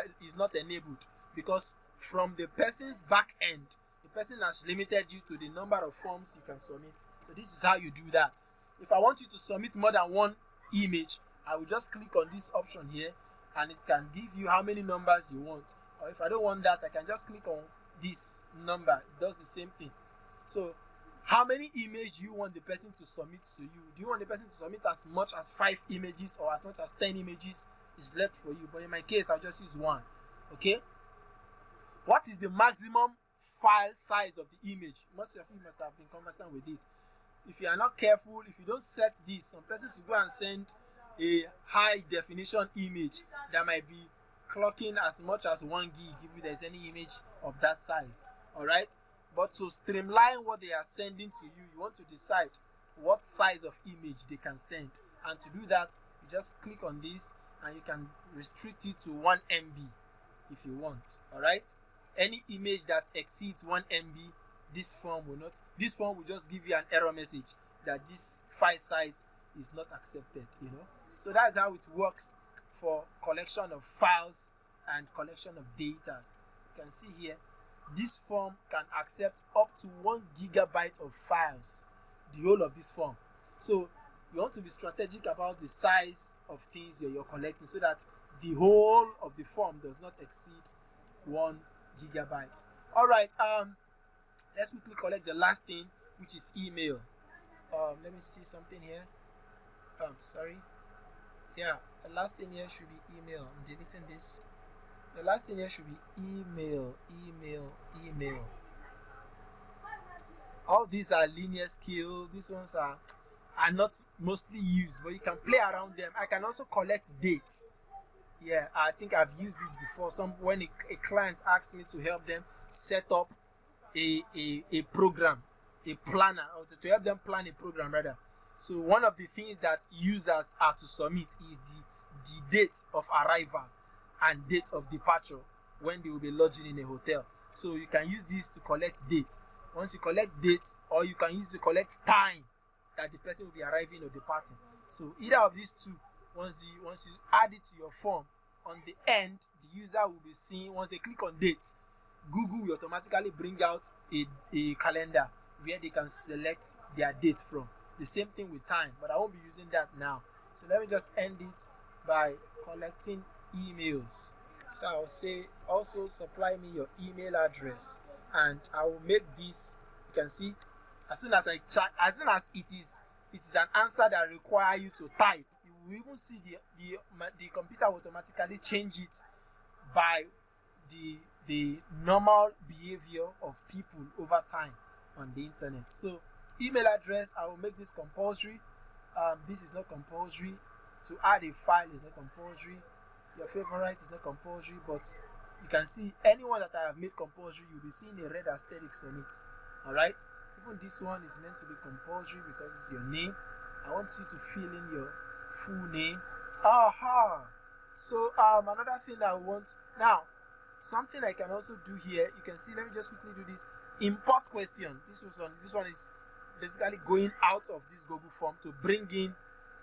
enabled, because from the person's back end, the person has limited you to the number of forms you can submit. So this is how you do that. If I want you to submit more than one image, I will just click on this option here, and it can give you how many numbers you want. Or if I don't want that, I can just click on this number. It does the same thing. So how many images do you want the person to submit to you? Do you want the person to submit as much as 5 images or as much as 10 images? It's left for you. But in my case, I'll just use 1. Okay? What is the maximum file size of the image? Most of you must have been conversant with this. if you are not careful, if you don't set this, some persons will go and send a high definition image that might be clocking as much as 1 gig if there's any image of that size. All right, but to streamline what they are sending to you, you want to decide what size of image they can send, and to do that, you just click on this and you can restrict it to 1 MB if you want. All right, any image that exceeds 1 MB, this form will just give you an error message that this file size is not accepted. So that's how it works for collection of files and collection of data. You can see here, this form can accept up to 1 gigabyte of files, the whole of this form. So you want to be strategic about the size of things you're collecting so that the whole of the form does not exceed 1 gigabyte. All right, let's quickly collect the last thing, which is email. Let me see something here. Sorry. Yeah, the last thing here should be email. I'm deleting this. The last thing here should be email. All these are linear scale. These ones are not mostly used, but you can play around them. I can also collect dates. Yeah, I think I've used this before. When a client asked me to help them set up a program, a planner, or to help them plan a program rather. So one of the things that users are to submit is the date of arrival and date of departure when they will be lodging in a hotel. So you can use this to collect dates. Once you collect dates, or you can use to collect time that the person will be arriving or departing. So either of these two, once you add it to your form, on the end, the user will be seeing, once they click on dates, Google will automatically bring out a calendar where they can select their date from. The same thing with time, but I won't be using that now. So let me just end it by collecting emails. So I'll say, also supply me your email address, and I will make this. You can see, as soon as it is an answer that requires you to type, you will even see the computer will automatically change it by the normal behavior of people over time on the internet. So email address, I will make this compulsory. This is not compulsory. To add a file is not compulsory. Your favorite is not compulsory, but you can see anyone that I have made compulsory, you'll be seeing a red asterisk on it. Alright, even this one is meant to be compulsory because it's your name. I want you to fill in your full name. Aha! So another thing I want now, something I can also do here, you can see, let me just quickly do this. Import question. This one is basically going out of this Google form to bring in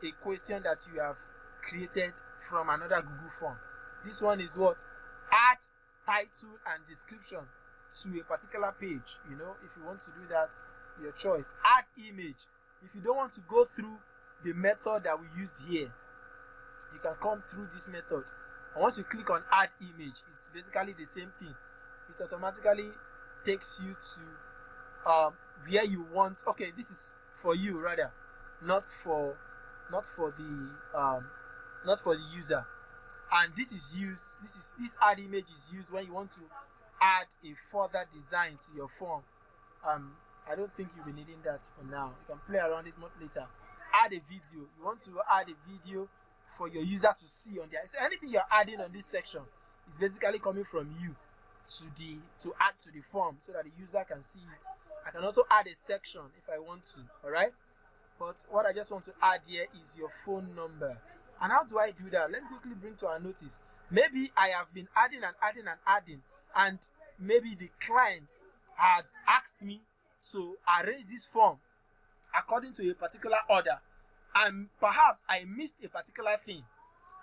a question that you have created from another Google form. This one is what? Add title and description to a particular page. If you want to do that, your choice. Add image. If you don't want to go through the method that we used here, you can come through this method. And once you click on add image, it's basically the same thing. It automatically takes you to where you want. Okay, this is for you rather, not for the user. And this is used. This add image is used when you want to add a further design to your form. I don't think you'll be needing that for now. You can play around it more later. Add a video. You want to add a video for your user to see on there. So anything you're adding on this section is basically coming from you to add to the form so that the user can see it. I can also add a section if I want to. All right. But what I just want to add here is your phone number. And how do I do that? Let me quickly bring to our notice. Maybe I have been adding, and maybe the client has asked me to arrange this form according to a particular order, and perhaps I missed a particular thing,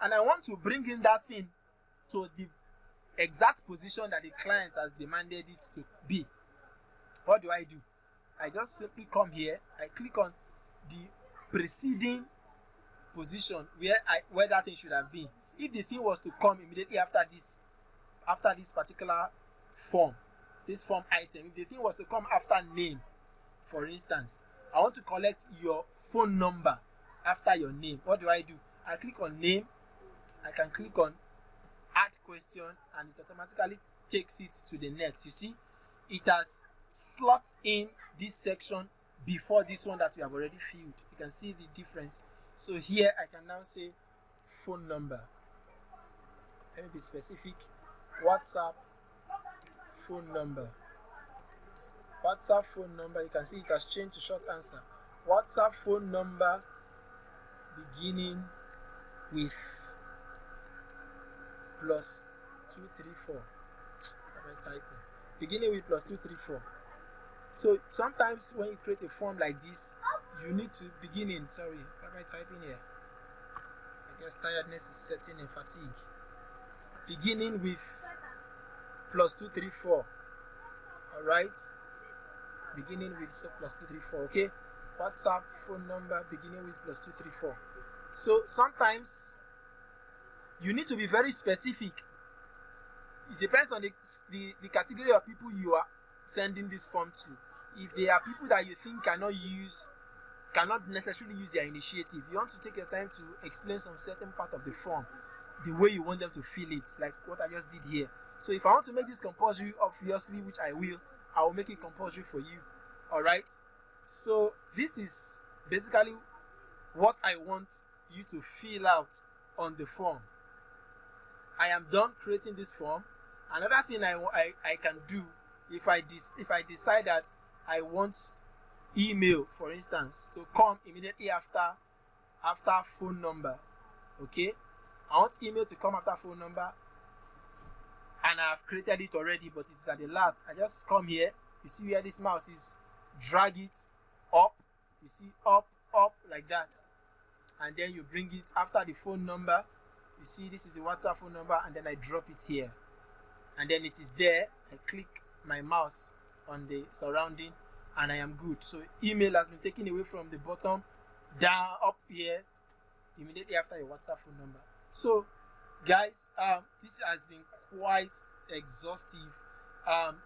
and I want to bring in that thing to the exact position that the client has demanded it to be. What do? I just simply come here, I click on the preceding position where that thing should have been. If the thing was to come immediately after this particular form, this form item, if the thing was to come after name, for instance, I want to collect your phone number after your name. What do? I click on name. I can click on add question, and it automatically takes it to the next. You see, it has slots in this section before this one that we have already filled. You can see the difference. So here I can now say phone number. Let me be specific. WhatsApp phone number. WhatsApp phone number. You can see it has changed to short answer. WhatsApp phone number beginning with plus 234. What am I typing? Beginning with plus 234. So sometimes when you create a form like this, you need to begin in. Sorry, what am I typing here? I guess tiredness is setting in, fatigue. Beginning with plus 234. Alright? Beginning with plus 234. Okay? WhatsApp phone number beginning with plus 234. So sometimes you need to be very specific. It depends on the category of people you are sending this form to. If they are people that you think cannot necessarily use their initiative, you want to take your time to explain some certain part of the form the way you want them to feel it, like what I just did here. So if I want to make this compulsory, obviously, which I will make it compulsory for you. Alright? So this is basically what I want you to fill out on the form. I am done creating this form. Another thing I can do, if I decide that I want email, for instance, to come immediately after phone number. Okay? I want email to come after phone number, and I have created it already, but it's at the last. I just come here. You see where this mouse is? Drag it up. You see, up, like that. And then you bring it after the phone number. You see, this is the WhatsApp phone number, and then I drop it here. And then it is there. I click my mouse on the surrounding, and I am good. So email has been taken away from the bottom down up here immediately after your WhatsApp phone number. So guys, this has been quite exhaustive.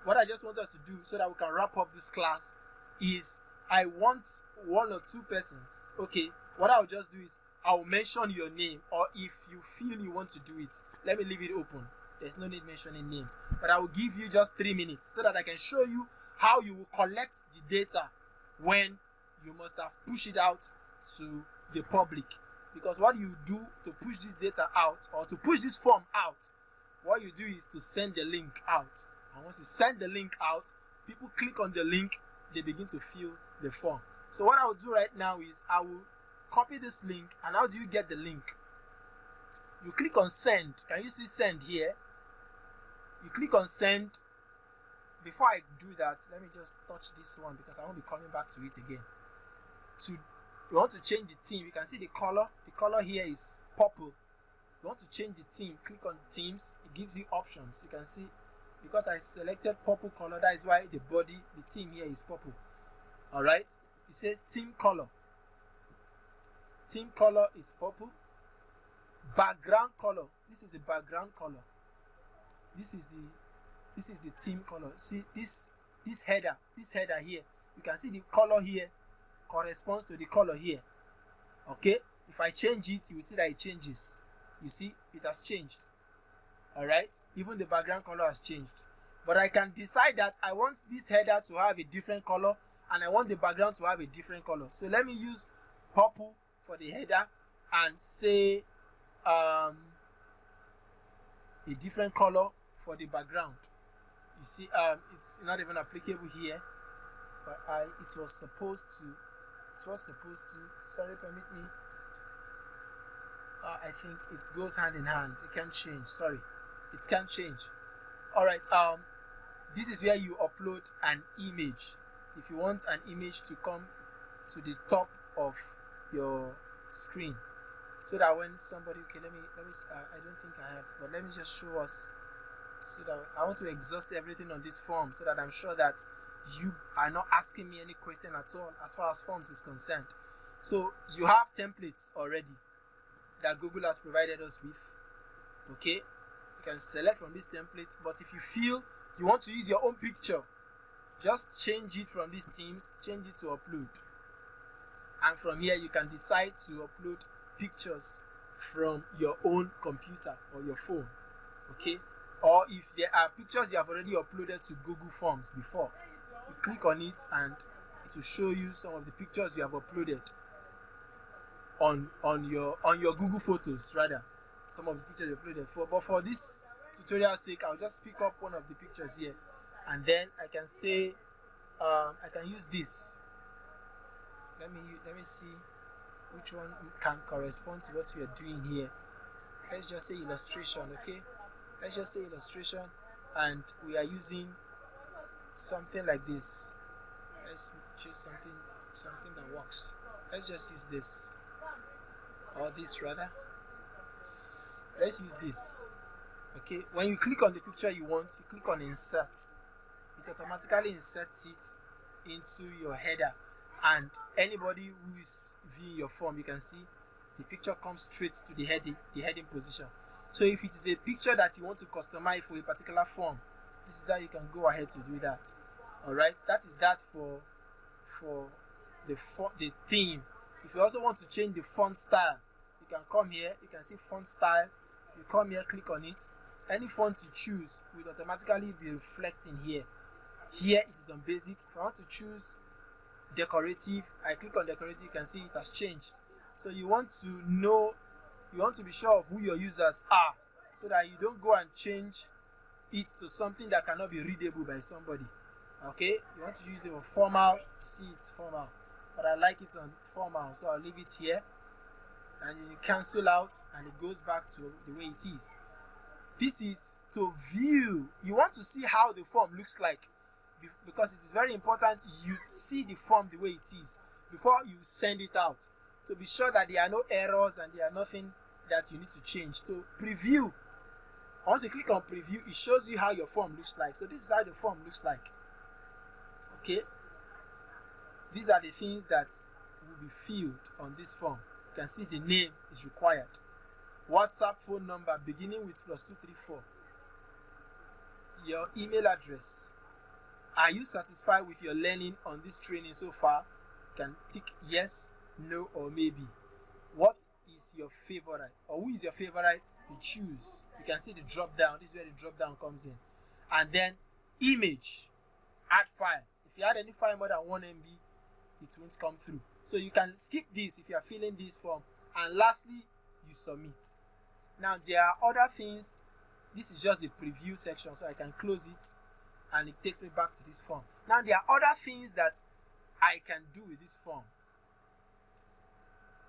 What I just want us to do so that we can wrap up this class is I want 1 or 2 persons. Okay, what I'll just do is I'll mention your name, or if you feel you want to do it, let me leave it open. There's no need mentioning names, but I will give you just 3 minutes so that I can show you how you will collect the data when you must have pushed it out to the public. Because what you do to push this data out, or to push this form out, what you do is to send the link out. And once you send the link out, people click on the link, they begin to fill the form. So what I will do right now is I will copy this link. And how do you get the link? You click on send. Can you see send here? You click on send. Before I do that, let me just touch this one because I won't be coming back to it again. You want to change the theme. You can see the color. The color here is purple. You want to change the theme, click on themes. It gives you options. You can see, because I selected purple color, that is why the theme here is purple. Alright, it says theme color. Theme color is purple. Background color, this is the background color. This is the theme color. See this header here, you can see the color here corresponds to the color here. Okay, if I change it, you will see that it changes. You see, it has changed. Alright, even the background color has changed. But I can decide that I want this header to have a different color, and I want the background to have a different color. So let me use purple for the header and say a different color for the background. You see, it's not even applicable here, but it was supposed to, sorry, permit me. I think it goes hand in hand. It can change. Sorry, it can change. All right. This is where you upload an image. If you want an image to come to the top of your screen, so that when somebody, okay, let me. I don't think I have, but let me just show us. So that I want to exhaust everything on this form, so that I'm sure that you are not asking me any question at all as far as forms is concerned. So you have templates already that Google has provided us with. Okay, you can select from this template, but if you feel you want to use your own picture, just change it from these themes, change it to upload, and from here you can decide to upload pictures from your own computer or your phone. Okay, or if there are pictures you have already uploaded to Google Forms before, you click on it and It will show you some of the pictures you have uploaded on your Google Photos, rather. Some of the pictures you uploaded for. But for this tutorial's sake, I'll just pick up one of the pictures here, and then I can say I can use this. Let me see which one can correspond to what we are doing here. Let's just say illustration, okay? Let's just say illustration, and we are using something like this. Let's choose something that works. Let's just use this, or this rather. Let's use this. Okay, when you click on the picture you want, you click on insert. It automatically inserts it into your header, and anybody who is viewing your form, you can see the picture comes straight to the heading position. So if it is a picture that you want to customize for a particular form, this is how you can go ahead to do that. Alright, that is that for the theme. If you also want to change the font style, you can come here, you can see font style, you come here, click on it. Any font you choose will automatically be reflecting here. Here it is on basic. If I want to choose decorative, I click on decorative, you can see it has changed. So you want to know, you want to be sure of who your users are, so that you don't go and change it to something that cannot be readable by somebody. Okay, you want to use it on formal, see it's formal, but I like it on formal, so I'll leave it here, and you cancel out and it goes back to the way it is. This is to view. You want to see how the form looks like, because it is very important you see the form the way it is before you send it out, to be sure that there are no errors and there are nothing that you need to change. To preview, once you click on preview, it shows you how your form looks like. So this is how the form looks like. Okay, these are the things that will be filled on this form. You can see the name is required, WhatsApp phone number beginning with +234, your email address. Are you satisfied with your learning on this training so far? You can tick yes, no, or maybe. What is your favorite, or who is your favorite? You choose. You can see the drop down. This is where the drop down comes in. And then image, add file. If you add any file more than 1 MB, it won't come through. So you can skip this if you are filling this form. And lastly, you submit. Now there are other things. This is just the preview section, so I can close it and it takes me back to this form. Now there are other things that I can do with this form,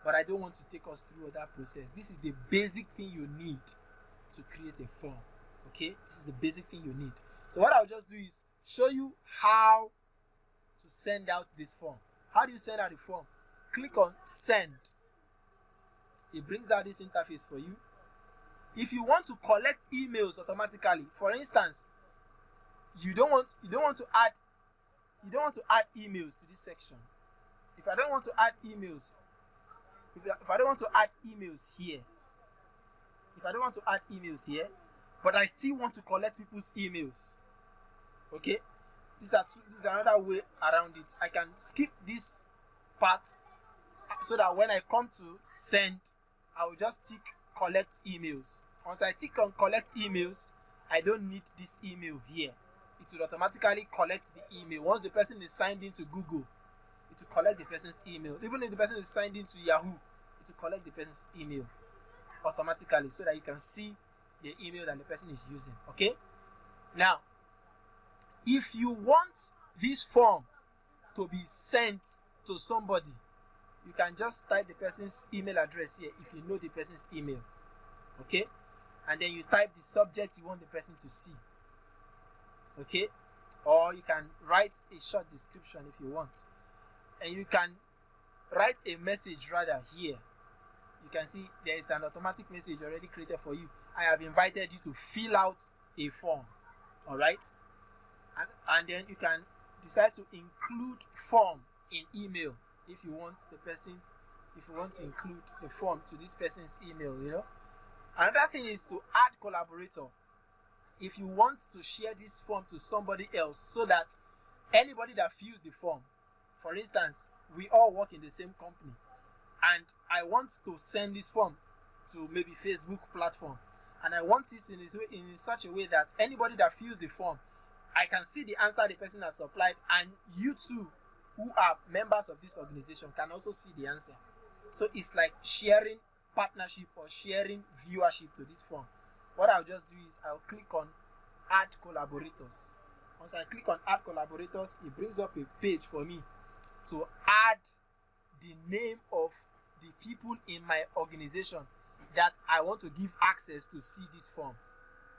but I don't want to take us through that process. This is the basic thing you need to create a form. Okay, this is the basic thing you need. So what I'll just do is show you how to send out this form. How do you send out the form? Click on send. It brings out this interface for you. If you want to collect emails automatically, for instance, you don't want to add emails to this section. If I don't want to add emails, if I don't want to add emails here, but I still want to collect people's emails, okay, this is another way around it. I can skip this part so that when I come to send, I will just tick collect emails. Once I tick on collect emails, I don't need this email here. It will automatically collect the email. Once the person is signed into Google, it will collect the person's email. Even if the person is signed into Yahoo, it will collect the person's email automatically, so that you can see the email that the person is using. Okay, now if you want this form to be sent to somebody, you can just type the person's email address here if you know the person's email. Okay, and then you type the subject you want the person to see. Okay, or you can write a short description if you want, and you can write a message rather here. You can see there is an automatic message already created for you. I have invited you to fill out a form. All right, and then you can decide to include form in email if you want the person, if you want to include the form to this person's email. Another thing is to add collaborator. If you want to share this form to somebody else, so that anybody that fills the form, for instance, we all work in the same company, and I want to send this form to maybe Facebook platform, and I want this in such a way that anybody that fills the form, I can see the answer the person has supplied, and you too who are members of this organization can also see the answer. So it's like sharing partnership or sharing viewership to this form. What I'll just do is I'll click on add collaborators. Once I click on add collaborators, it brings up a page for me to add the name of the people in my organization that I want to give access to see this form.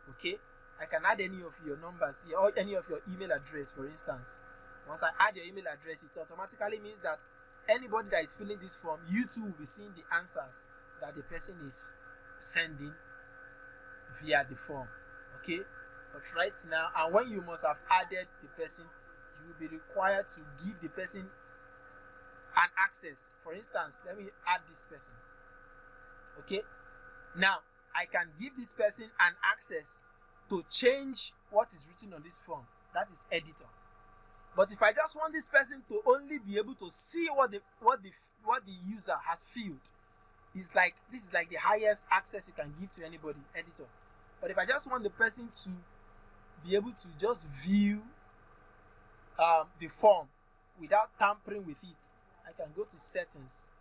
Okay, I can add any of your numbers here or any of your email address, for instance. Once I add your email address, it automatically means that anybody that is filling this form, you too will be seeing the answers that the person is sending via the form. Okay, but right now, and when you must have added the person, you will be required to give the person an access. For instance, let me add this person. Okay, now I can give this person an access to change what is written on this form. That is editor. But if I just want this person to only be able to see what the user has filled, this is like the highest access you can give to anybody, editor. But if I just want the person to be able to just view the form without tampering with it, I can go to settings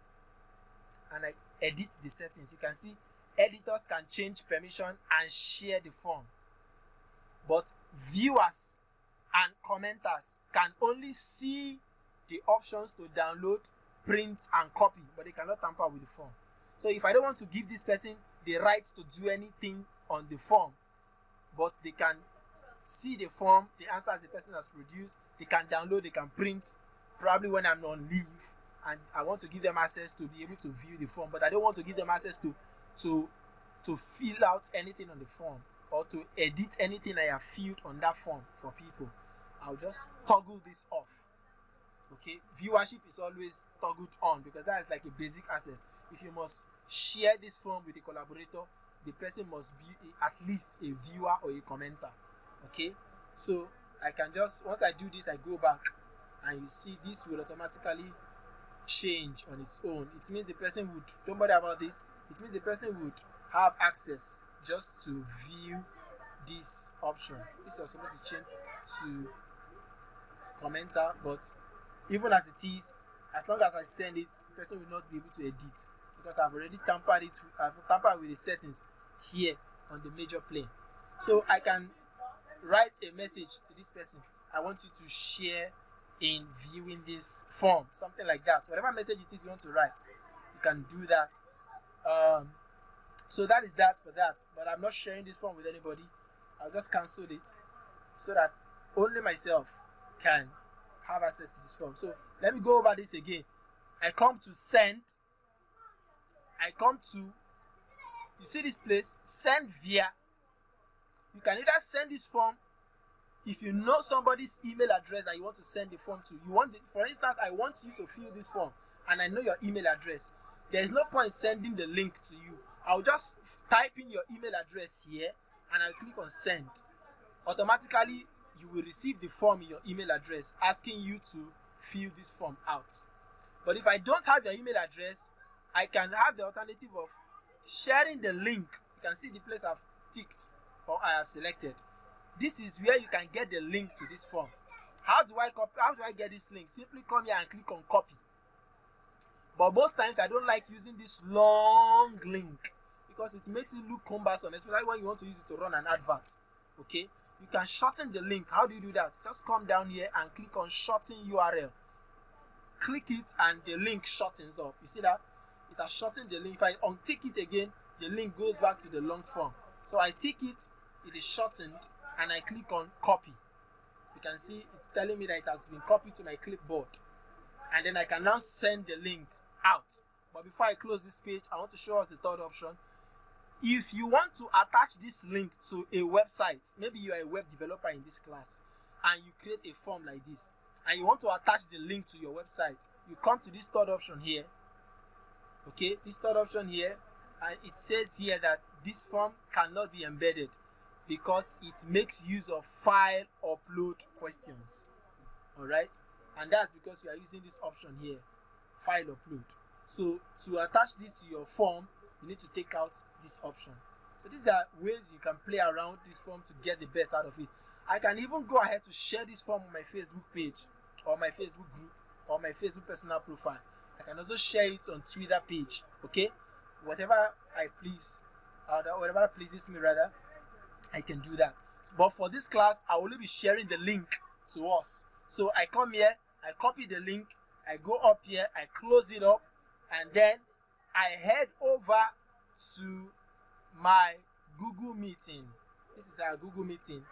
and I edit the settings. You can see editors can change permission and share the form, but viewers and commenters can only see the options to download, print, and copy, but they cannot tamper with the form. So if I don't want to give this person the right to do anything on the form, but they can see the form, the answers the person has produced, they can download, they can print, probably when I'm on leave, and I want to give them access to be able to view the form, but I don't want to give them access to fill out anything on the form or to edit anything I have filled on that form for people. I'll just toggle this off. Okay, viewership is always toggled on because that is like a basic access. If you must share this form with a collaborator, the person must be at least a viewer or a commenter. Okay, so I can just, once I do this, I go back and you see this will automatically change on its own. It means the person would, don't bother about this, it means the person would have access just to view this option. This was supposed to change to commenter, but even as it is, as long as I send it, the person will not be able to edit because I've already tampered with the settings here on the major plane. So I can write a message to this person. I want you to share in viewing this form, something like that. Whatever message it is you want to write, you can do that. So that is that for that. But I'm not sharing this form with anybody. I'll just cancel it so that only myself can have access to this form. So let me go over this again. I come to send. I come to, you see this place, send via. You can either send this form if you know somebody's email address that you want to send the form to. For instance, I want you to fill this form and I know your email address. There is no point sending the link to you. I'll just type in your email address here and I'll click on send. Automatically, you will receive the form in your email address asking you to fill this form out. But if I don't have your email address, I can have the alternative of sharing the link. You can see the place I've ticked or I have selected. This is where you can get the link to this form. How do I get this link? Simply come here and click on copy. But most times I don't like using this long link because it makes it look cumbersome, especially when you want to use it to run an advert. Okay, you can shorten the link. How do you do that? Just come down here and click on shorten URL. Click it and the link shortens up. You see that? It has shortened the link. If I untick it again, the link goes back to the long form. So I tick it, it is shortened, and I click on copy. You can see it's telling me that it has been copied to my clipboard. And then I can now send the link out. But before I close this page, I want to show us the third option. If you want to attach this link to a website, maybe you are a web developer in this class and you create a form like this and you want to attach the link to your website, you come to this third option here. Okay, this third option here, and it says here that this form cannot be embedded because it makes use of file upload questions. Alright, and that's because you are using this option here, file upload. So to attach this to your form, you need to take out this option. So these are ways you can play around this form to get the best out of it. I can even go ahead to share this form on my Facebook page or my Facebook group or my Facebook personal profile. I can also share it on Twitter page. Okay, whatever I please, whatever pleases me rather, I can do that. But for this class, I will only be sharing the link to us. So I come here, I copy the link, I go up here, I close it up, and then I head over to my Google meeting. This is our Google meeting.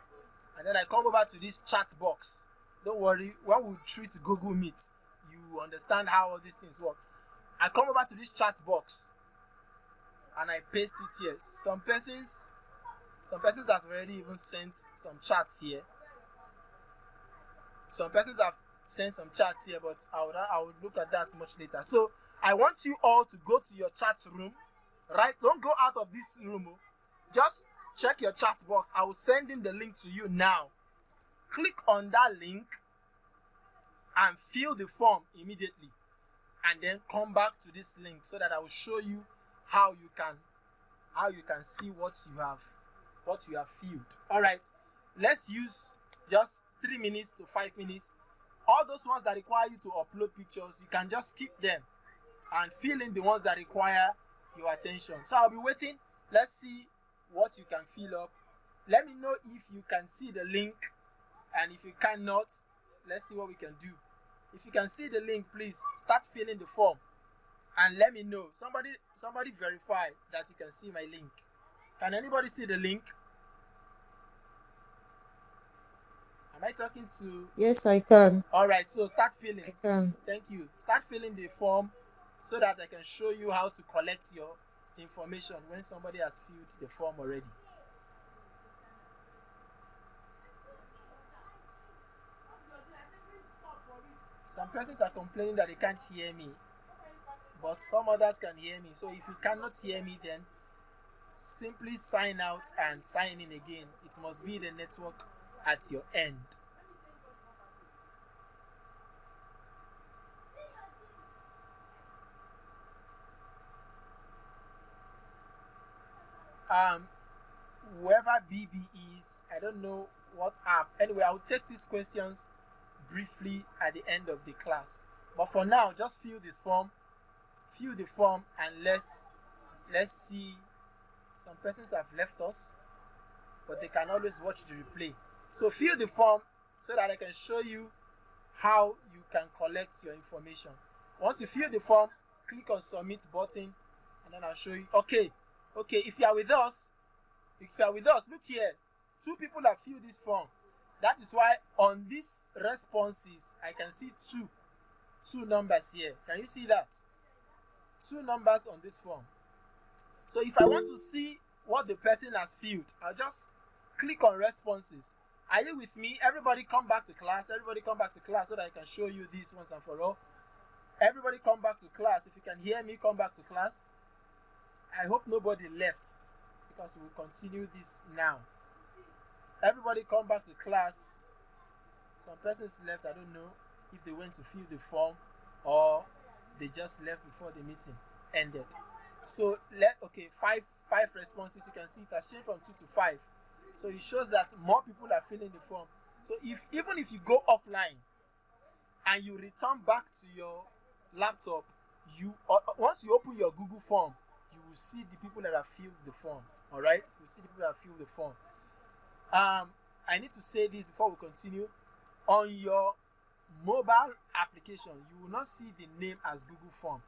And then I come over to this chat box. Don't worry, when we treat Google Meet, you understand how all these things work. I come over to this chat box and I paste it here. Some persons have already even sent some chats here. Some persons have sent some chats here, but I will look at that much later. So I want you all to go to your chat room, right? Don't go out of this room. Just check your chat box. I will send in the link to you now. Click on that link and fill the form immediately, and then come back to this link so that I will show you how you can see what you have filled. All right, let's use just 3 minutes to 5 minutes. All those ones that require you to upload pictures, you can just skip them and fill in the ones that require your attention. So I'll be waiting. Let's see what you can fill up. Let me know if you can see the link, and if you cannot, let's see what we can do. If you can see the link, please start filling the form and let me know. Somebody verify that you can see my link. Can anybody see the link? Am I talking to? Yes, I can. All right, so start filling. I can. Thank you. Start filling the form so that I can show you how to collect your information when somebody has filled the form already. Some persons are complaining that they can't hear me, but some others can hear me. So if you cannot hear me, then simply sign out and sign in again. It must be the network at your end. Whoever BB is, I don't know what app. Anyway, I'll take these questions briefly at the end of the class. But for now, just fill this form. Fill the form and let's see. Some persons have left us, but they can always watch the replay. So fill the form so that I can show you how you can collect your information. Once you fill the form, click on submit button, and then I'll show you. Okay, if you are with us, look here. 2 people have filled this form. That is why on these responses, I can see two numbers here. Can you see that? 2 numbers on this form. So if I want to see what the person has filled, I'll just click on responses. Are you with me? Everybody come back to class. Everybody come back to class so that I can show you this once and for all. Everybody come back to class. If you can hear me, come back to class. I hope nobody left, because we'll continue this now. Everybody come back to class. Some persons left. I don't know if they went to fill the form or they just left before the meeting ended. So five responses. You can see it has changed from 2 to 5. So it shows that more people are filling the form. So even if you go offline and you return back to your laptop, once you open your Google form, you will see the people that have filled the form. All right, you see the people that have filled the form. I need to say this before we continue. On your mobile application, you will not see the name as Google Form.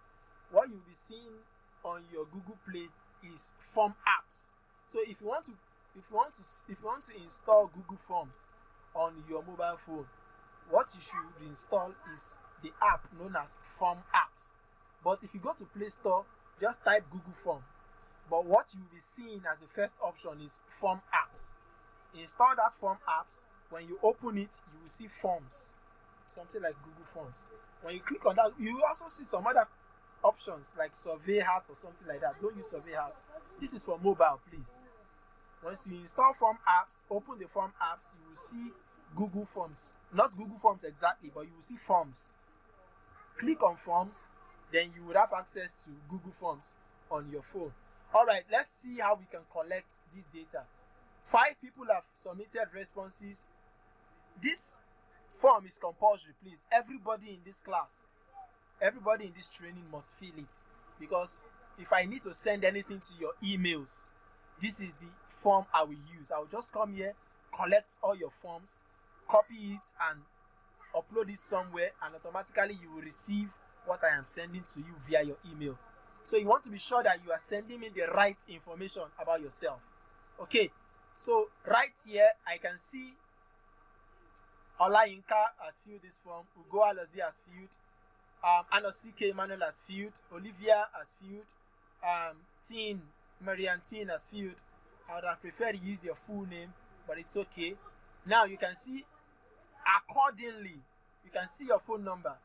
What you'll be seeing on your Google Play is Form Apps. So if you want to install Google Forms on your mobile phone, what you should install is the app known as Form Apps. But if you go to Play Store, just type Google Form. But what you'll be seeing as the first option is Form Apps. Install that Form Apps. When you open it, you will see Forms, something like Google Forms. When you click on that, you will also see some other options like Survey Hat or something like that. Don't use Survey Hat. This is for mobile, please. Once you install Form Apps, open the Form Apps, you will see Google Forms. Not Google Forms exactly, but you will see Forms. Click on Forms, then you would have access to Google Forms on your phone. All right, let's see how we can collect this data. 5 people have submitted responses. This form is compulsory, please. Everybody in this class, everybody in this training must fill it, because if I need to send anything to your emails, this is the form I will use. I will just come here, collect all your forms, copy it and upload it somewhere, and automatically you will receive what I am sending to you via your email. So you want to be sure that you are sending me the right information about yourself. Okay, so right here I can see Olayinka has filled this form, Ugo Alozie has filled, Anosike Emmanuel has filled, Olivia has filled, Marianne Teen has filled. I would have preferred to use your full name, but it's okay. Now you can see accordingly, you can see your phone number.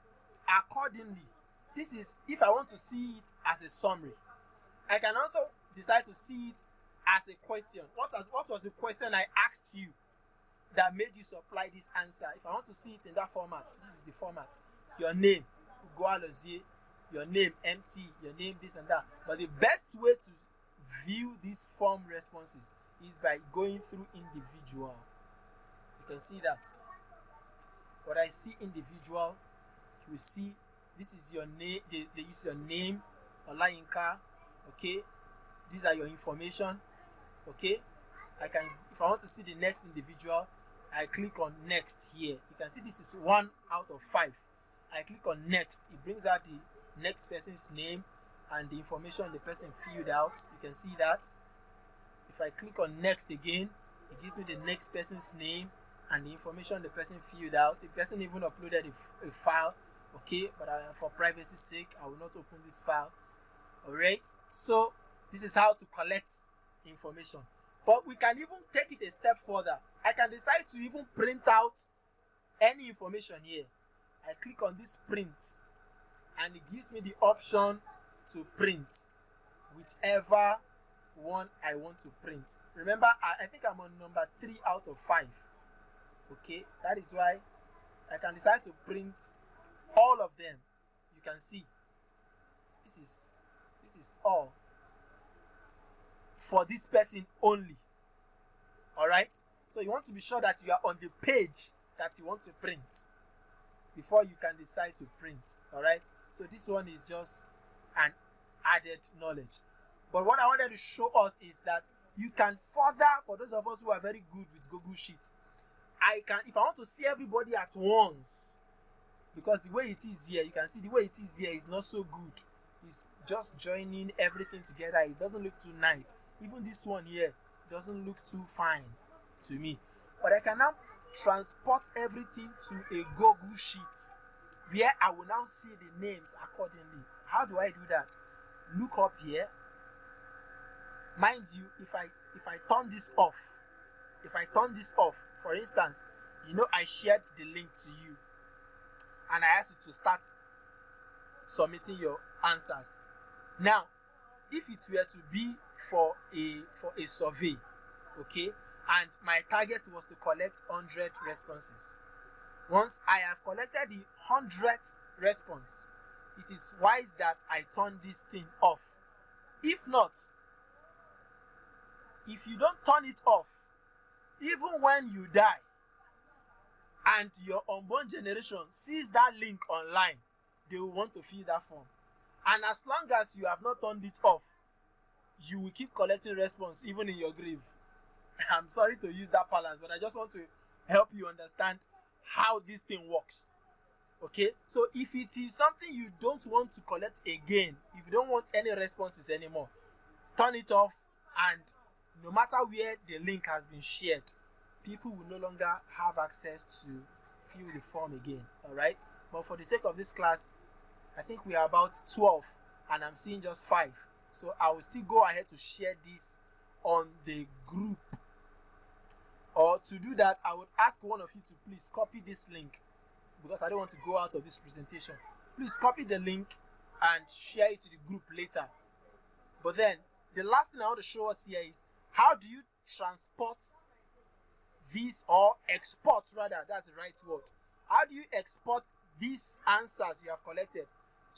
Accordingly, this is if I want to see it as a summary. I can also decide to see it as a question. What was the question I asked you that made you supply this answer? If I want to see it in that format, this is the format. Your name, Ugo Alozie, your name empty, your name this and that. But the best way to view these form responses is by going through individual. You can see that. When I see individual, you will see this is your name. This is your name, Olayinka. Okay, these are your information. Okay, if I want to see the next individual, I click on next here. You can see this is 1 out of 5. I click on next. It brings out the next person's name and the information the person filled out. You can see that. If I click on next again, it gives me the next person's name and the information the person filled out. The person even uploaded a file. Okay, but for privacy's sake, I will not open this file. Alright, so this is how to collect information. But we can even take it a step further. I can decide to even print out any information here. I click on this print and it gives me the option to print whichever one I want to print. Remember, I think I'm on number 3 out of 5. Okay, that is why I can decide to print all of them. You can see this is all for this person only. All right, so you want to be sure that you are on the page that you want to print before you can decide to print. All right, so this one is just an added knowledge. But what I wanted to show us is that you can further, for those of us who are very good with Google Sheets, if I want to see everybody at once, because the way it is here, you can see the way it is here is not so good. It's just joining everything together. It doesn't look too nice. Even this one here doesn't look too fine to me. But I can now transport everything to a Google Sheet where I will now see the names accordingly. How do I do that? Look up here. Mind you, if I turn this off, for instance, you know I shared the link to you and I asked you to start submitting your answers. Now, if it were to be for a survey, okay, and my target was to collect 100 responses. Once I have collected the 100th response, it is wise that I turn this thing off. If not, if you don't turn it off, even when you die and your unborn generation sees that link online, they will want to fill that form. And as long as you have not turned it off, you will keep collecting response even in your grave. I'm sorry to use that balance, but I just want to help you understand how this thing works. Okay, so if it is something you don't want to collect again, if you don't want any responses anymore, turn it off, and no matter where the link has been shared, people will no longer have access to fill the form again. All right, but for the sake of this class, I think we are about 12 and I'm seeing just 5. So I will still go ahead to share this on the group. Or to do that, I would ask one of you to please copy this link, because I don't want to go out of this presentation. Please copy the link and share it to the group later. But then, the last thing I want to show us here is how do you transport these, or export rather, that's the right word. How do you export these answers you have collected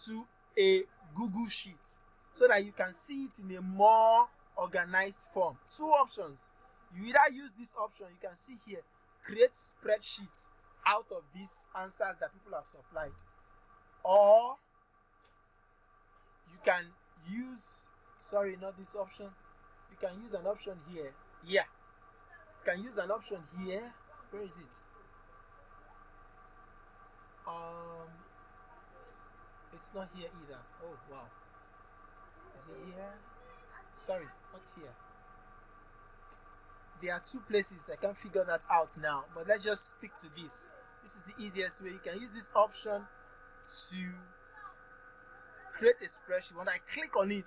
to a Google Sheet so that you can see it in a more organized form? 2 options. You either use this option, you can see here, create spreadsheet out of these answers that people have supplied. Or you can use, sorry, not this option. You can use an option here. Yeah. You can use an option here. Where is it? It's not here either. Oh, wow. Is it here? Sorry, what's here? There are two places. I can't figure that out now. But let's just stick to this. This is the easiest way. You can use this option to create a spreadsheet. When I click on it,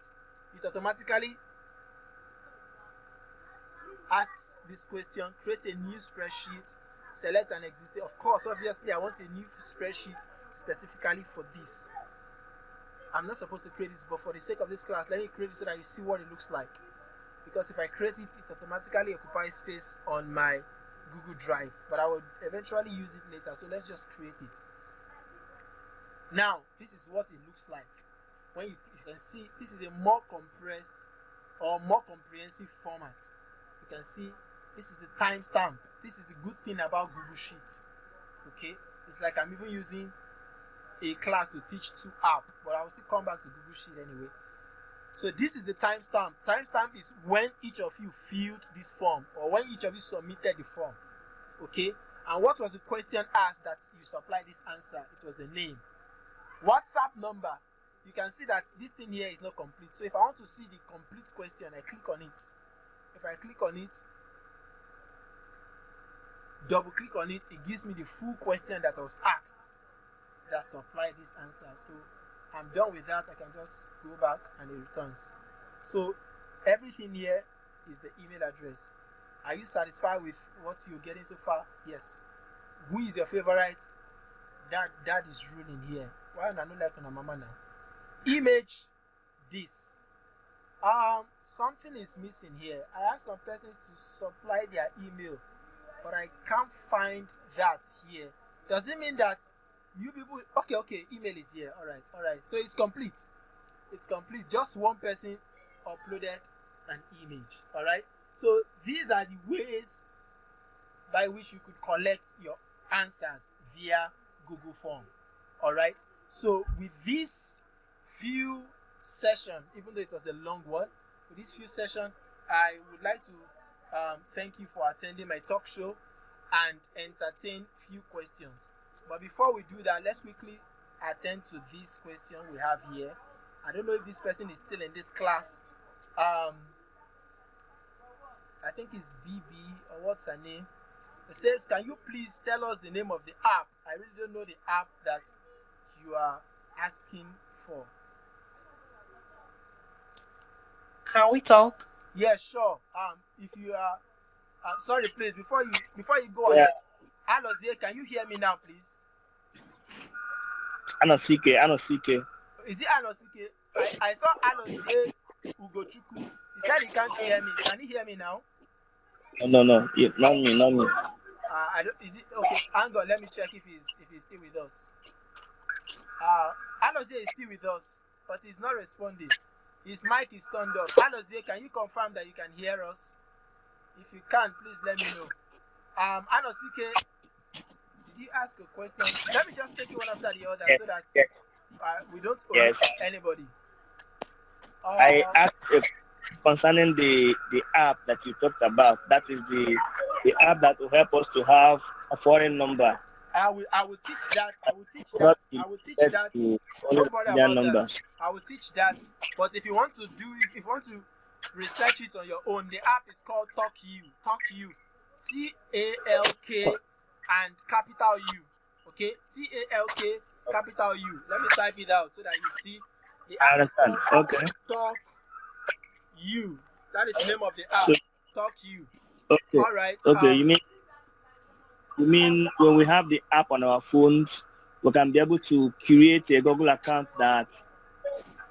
it automatically asks this question, create a new spreadsheet, select an existing. Of course, obviously, I want a new spreadsheet specifically for this. I'm not supposed to create this, but for the sake of this class, let me create it so that you see what it looks like. Because if I create it, it automatically occupies space on my Google Drive, but I will eventually use it later. So let's just create it. Now, this is what it looks like. When you can see, this is a more compressed or more comprehensive format. You can see this is the timestamp. This is the good thing about Google Sheets. Okay, it's like I'm even using a class to teach two app, but I will still come back to Google Sheet anyway. So this is the timestamp. Timestamp is when each of you filled this form or when each of you submitted the form. Okay, and what was the question asked that you supplied this answer? It was the name. WhatsApp number. You can see that this thing here is not complete. So if I want to see the complete question, I click on it. If I click on it, double click on it, it gives me the full question that was asked that supplied this answer. So I'm done with that. I can just go back and it returns. So everything here is the email address. Are you satisfied with what you're getting so far? Yes. Who is your favorite? That is ruling here. Why not like on a mama now? Image this. Something is missing here. I asked some persons to supply their email, but I can't find that here. Does it mean that you people okay, email is here. All right. So it's complete. It's complete. Just one person uploaded an image. All right. So these are the ways by which you could collect your answers via Google Form. All right. So with this few session, even though it was a long one, with this few session, I would like to thank you for attending my talk show and entertain few questions. But before we do that, let's quickly attend to this question we have here. I don't know if this person is still in this class. I think it's BB or what's her name. It says, can you please tell us the name of the app? I really don't know the app that you are asking for. Can we talk? Yeah, sure. If you are sorry, please, before you go ahead, Alozie, can you hear me now, please? Anosike. Is it Anosike? I saw Alozie Ugochukwu. He said he can't hear me. Can he hear me now? No. Yeah, not me. I don't. Is it okay? Hang on, let me check if he's still with us. Alozie is still with us, but he's not responding. His mic is turned off. Alozie, can you confirm that you can hear us? If you can, please let me know. Anosike, did you ask a question? Let me just take it one after the other so that we don't omit anybody. I asked concerning the app that you talked about. That is the app that will help us to have a foreign number. I will teach that. I will teach that. Don't worry about that. I will teach that. But if you want to research it on your own, the app is called TalkU. TalkU. TALK and capital U. Okay? TALK capital U. Let me type it out so that you see. The app is called TalkU. That is the name of the app. TalkU. Okay. All right. Okay. You mean when we have the app on our phones, we can be able to create a Google account that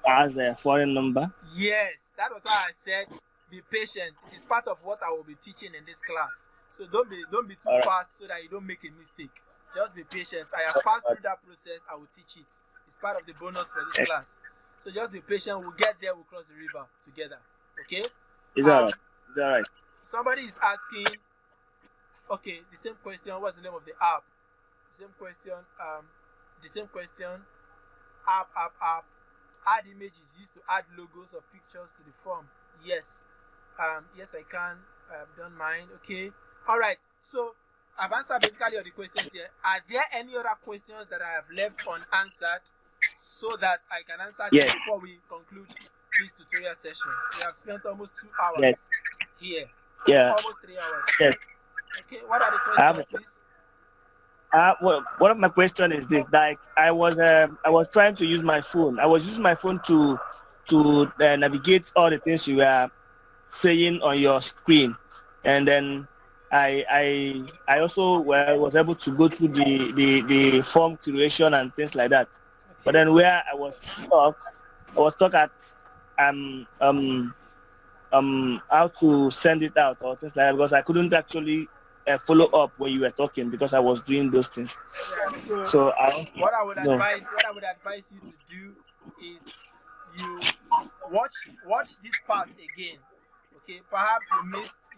has a foreign number? Yes, that was why I said be patient. It is part of what I will be teaching in this class. So don't be too fast so that you don't make a mistake. Just be patient. I have passed through that process. I will teach it. It's part of the bonus for this class. So just be patient. We'll get there. We'll cross the river together. Okay? Is that right? Is that right? Somebody is asking, okay, the same question. What's the name of the app? Same question. The same question. App. Add images used to add logos or pictures to the form. Yes. Yes, I can. I've done mine. Okay. All right. So I've answered basically all the questions here. Are there any other questions that I have left unanswered so that I can answer them Yes. before we conclude this tutorial session? We have spent almost 2 hours Yes. here. Yeah. Almost 3 hours. Yes. Okay. What are the I have questions, please? Well, one of my questions is this: like, I was trying to use my phone. I was using my phone to navigate all the things you were saying on your screen, and then I also was able to go through the form creation and things like that. But Okay. then where I was stuck at how to send it out or things like that, because I couldn't actually follow up when you were talking because I was doing those things. Yeah. So What I would no. advise you to do is you watch this part again. Okay, perhaps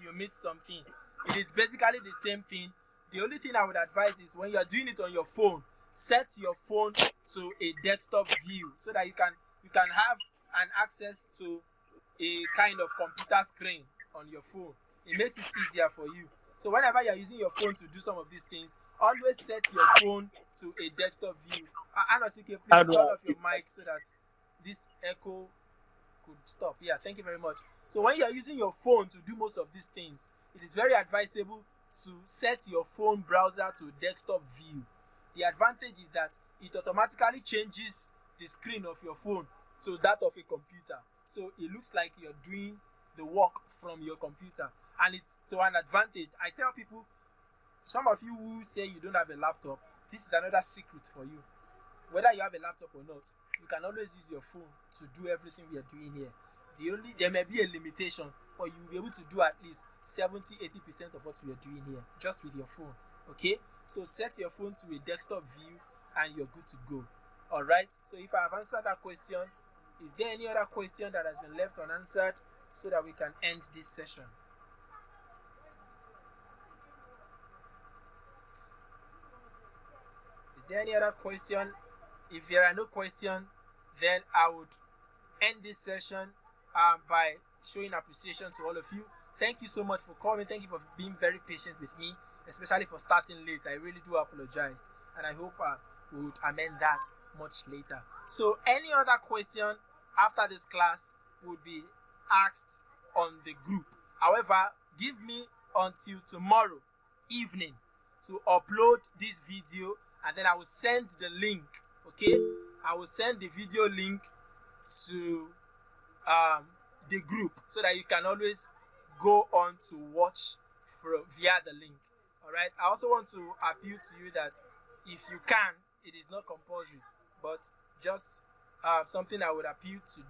you missed something. It is basically the same thing. The only thing I would advise is when you are doing it on your phone, set your phone to a desktop view so that you can have an access to a kind of computer screen on your phone. It makes it easier for you. So whenever you're using your phone to do some of these things, always set your phone to a desktop view. Anosike, please turn off your mic so that this echo could stop. Yeah, thank you very much. So when you're using your phone to do most of these things, it is very advisable to set your phone browser to desktop view. The advantage is that it automatically changes the screen of your phone to that of a computer. So it looks like you're doing the work from your computer, and it's to an advantage. I tell people, some of you who say you don't have a laptop, this is another secret for you. Whether you have a laptop or not, you can always use your phone to do everything we are doing here. There may be a limitation, but you will be able to do at least 70-80% of what we are doing here just with your phone. Okay, so set your phone to a desktop view and you're good to go. All right, so if I have answered that question, is there any other question that has been left unanswered so that we can end this session? Is there any other question? If there are no questions, then I would end this session by showing appreciation to all of you. Thank you so much for coming. Thank you for being very patient with me, especially for starting late. I really do apologize, and I hope we would amend that much later. So any other question after this class would be asked on the group. However, give me until tomorrow evening to upload this video, and then I will send the link. Okay, I will send the video link to the group so that you can always go on to watch via the link. All right, I also want to appeal to you that if you can, it is not compulsory, but just something I would appeal to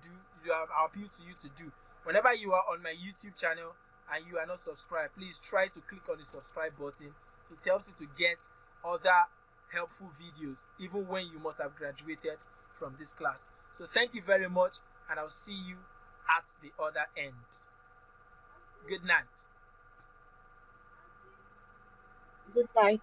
you to do. Whenever you are on my YouTube channel and you are not subscribed, please try to click on the subscribe button. It helps you to get other helpful videos even when you must have graduated from this class. So thank you very much, and I'll see you at the other end. Good night. Good night.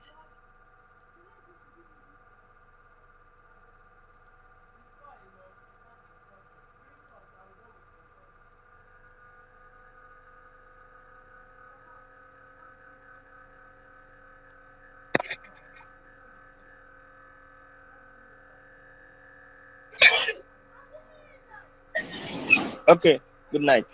Okay. Good night.